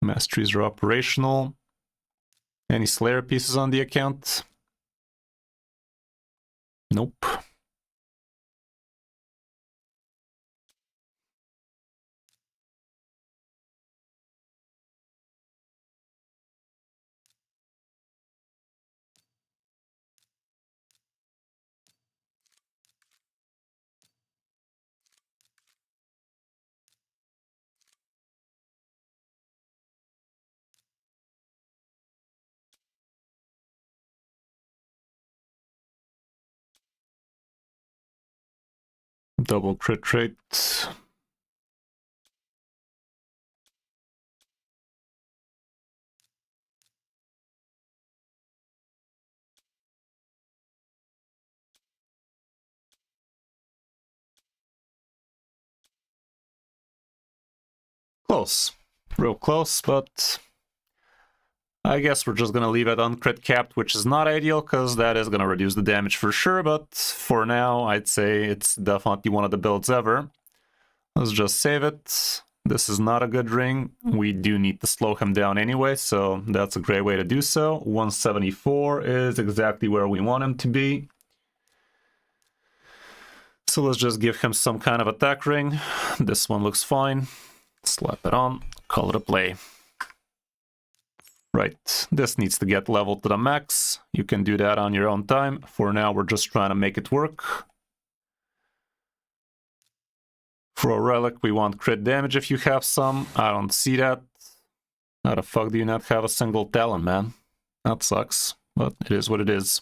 Masteries are operational. Any Slayer pieces on the account? Nope. Double crit rate. Close. Real close, but I guess we're just gonna leave it uncrit capped, which is not ideal, because that is gonna reduce the damage for sure, but for now, I'd say it's definitely one of the builds ever. Let's just save it. This is not a good ring. We do need to slow him down anyway, so that's a great way to do so. 174 is exactly where we want him to be. So let's just give him some kind of attack ring. This one looks fine. Slap it on, call it a play. Right, this needs to get leveled to the max. You can do that on your own time. For now, we're just trying to make it work. For a relic, we want crit damage if you have some. I don't see that. How the fuck do you not have a single talent, man? That sucks, but it is what it is.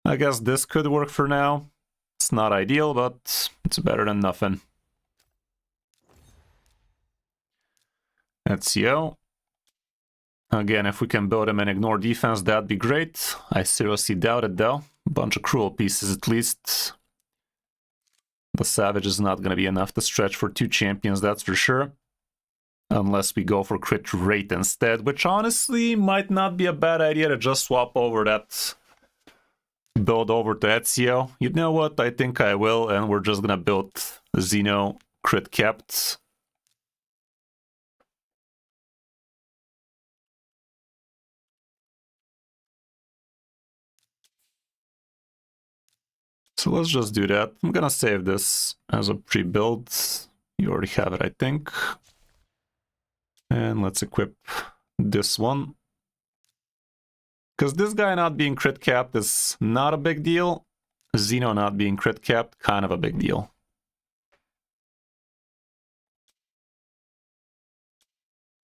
I guess this could work for now. It's not ideal, but it's better than nothing. Ezio. Again, if we can build him and ignore defense, that'd be great. I seriously doubt it, though. A bunch of cruel pieces, at least. The Savage is not going to be enough to stretch for 2 champions, that's for sure. Unless we go for crit rate instead, which honestly might not be a bad idea to just swap over that build over to Ezio. You know what? I think I will, and we're just going to build Xeno crit capped. So let's just do that. I'm gonna save this as a pre-build. You already have it, I think. And let's equip this one. Because this guy not being crit capped is not a big deal. Xeno not being crit capped, kind of a big deal.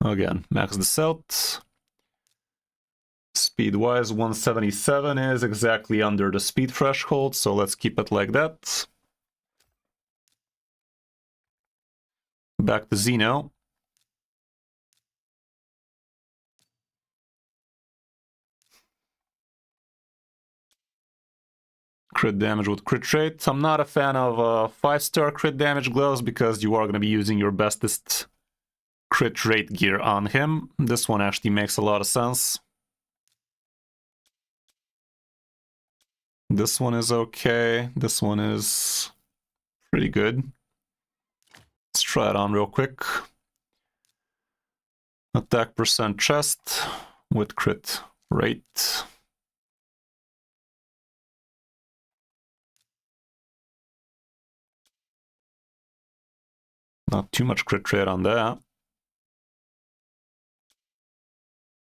Again, max this out. Speed-wise, 177 is exactly under the speed threshold, so let's keep it like that. Back to Xeno. Crit damage with crit rate. I'm not a fan of 5-star crit damage gloves because you are going to be using your bestest crit rate gear on him. This one actually makes a lot of sense. This one is okay. This one is pretty good. Let's try it on real quick. Attack percent chest with crit rate. Not too much crit rate on that.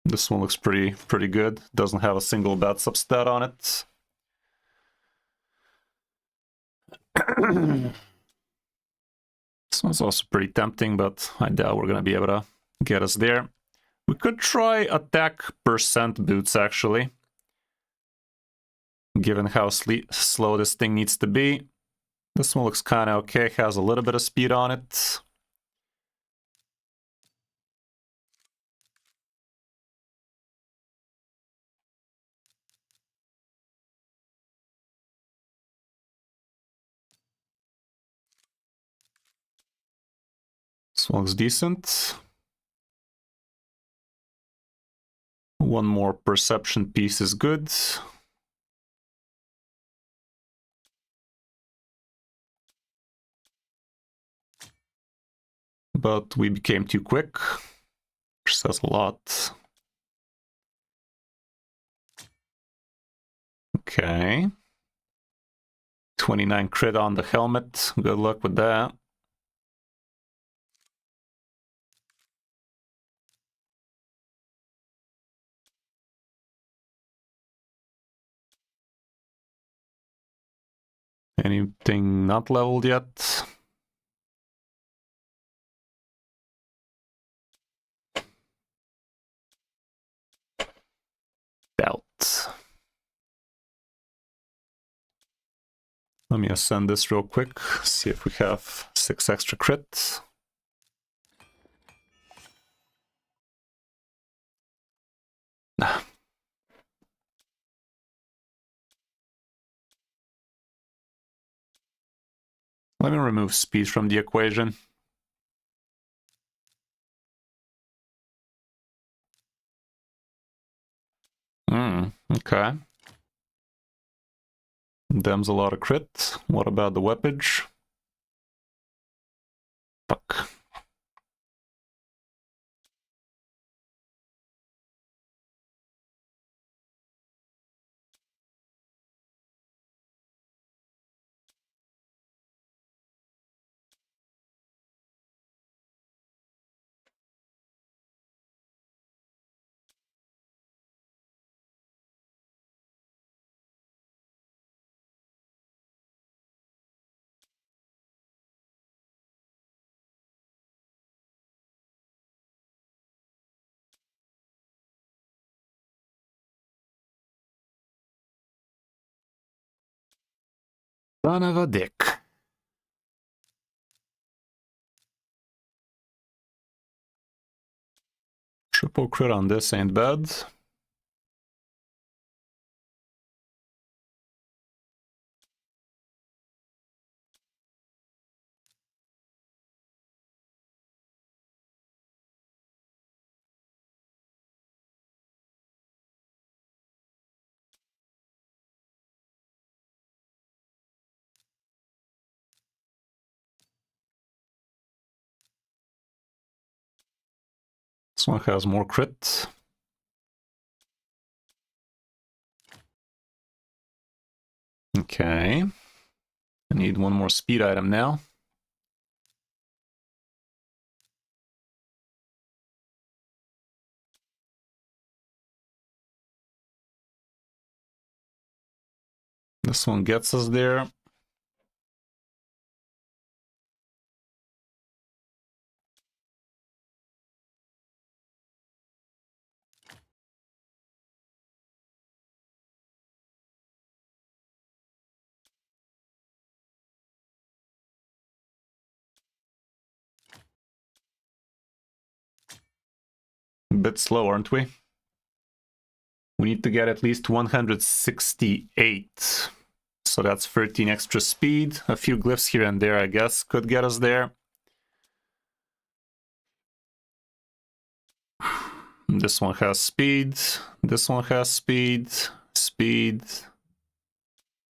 This one looks pretty good. Doesn't have a single bad substat on it. This one's also pretty tempting, but I doubt we're gonna be able to get us there. We could try attack percent boots, actually. Given how slow this thing needs to be. This one looks kind of okay, has a little bit of speed on it. This one looks decent. One more perception piece is good. But we became too quick, which says a lot. Okay. 29 crit on the helmet. Good luck with that. Anything not leveled yet? Belt. Let me ascend this real quick, see if we have 6 extra crit. Nah. Let me remove speed from the equation. Okay. Them's a lot of crit. What about the weapage? Fuck. Son of a dick. Triple crit on this ain't bad. This one has more crit. Okay. I need one more speed item now. This one gets us there. A bit slow, aren't we? We need to get at least 168. So that's 13 extra speed. A few glyphs here and there, I guess, could get us there. This one has speed. This one has speed. Speed.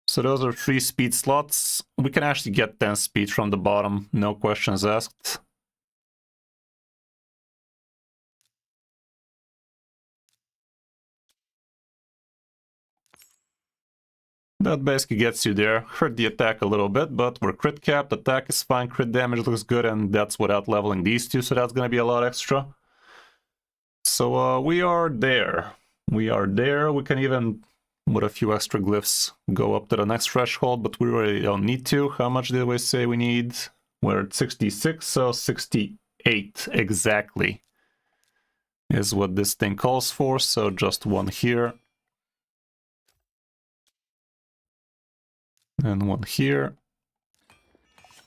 So those are 3 speed slots. We can actually get 10 speed from the bottom, no questions asked. That basically gets you there. Hurt the attack a little bit, but we're crit capped. Attack is fine, crit damage looks good, and that's without leveling these two, so that's gonna be a lot extra. So we are there. We are there. We can even, with a few extra glyphs, go up to the next threshold, but we really don't need to. How much did we say we need? We're at 66, so 68 exactly is what this thing calls for, so just one here. And one here.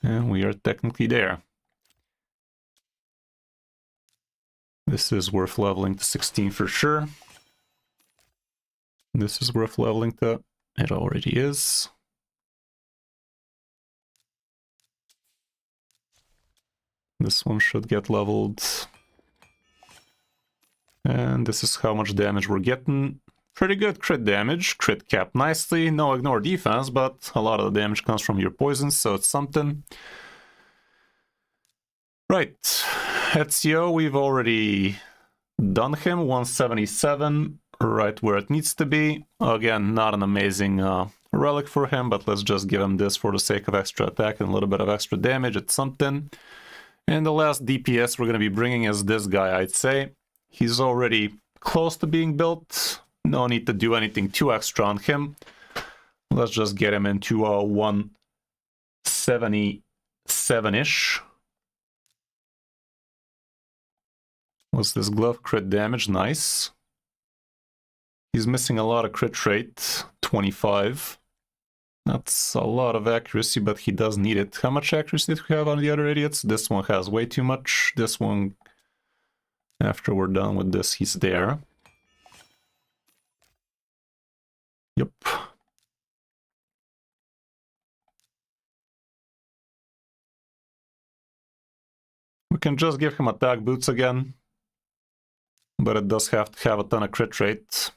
And we are technically there. This is worth leveling to 16 for sure. This is worth leveling to. It already is. This one should get leveled. And this is how much damage we're getting. Pretty good crit damage, crit cap nicely. No ignore defense, but a lot of the damage comes from your poisons, so it's something. Right, Ezio, we've already done him, 177, right where it needs to be. Again, not an amazing relic for him, but let's just give him this for the sake of extra attack and a little bit of extra damage. It's something. And the last DPS we're going to be bringing is this guy, I'd say. He's already close to being built. No need to do anything too extra on him. Let's just get him into a 177-ish. What's this glove? Crit damage, nice. He's missing a lot of crit rate, 25. That's a lot of accuracy, but he does need it. How much accuracy did we have on the other idiots? This one has way too much. This one, after we're done with this, he's there. Yep. We can just give him attack boots again. But it does have to have a ton of crit rate.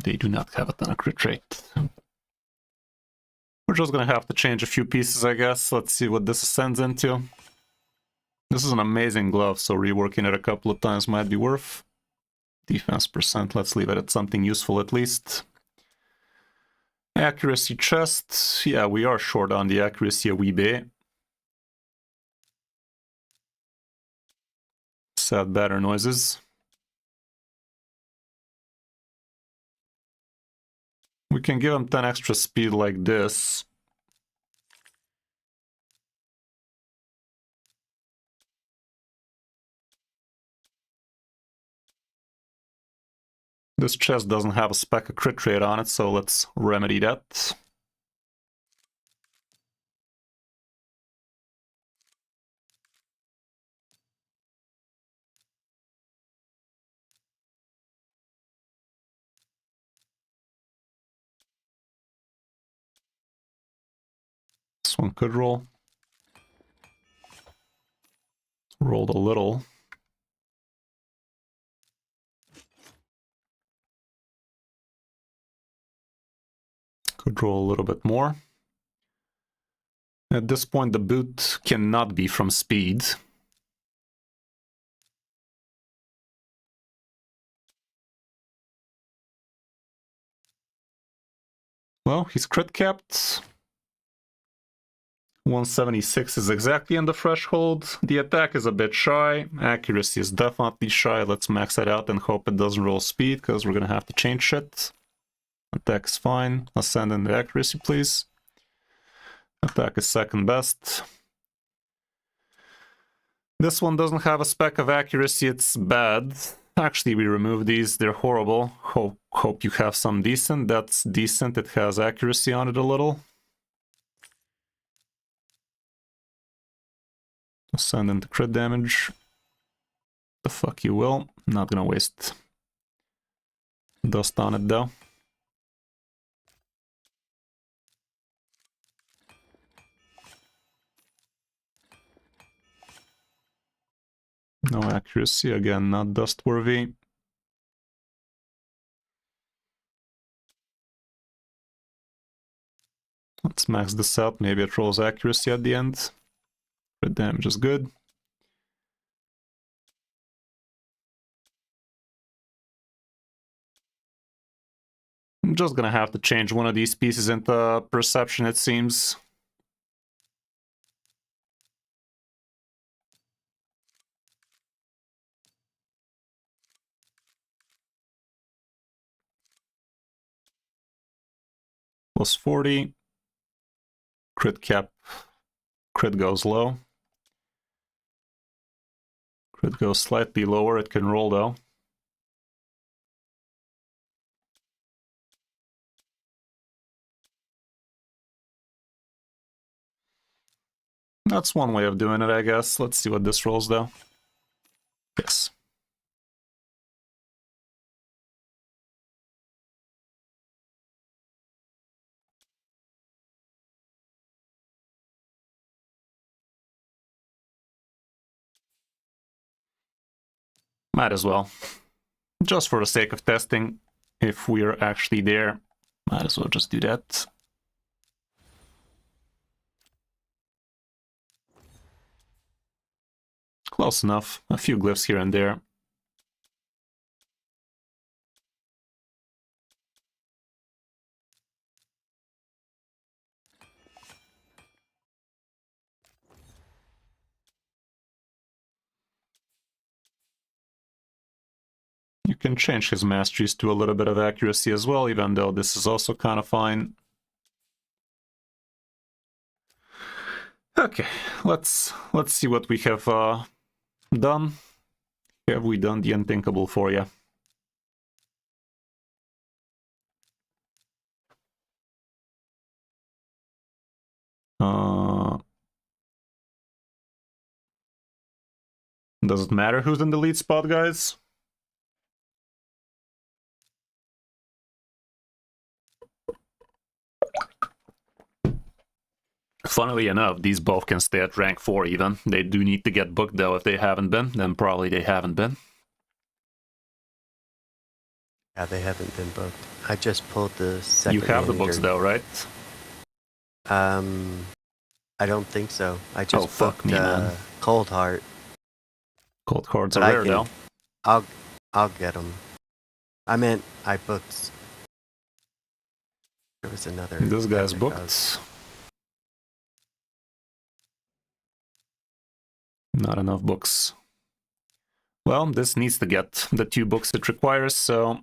They do not have a ton of crit rate. We're just gonna have to change a few pieces, I guess. Let's see what this ascends into. This is an amazing glove, so reworking it a couple of times might be worth. Defense percent, let's leave it at something useful at least. Accuracy chest, yeah, we are short on the accuracy a wee bit. Sad batter noises. We can give him 10 extra speed like this. This chest doesn't have a speck of crit rate on it, so let's remedy that. This one could roll. Rolled a little. Could roll a little bit more. At this point, the boot cannot be from speed. Well, he's crit capped. 176 is exactly in the threshold. The attack is a bit shy. Accuracy is definitely shy. Let's max that out and hope it doesn't roll speed, because we're gonna have to change shit. Attack's fine. Ascend in the accuracy, please. Attack is second best. This one doesn't have a speck of accuracy, it's bad. Actually, we remove these, they're horrible. Hope you have some decent. That's decent, it has accuracy on it a little. Ascend into crit damage. The fuck you will. Not gonna waste dust on it though. No accuracy, again, not dust worthy. Let's max this out. Maybe it rolls accuracy at the end. Crit damage is good. I'm just gonna have to change one of these pieces into perception, it seems. Plus 40. Crit cap. Crit goes low. Crit goes slightly lower. It can roll though. That's one way of doing it, I guess. Let's see what this rolls though. Yes. Might as well. Just for the sake of testing, if we're actually there, might as well just do that. Close enough. A few glyphs here and there. You can change his masteries to a little bit of accuracy as well, even though this is also kind of fine. Okay, let's see what we have done. Have we done the unthinkable for you? Does it matter who's in the lead spot, guys? Funnily enough, these both can stay at rank 4 even. They do need to get booked though. If they haven't been, then probably they haven't been. Yeah, they haven't been booked. I just pulled the second. You have the books though, right? I don't think so. I just fuck booked me, man. Cold Heart. Cold cards But are I rare can- though. I'll get them. I meant I booked. There was another. This guy's epic booked. Not enough books. Well, this needs to get the 2 books it requires, so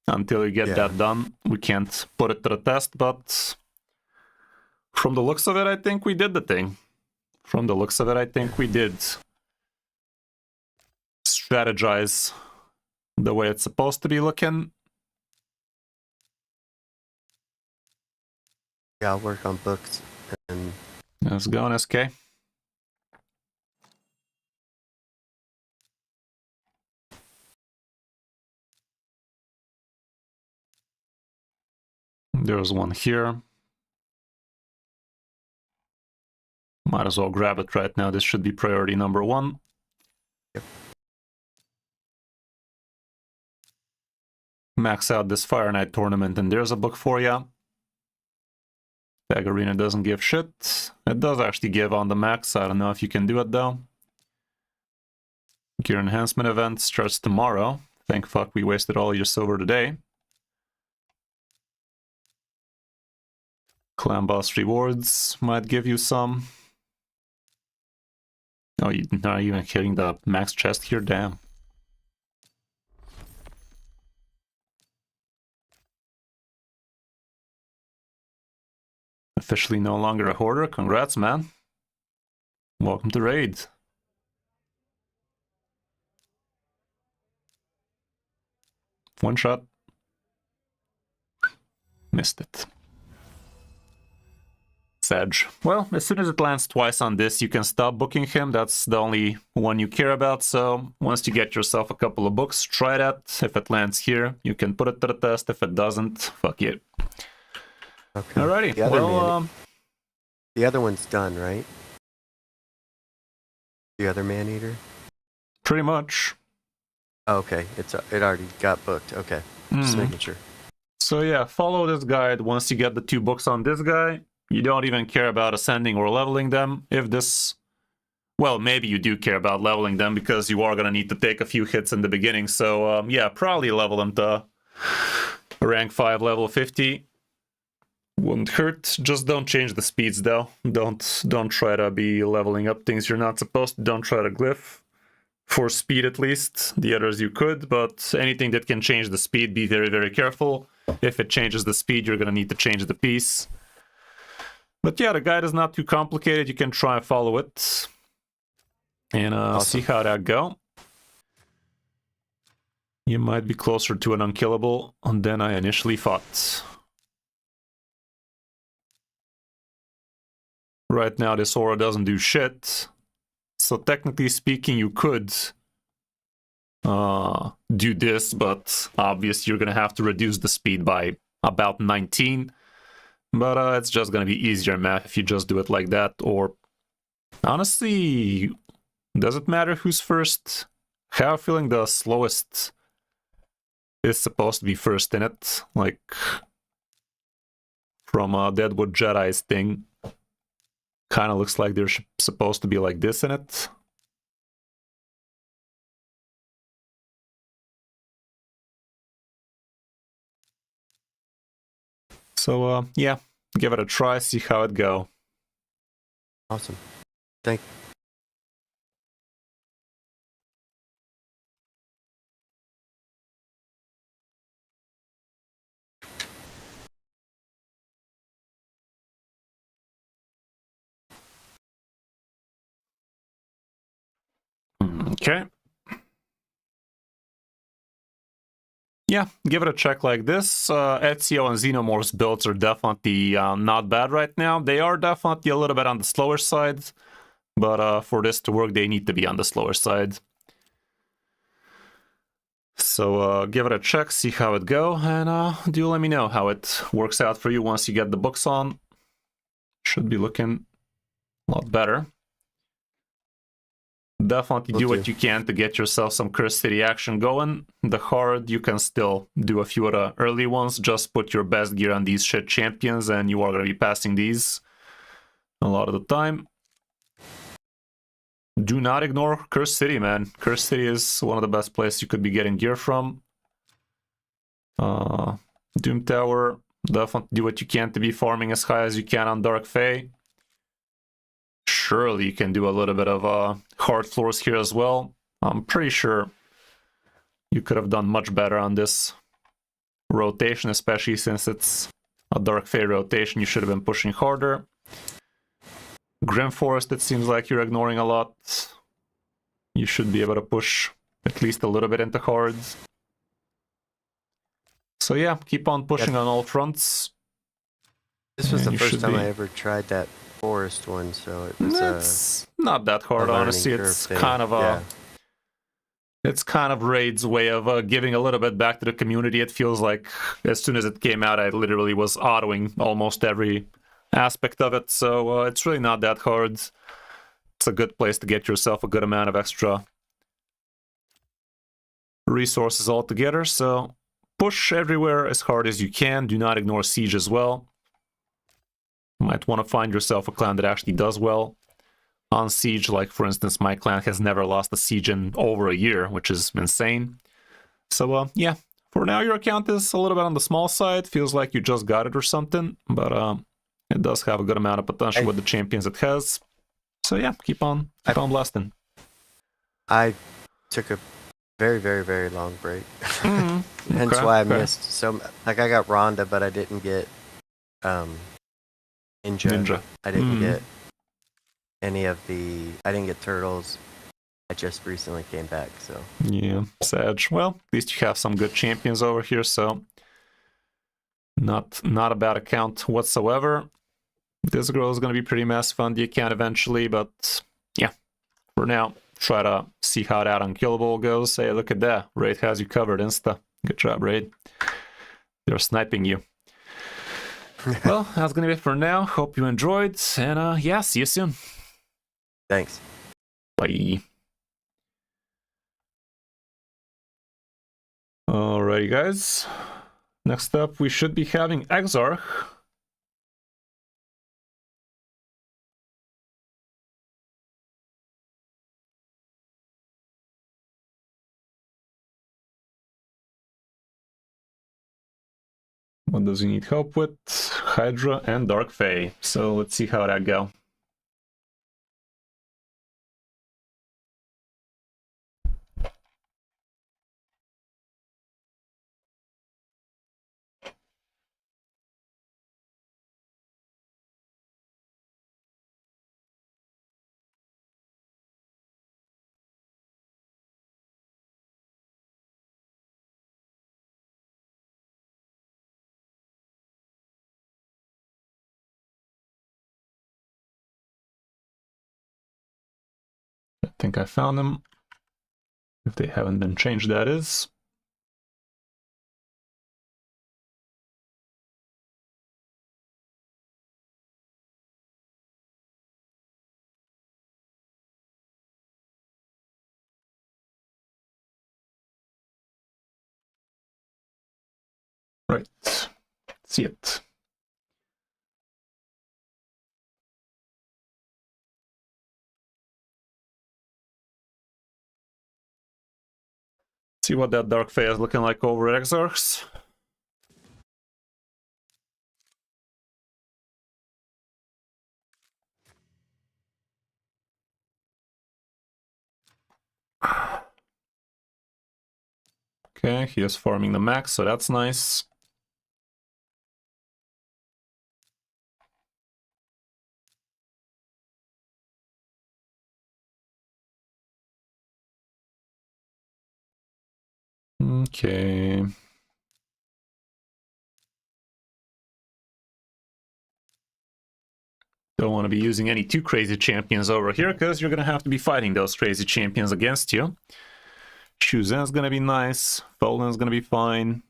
until you get Yeah. that done, we can't put it to the test, but from the looks of it, I think we did the thing. From the looks of it, I think we did strategize the way it's supposed to be looking. Yeah, I'll work on books and Let's go on SK. There's one here. Might as well grab it right now. This should be priority number 1. Yep. Max out this Fire Knight tournament and there's a book for ya. Tag Arena doesn't give shit. It does actually give on the max. I don't know if you can do it though. Gear enhancement event starts tomorrow. Thank fuck we wasted all your silver today. Clan boss rewards might give you some. Oh, you're not even hitting the max chest here? Damn. Officially no longer a hoarder. Congrats, man. Welcome to raid. One shot. Missed it. Sedge. Well, as soon as it lands twice on this, you can stop booking him. That's the only one you care about. So once you get yourself a couple of books, try that. If it lands here, you can put it to the test. If it doesn't, fuck it. okay. Alrighty. The other Well, the other one's done, right? The other man-eater? pretty much. Oh, okay, it already got booked. Okay, just Mhm. making sure. So yeah, follow this guide. Once you get the 2 books on this guy, you don't even care about ascending or leveling them. If this... Well, maybe you do care about leveling them because you are going to need to take a few hits in the beginning. So, yeah, probably level them to rank 5, level 50. Wouldn't hurt. Just don't change the speeds, though. Don't try to be leveling up things you're not supposed to. Don't try to glyph. For speed, at least. The others you could, but anything that can change the speed, be very, very careful. If it changes the speed, you're going to need to change the piece. But yeah, the guide is not too complicated. You can try and follow it. And Awesome. see how that go. You might be closer to an unkillable than I initially thought. Right now, this aura doesn't do shit. So technically speaking, you could do this, but obviously you're going to have to reduce the speed by about 19. But it's just going to be easier math if you just do it like that. Or honestly... Does it matter who's first? I have a feeling the slowest is supposed to be first in it. Like, from Deadwood Jedi's thing. Kind of looks like they're supposed to be like this in it. So, yeah, give it a try, see how it go. Awesome. Thank Okay. Yeah, give it a check like this. Ezio and Xenomorph's builds are definitely not bad right now. They are definitely a little bit on the slower side, but for this to work, they need to be on the slower side. So give it a check, see how it go, and do let me know how it works out for you once you get the books on. Should be looking a lot better. Definitely do what you can to get yourself some Cursed City action going. The hard, you can still do a few of the early ones. Just put your best gear on these shit champions and you are going to be passing these a lot of the time. Do not ignore Cursed City, man. Cursed City is one of the best places you could be getting gear from. Doom Tower, definitely do what you can to be farming as high as you can on Dark Fae. Surely you can do a little bit of hard floors here as well. I'm pretty sure you could have done much better on this rotation, especially since it's a Dark Fae rotation. You should have been pushing harder. Grim Forest, it seems like you're ignoring a lot. You should be able to push at least a little bit into cards. So yeah, keep on pushing on all fronts. This was And the you first should time be- I ever tried that forest one, so it was It's not that hard, learning honestly. curve It's thing. kind of a... Yeah. It's kind of Raid's way of giving a little bit back to the community. It feels like as soon as it came out, I literally was autoing almost every aspect of it. So it's really not that hard. It's a good place to get yourself a good amount of extra resources altogether. So push everywhere as hard as you can. Do not ignore Siege as well. You might want to find yourself a clan that actually does well on Siege. Like, for instance, my clan has never lost a Siege in over a year, which is insane. So, yeah, for now your account is a little bit on the small side. Feels like you just got it or something, but it does have a good amount of potential with the champions it has. So, yeah, keep on blasting. I took a very, very, very long break. Mhm. Hence Okay, why I okay. missed some. Like, I got Rhonda, but I didn't get Ninja. I didn't get any of the... I didn't get Turtles. I just recently came back, so... Yeah, sad. Well, at least you have some good champions over here, so not a bad account whatsoever. This girl is going to be pretty massive on the account eventually, but yeah, for now, try to see how that unkillable goes. Hey, look at that. Raid has you covered, Insta. Good job, Raid. They're sniping you. Well, that's going to be it for now. Hope you enjoyed, and yeah, see you soon. Thanks. Bye. Alrighty, guys. Next up, we should be having Exarch What does he need help with? Hydra and Dark Fae. So let's see how that go. I think I found them. If they haven't been changed, that is. Right. See it. See what that Dark Fae is looking like over Exarchs. Okay, he is farming the max, so that's nice. Okay. Don't want to be using any too crazy champions over here, because you're going to have to be fighting those crazy champions against you. Shuzen's going to be nice. Tholin's going to be fine.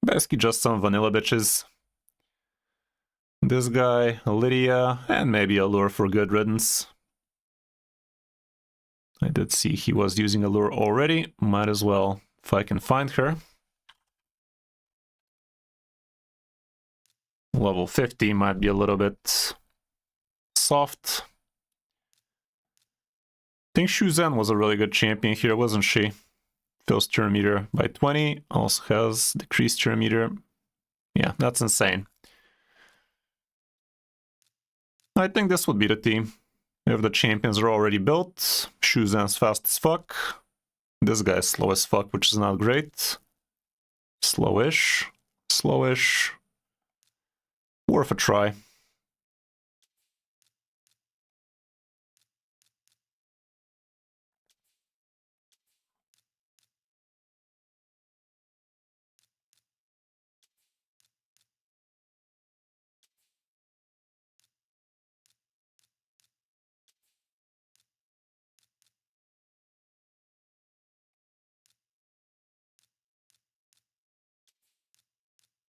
Basically just some vanilla bitches. This guy, Lydia, and maybe a lure for good riddance. I did see he was using a lure already. Might as well, if I can find her. Level 50 might be a little bit soft. I think Shuzen was a really good champion here, wasn't she? Fills turn meter by 20, also has decreased turn meter. Yeah, that's insane. I think this would be the team. If the champions are already built, Shuzen's fast as fuck. This guy's slow as fuck, which is not great. Slowish. Slowish. Worth a try.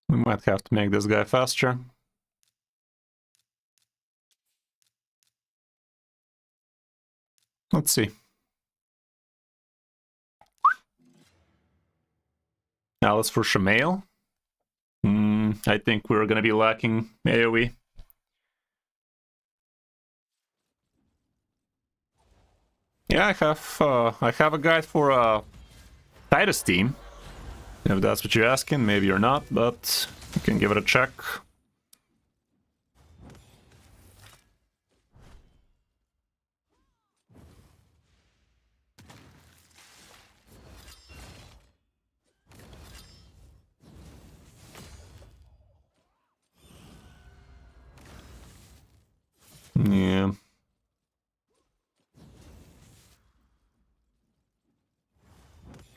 We might have to make this guy faster. Let's see. Alice for Shamail. I think we're gonna be lacking AoE. Yeah, I have a guide for Titus team. If that's what you're asking, maybe you're not, but you can give it a check. Yeah.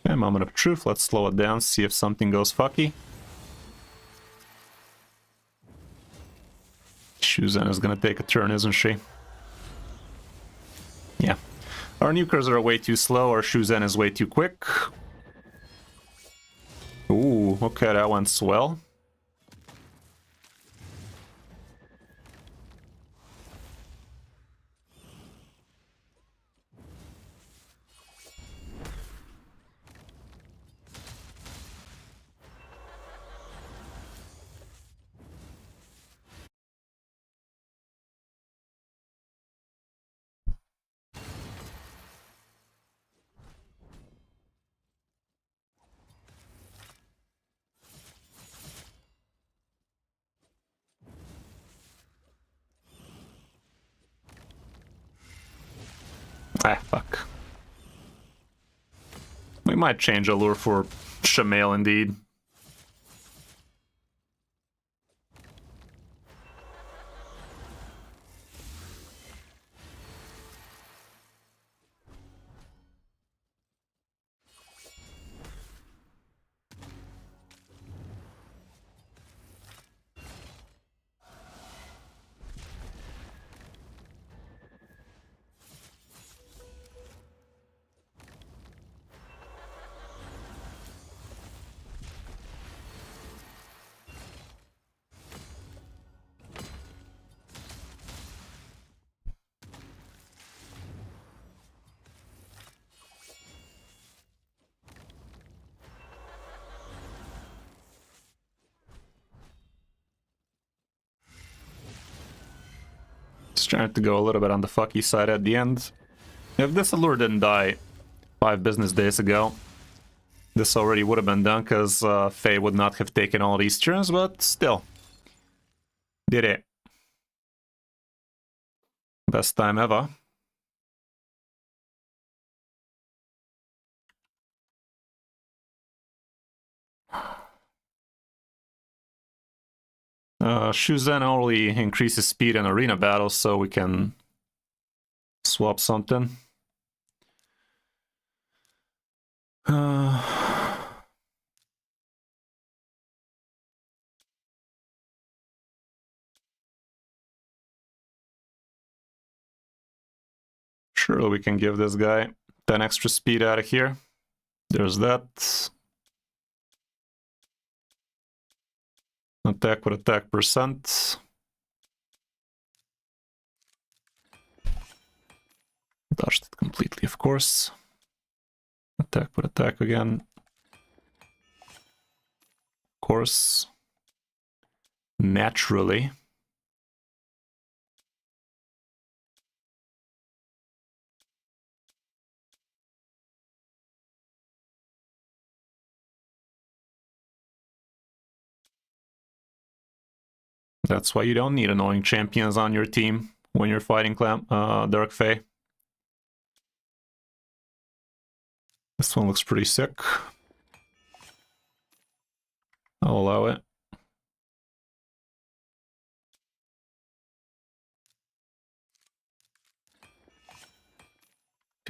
Okay, moment of truth. Let's slow it down, see if something goes fucky. Shuzen is gonna take a turn, isn't she? Yeah. Our nukers are way too slow, our Shuzen is way too quick. Ooh, okay, that went swell. might change Allure for Shamail indeed. Just trying to go a little bit on the fucky side at the end. If this Allure didn't die 5 business days ago, this already would have been done, because Faye would not have taken all these turns, but still. Did it. Best time ever. Shuzen only increases speed in arena battles, so we can swap something. Surely we can give this guy 10 extra speed out of here. There's that. Attack with attack percent. Dodged it completely, of course. Attack with attack again. Of course. Naturally. That's why you don't need annoying champions on your team when you're fighting Dark Fae. This one looks pretty sick. I'll allow it.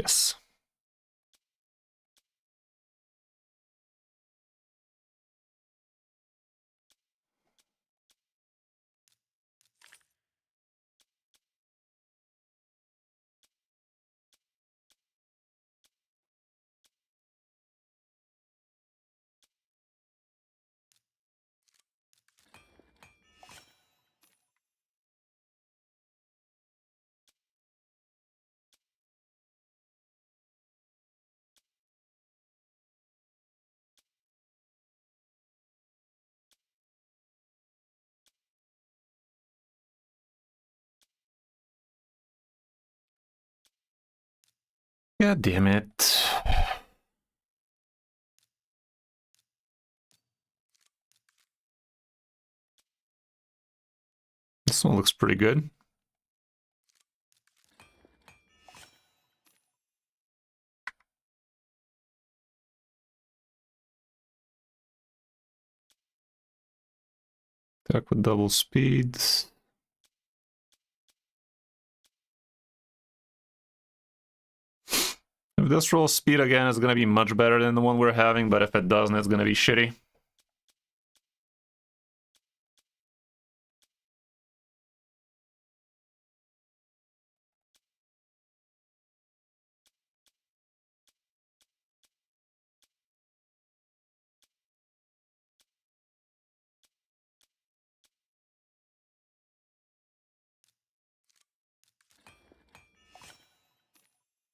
Yes. God damn it. This one looks pretty good. Attack with double speed. If this rolls speed again, it's going to be much better than the one we're having, but if it doesn't, it's going to be shitty.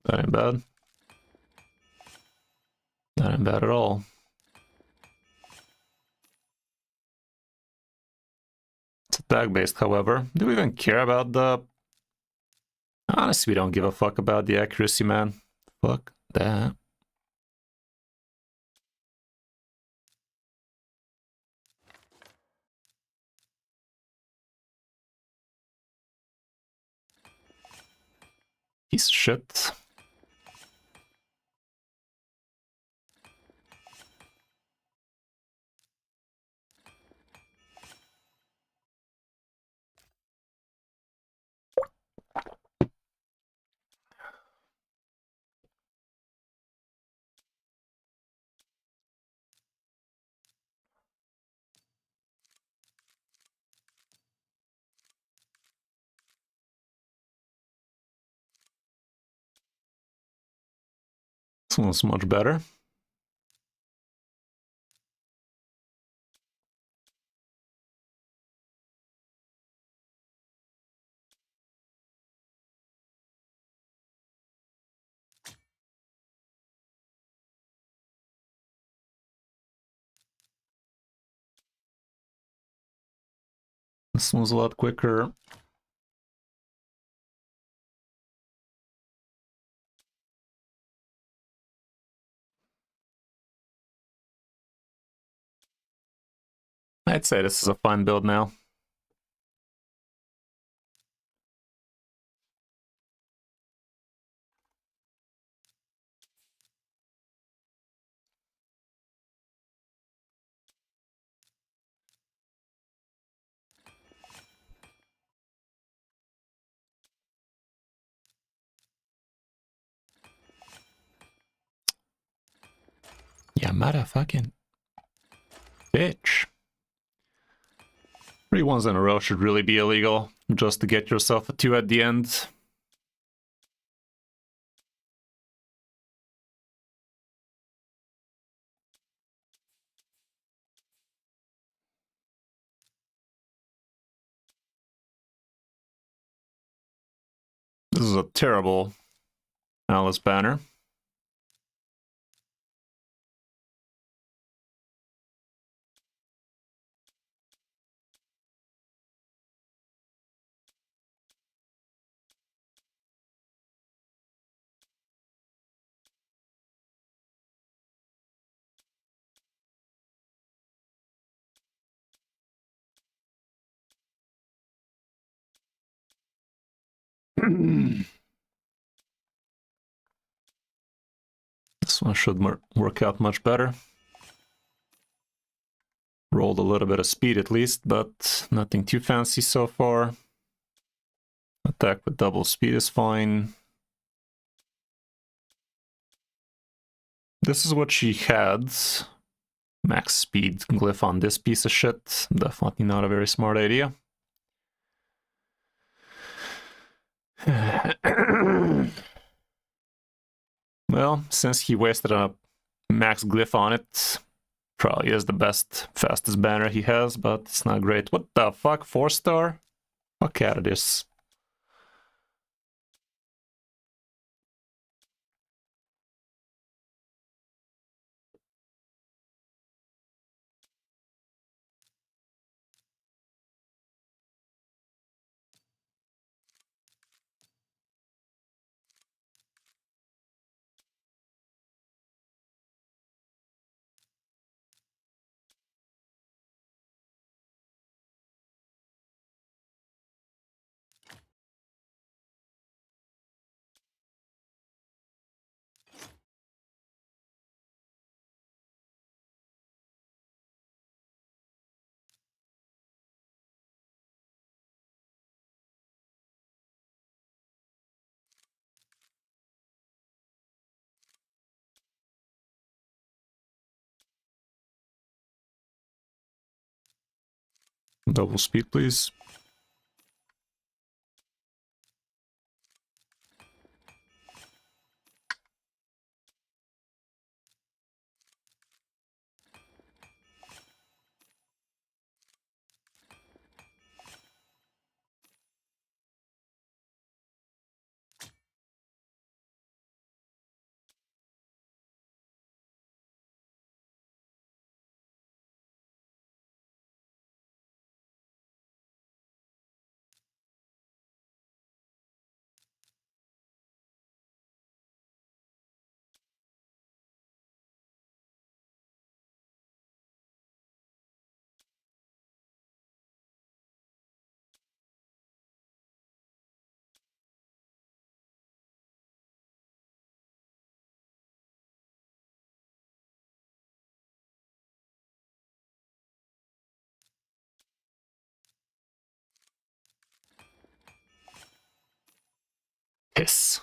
That ain't bad. That ain't bad at all. It's attack-based, however. Do we even care about the... Honestly, we don't give a fuck about the accuracy, man. Fuck that. Piece of shit. This one's much better. This one's a lot quicker. I'd say this is a fine build now. Yeah, motherfucking bitch. 3 ones in a row should really be illegal, just to get yourself a 2 at the end. This is a terrible Alice banner. This one should work out much better. Rolled a little bit of speed at least, but nothing too fancy so far. Attack with double speed is fine. This is what she had. Max speed glyph on this piece of shit. Definitely not a very smart idea. Well, since he wasted a max glyph on it, probably is the best, fastest banner he has, but it's not great. What the fuck? 4-star? Fuck out of this. Double speed, please. Piss.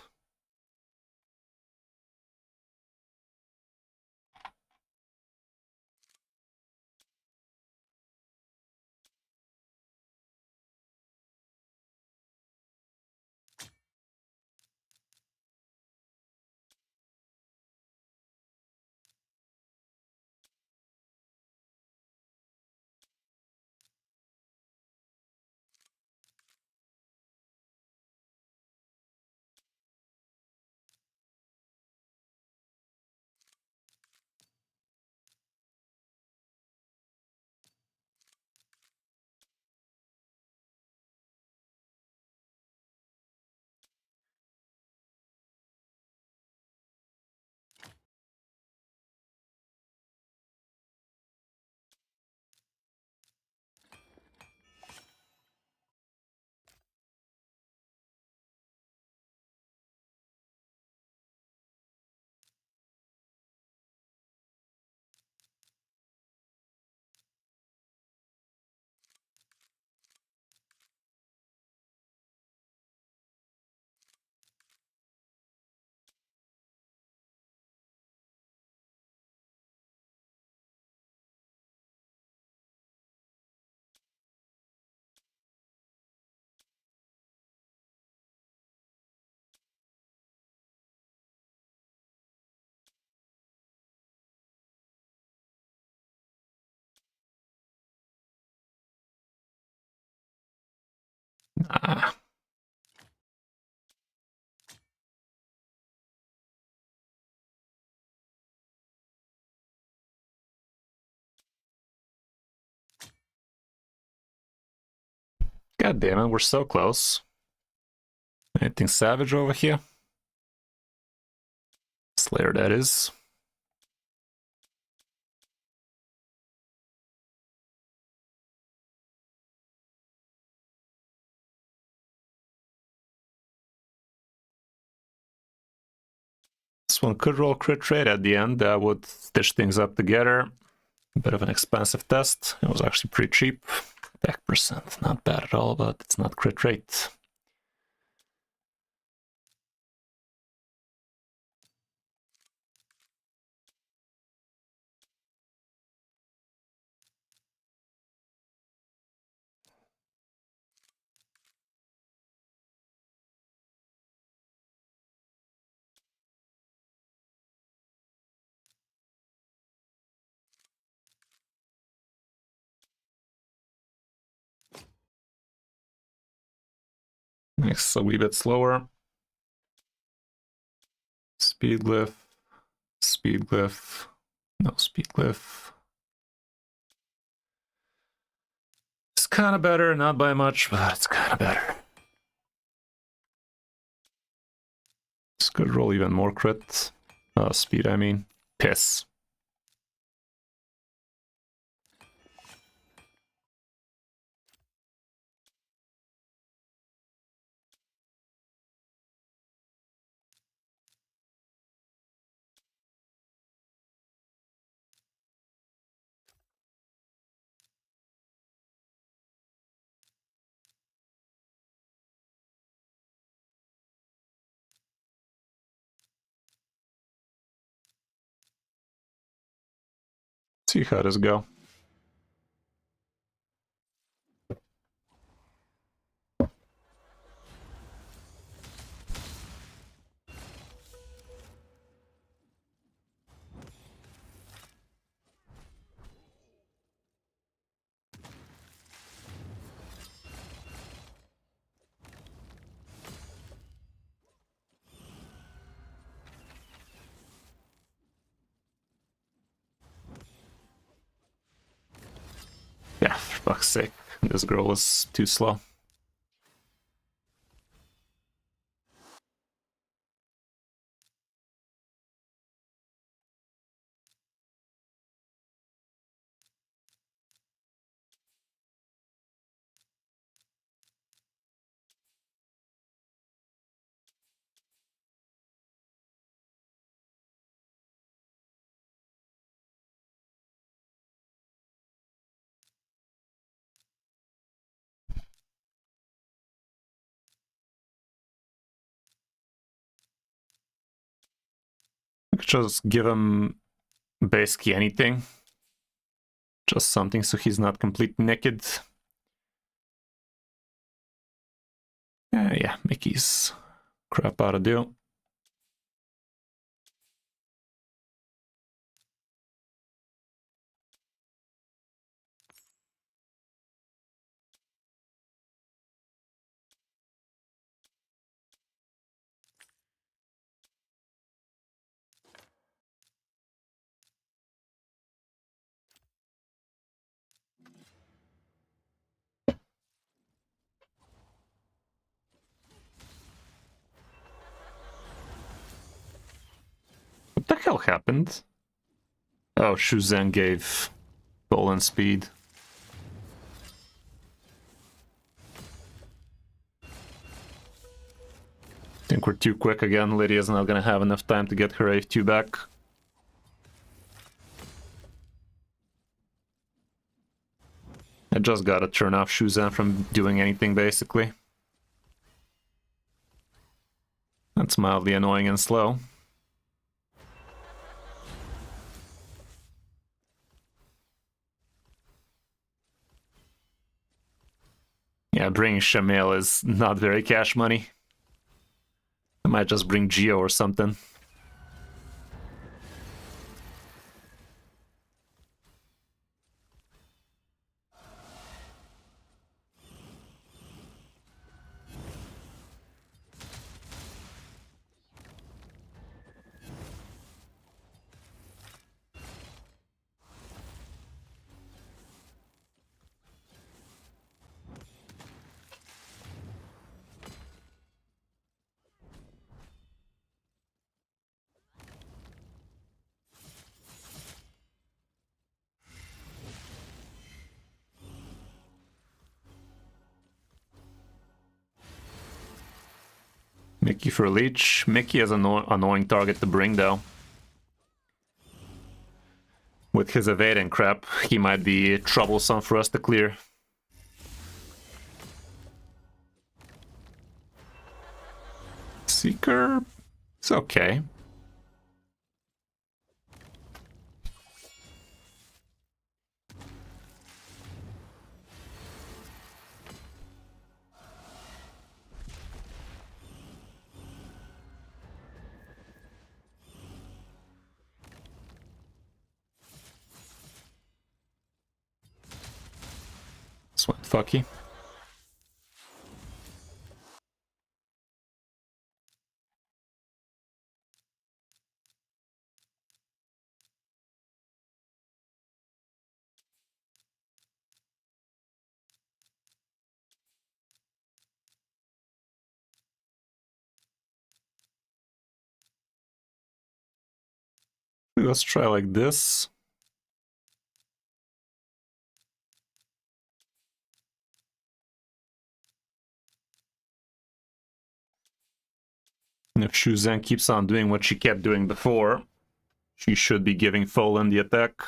Ah. God damn it, we're so close. Anything savage over here? Slayer, that is. This one could roll crit rate at the end. That would stitch things up together. A bit of an expensive test. It was actually pretty cheap. Attack percent, not bad at all, but it's not crit rate. Makes a wee bit slower. Speed glyph, speed glyph, no speed glyph. It's kind of better, not by much, but it's kind of better. This could roll even more crit. Speed, I mean. Piss. See how this go. Yeah, for fuck's sake. This girl was too slow. We could just give him basically anything. Just something so he's not completely naked. Yeah, Mickey's crap out of deal. What the hell happened? Oh, Shuzan gave Tholin speed. Think we're too quick again. Lydia's not gonna have enough time to get her A2 back. I just gotta turn off Shuzan from doing anything, basically. That's mildly annoying and slow. Yeah, bringing Shamil is not very cash money. I might just bring Geo or something. Mickey for Leech. Mickey is an annoying target to bring, though. With his evading crap, he might be troublesome for us to clear. Seeker? It's okay. This went fucky. Let's try like this. And if Shuzan keeps on doing what she kept doing before, she should be giving Tholin the attack.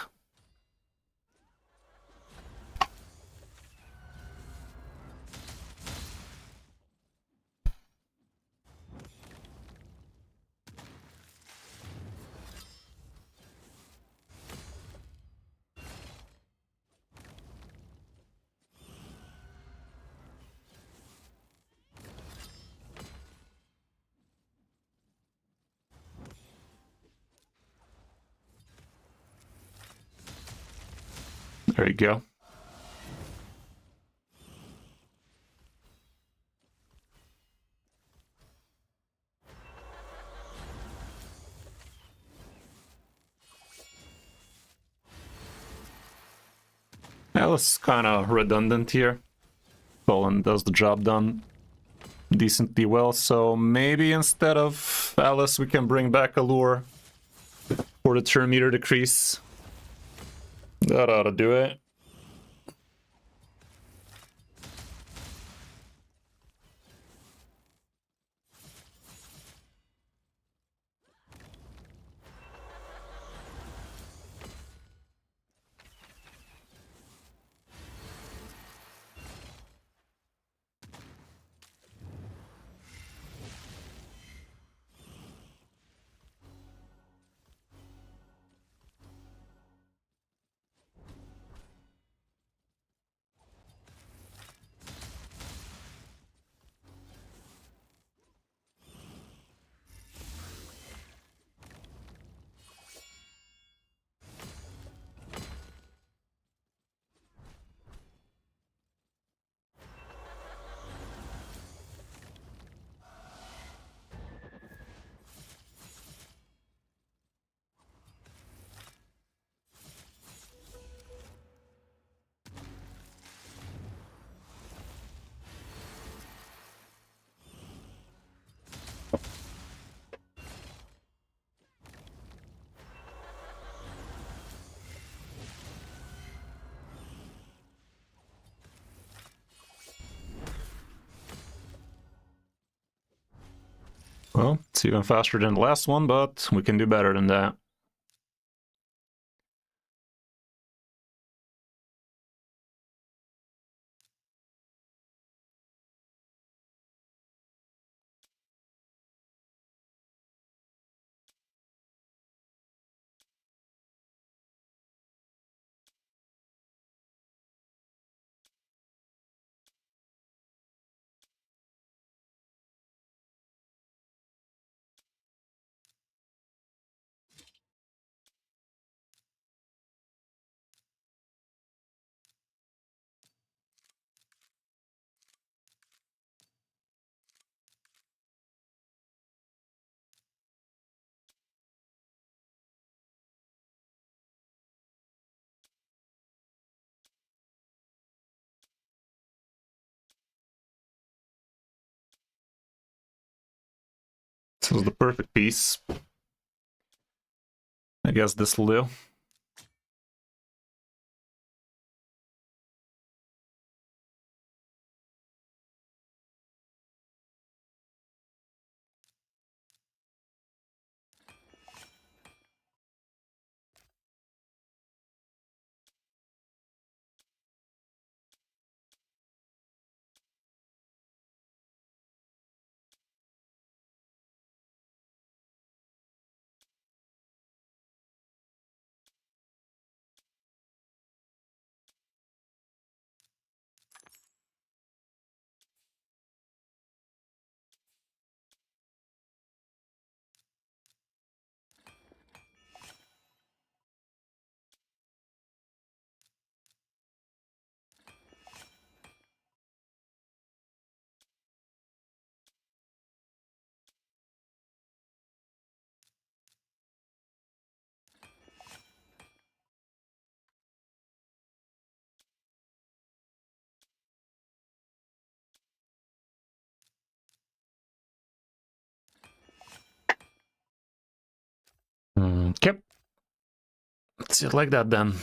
There you go. That was kind of redundant here. Tholin does the job done decently well, so maybe instead of Alice we can bring back Allure for the turn meter decrease. That ought to do it. Well, it's even faster than the last one, but we can do better than that. This is the perfect piece. I guess this will do. Okay. Let's see it like that then.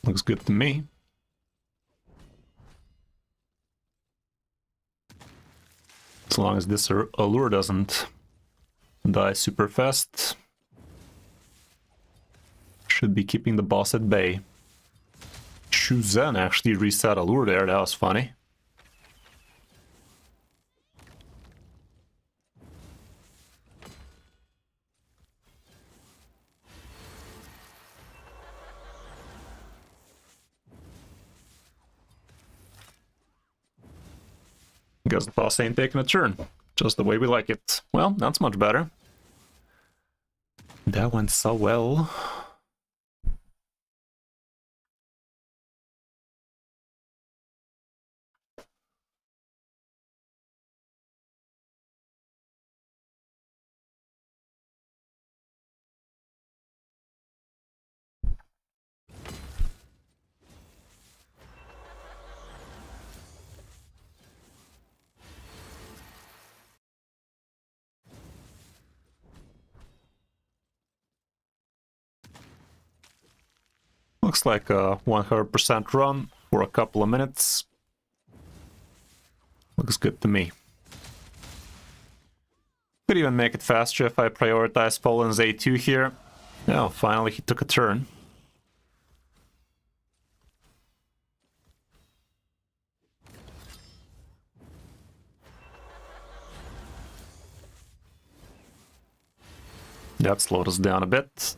Looks good to me. As long as this allure doesn't die super fast. Should be keeping the boss at bay. Shuzan actually reset allure there, that was funny. Guess the boss ain't taking a turn. Just the way we like it. Well, that's much better. That went so well. Looks like a 100% run for a couple of minutes. Looks good to me. Could even make it faster if I prioritize Tholin's A2 here. Oh, finally he took a turn. That slowed us down a bit.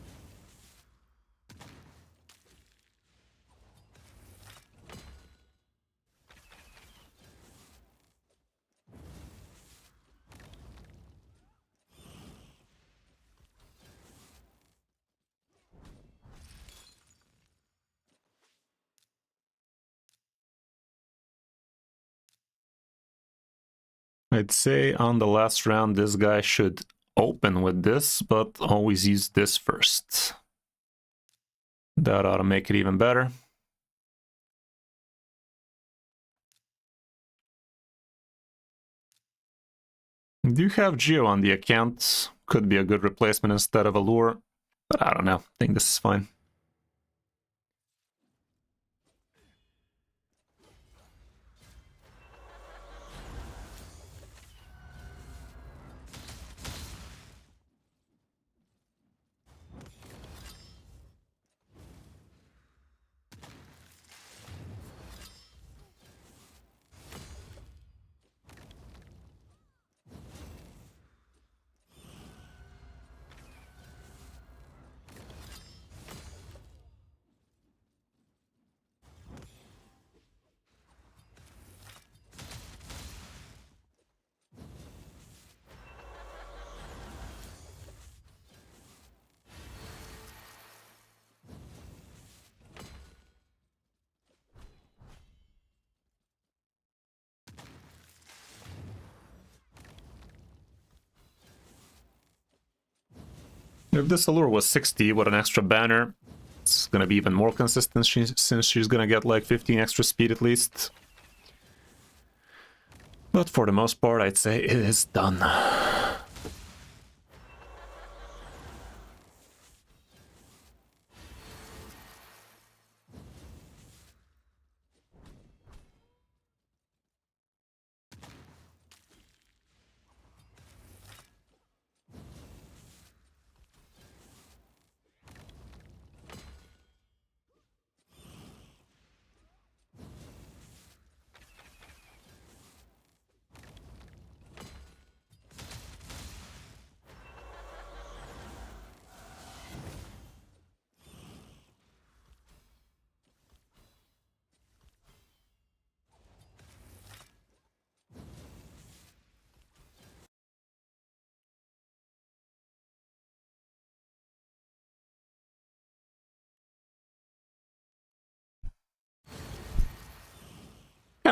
I'd say on the last round this guy should open with this, but always use this first. That ought to make it even better. Do have Geo on the account. Could be a good replacement instead of Allure, but I don't know. I think this is fine. If this Allure was 60 with an extra banner, it's gonna be even more consistent since she's gonna get like 15 extra speed at least. But for the most part, I'd say it is done.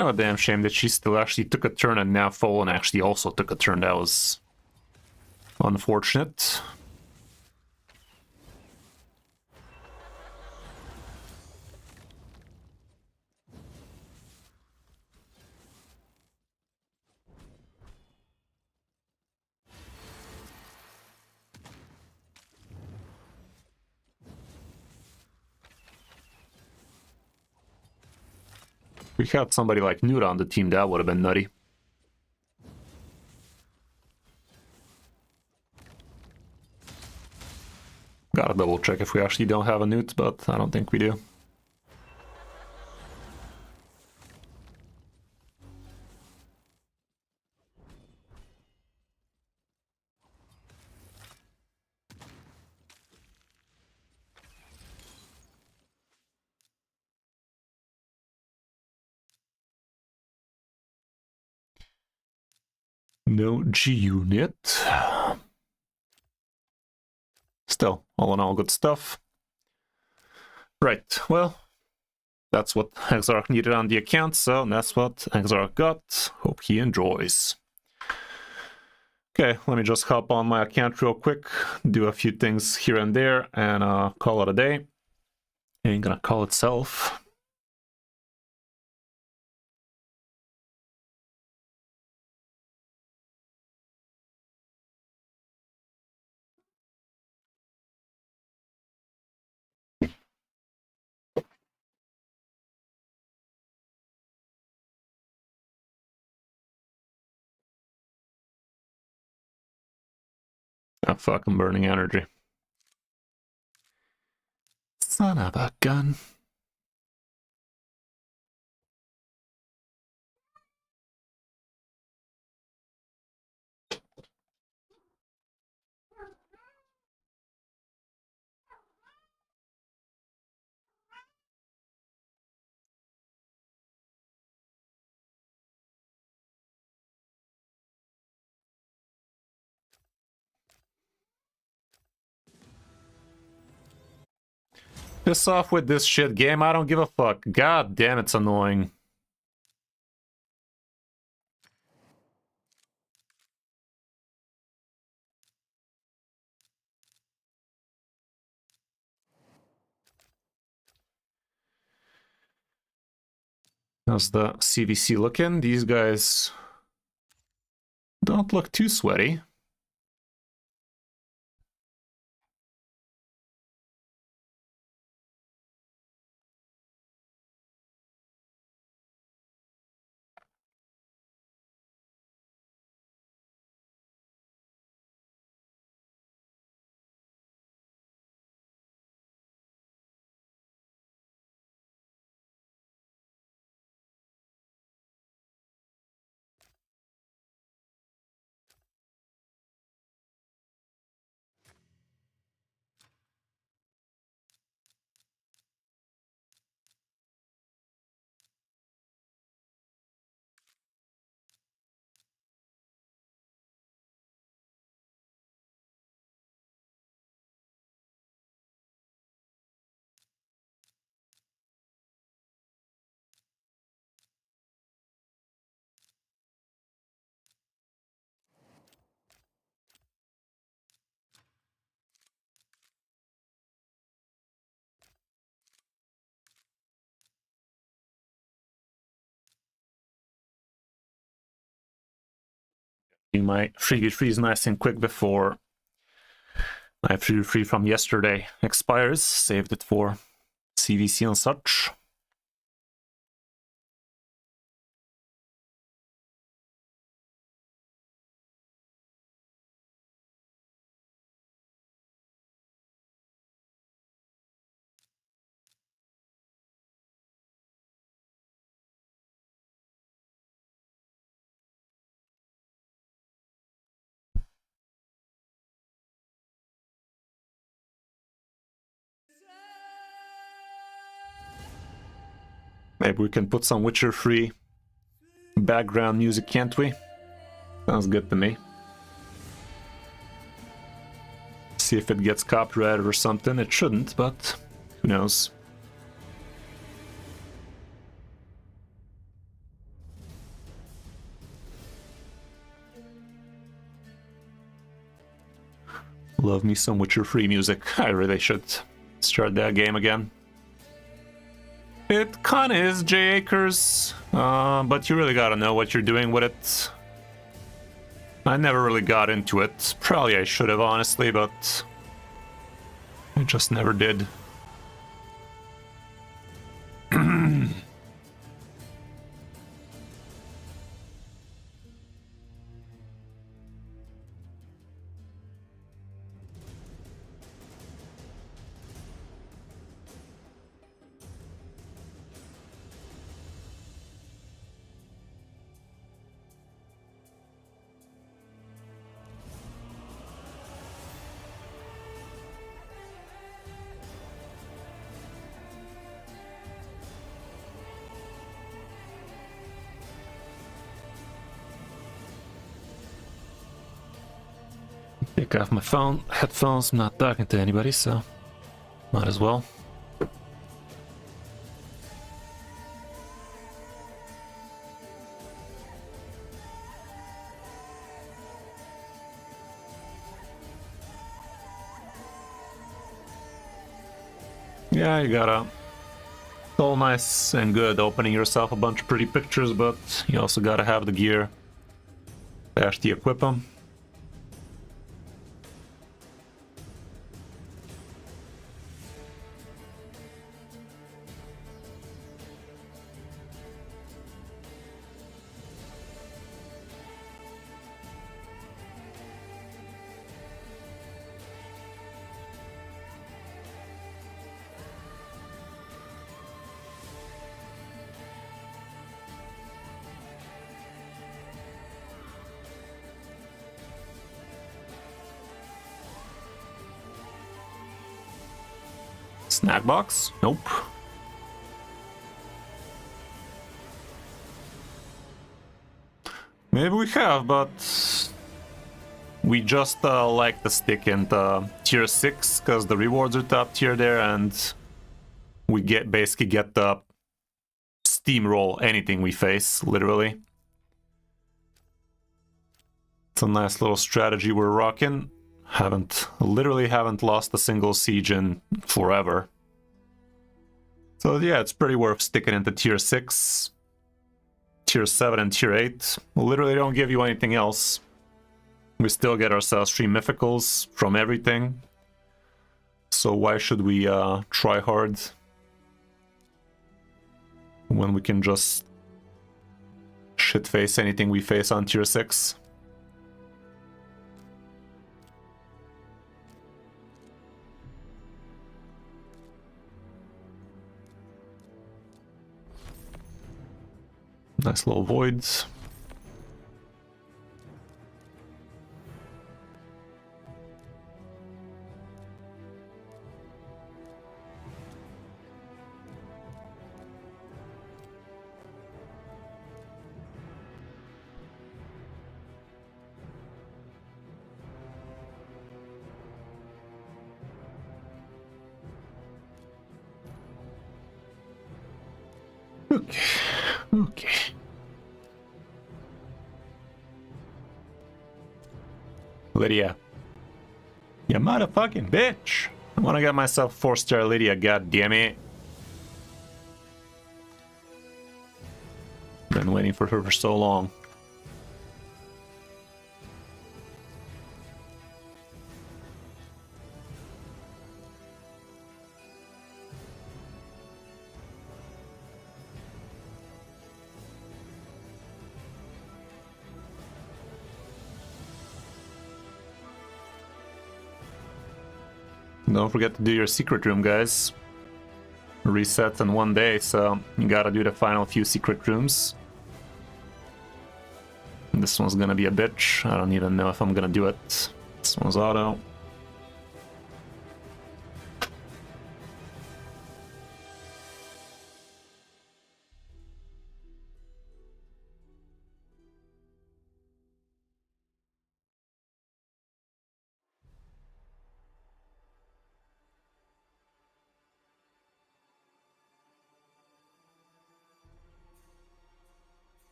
Kind of a damn shame that she still actually took a turn and now Tholin actually also took a turn. That was unfortunate. We had somebody like Nuda on the team, that would have been nutty. Gotta double check if we actually don't have a Newt, but I don't think we do. No G-Unit. Still, all in all, good stuff. Right, well, that's what Exarch needed on the account, so that's what Exarch got. Hope he enjoys. Okay, let me just hop on my account real quick, do a few things here and there, and call it a day. Ain't gonna call itself. Oh, fuck, I'm burning energy. Son of a gun. Piss off with this shit game, I don't give a fuck. God damn, it's annoying. How's the CVC looking? These guys don't look too sweaty. My 3v3 is nice and quick before my 3v3 from yesterday expires. Saved it for CVC and such. Maybe we can put some Witcher 3 background music, can't we? Sounds good to me. See if it gets copyrighted or something. It shouldn't, but who knows? Love me some Witcher 3 music. I really should start that game again. It kinda is J. Akers, but you really gotta know what you're doing with it. I never really got into it. Probably I should have, honestly, but I just never did. Take off my headphones. I'm not talking to anybody, so might as well. Yeah, you gotta it's all nice and good opening yourself a bunch of pretty pictures, but you also gotta have the gear to actually equip them. Snack box? Nope. Maybe we have, but we just like to stick in the tier 6 because the rewards are top tier there, and we basically get the steamroll anything we face, literally. It's a nice little strategy we're rocking. Literally haven't lost a single siege in forever. So yeah, it's pretty worth sticking into tier 6, tier 7 and tier 8. Literally don't give you anything else. We still get ourselves 3 mythicals from everything. So why should we try hard when we can just shit face anything we face on tier 6? Nice little voids. Okay. Lydia. You motherfucking bitch. I wanna get myself 4-star Lydia, god damn it. Been waiting for her for so long. Don't forget to do your secret room, guys. Resets in 1 day, so you gotta do the final few secret rooms. This one's gonna be a bitch. I don't even know if I'm gonna do it. This one's auto.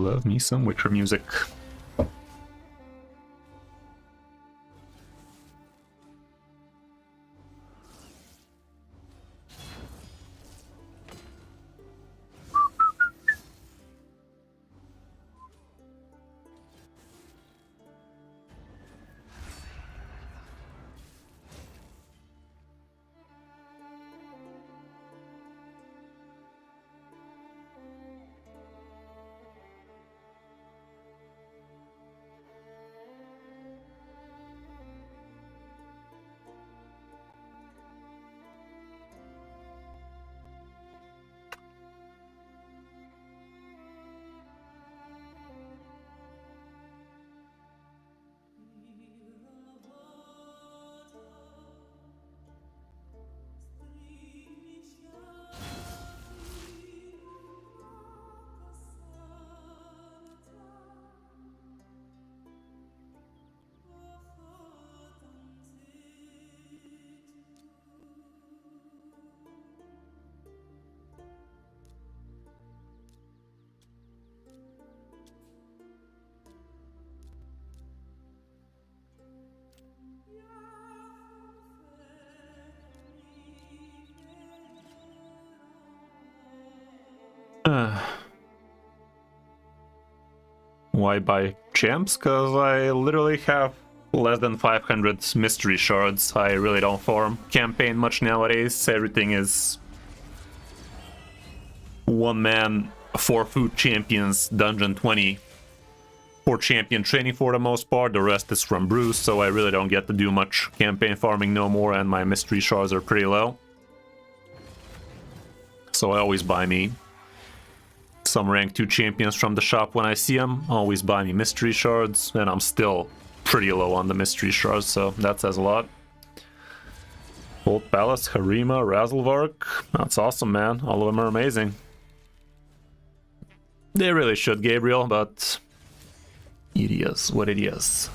Love me some Witcher music. Why buy champs? Because I literally have less than 500 mystery shards. I really don't farm campaign much nowadays. Everything is one man, 4 food champions, dungeon 20 for champion training for the most part. The rest is from brews, so I really don't get to do much campaign farming no more, and my mystery shards are pretty low. So I always buy me some rank 2 champions from the shop when I see them. Always buy me mystery shards, and I'm still pretty low on the mystery shards, so that says a lot. Old Palace, Harima, Razzlevark. That's awesome, man. All of them are amazing. They really should, Gabriel, but it is what it is.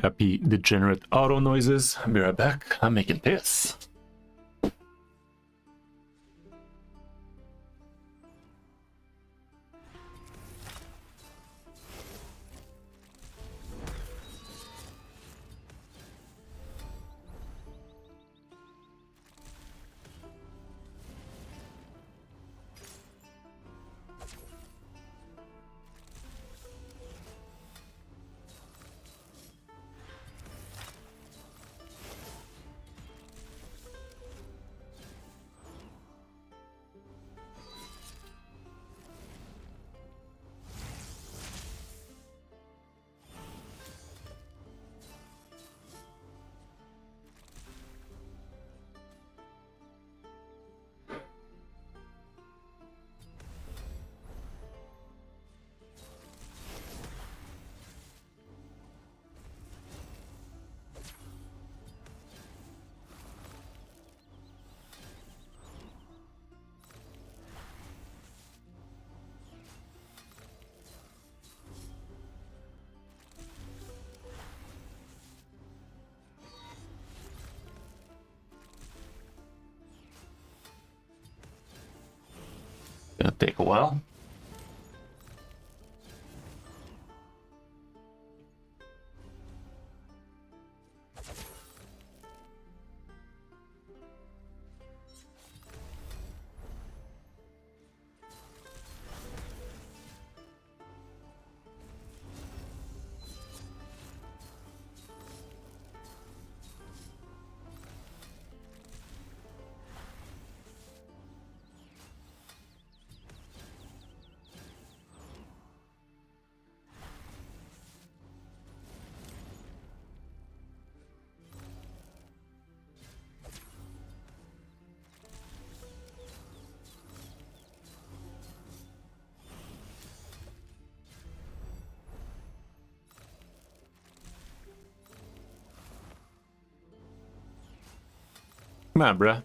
Happy degenerate auto noises. Be right back. I'm making piss. Gonna take a while. Come on, bruh.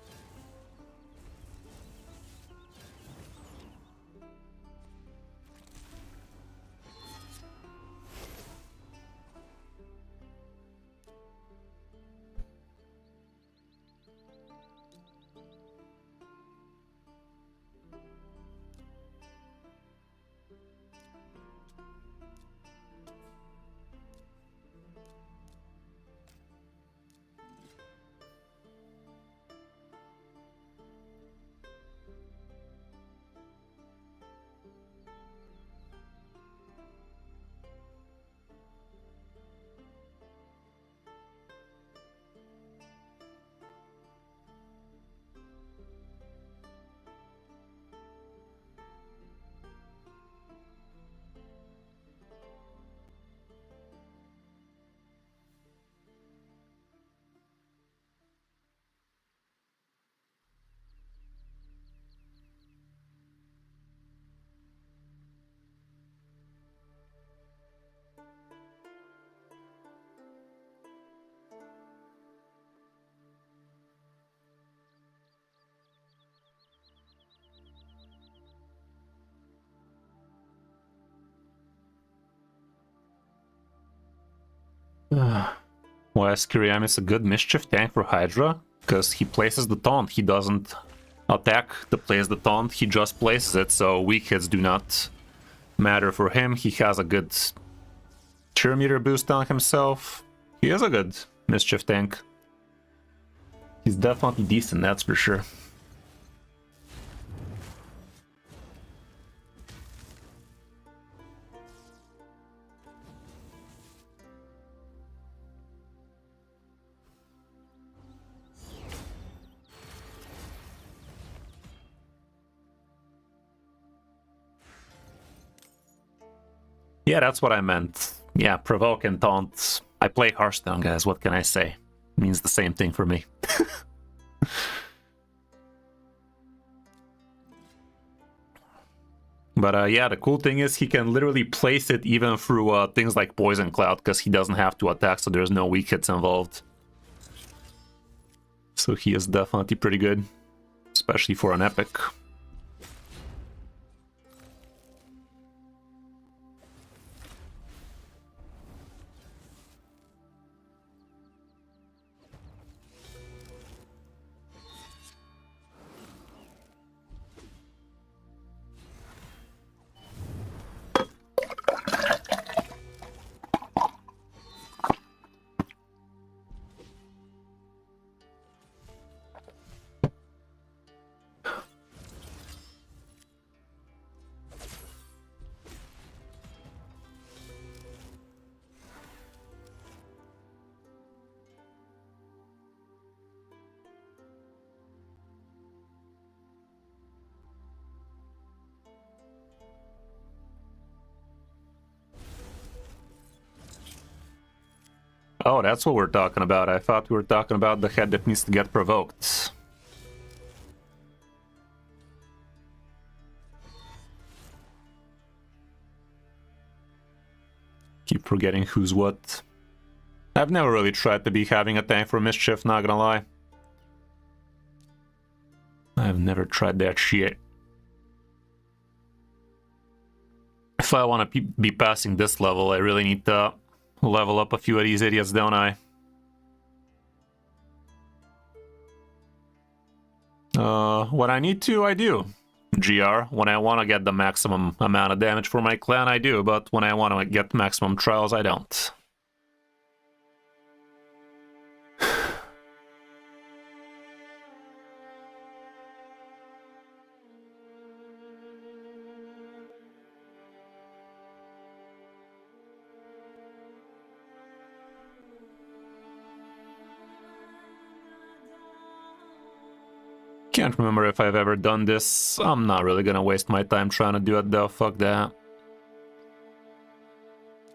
Why is Kiriamis a good mischief tank for Hydra? Because he places the taunt, he doesn't attack to place the taunt, he just places it, so weak hits do not matter for him. He has a good cheer meter boost on himself. He is a good mischief tank. He's definitely decent, that's for sure. Yeah, that's what I meant. Yeah, provoke and taunt. I play Hearthstone, guys, what can I say? It means the same thing for me. But yeah, the cool thing is he can literally place it even through things like Poison Cloud, because he doesn't have to attack, so there's no weak hits involved. So he is definitely pretty good, especially for an epic. Oh, that's what we're talking about. I thought we were talking about the head that needs to get provoked. Keep forgetting who's what. I've never really tried to be having a tank for mischief, not gonna lie. I've never tried that shit. If I want to be passing this level, I really need to level up a few of these idiots, don't I? When I need to, I do. GR, when I want to get the maximum amount of damage for my clan, I do, but when I want to get maximum trials, I don't. Can't remember if I've ever done this. I'm not really gonna waste my time trying to do it though, fuck that.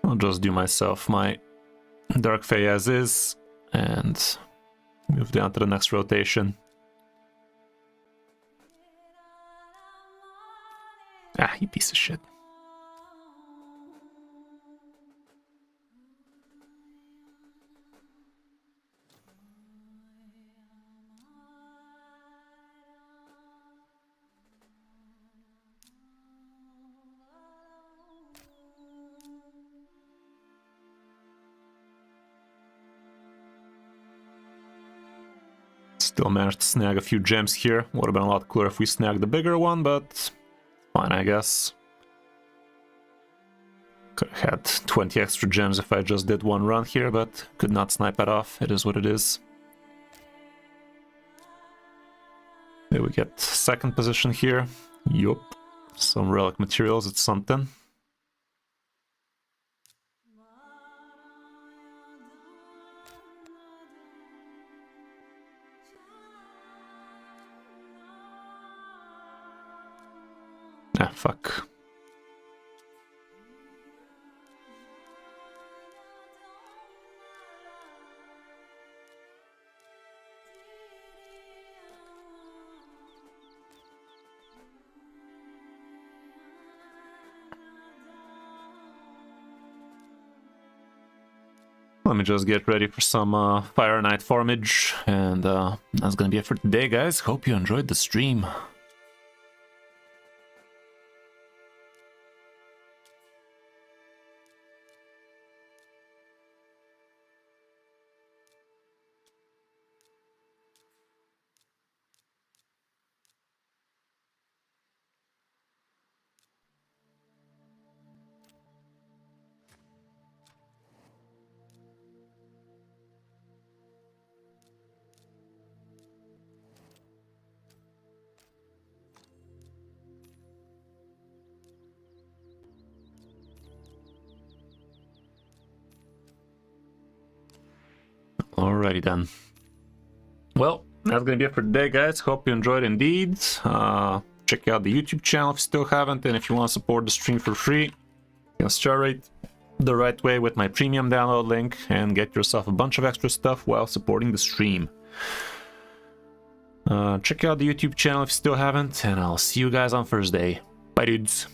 I'll just do myself my Dark Fae as is, and move down to the next rotation. Ah, you piece of shit. Still managed to snag a few gems here. Would have been a lot cooler if we snagged the bigger one, but fine, I guess. Could have had 20 extra gems if I just did one run here, but could not snipe it off. It is what it is. There we get second position here. Yup. Some relic materials, it's something. Ah, fuck. Let me just get ready for some Fire Knight farmage, and that's gonna be it for today, guys. Hope you enjoyed the stream. Alrighty then. Well, that's gonna be it for today, guys. Hope you enjoyed indeed. Check out the YouTube channel if you still haven't, and if you want to support the stream for free, you can start it the right way with my premium download link and get yourself a bunch of extra stuff while supporting the stream. Check out the YouTube channel if you still haven't, and I'll see you guys on Thursday. Bye, dudes.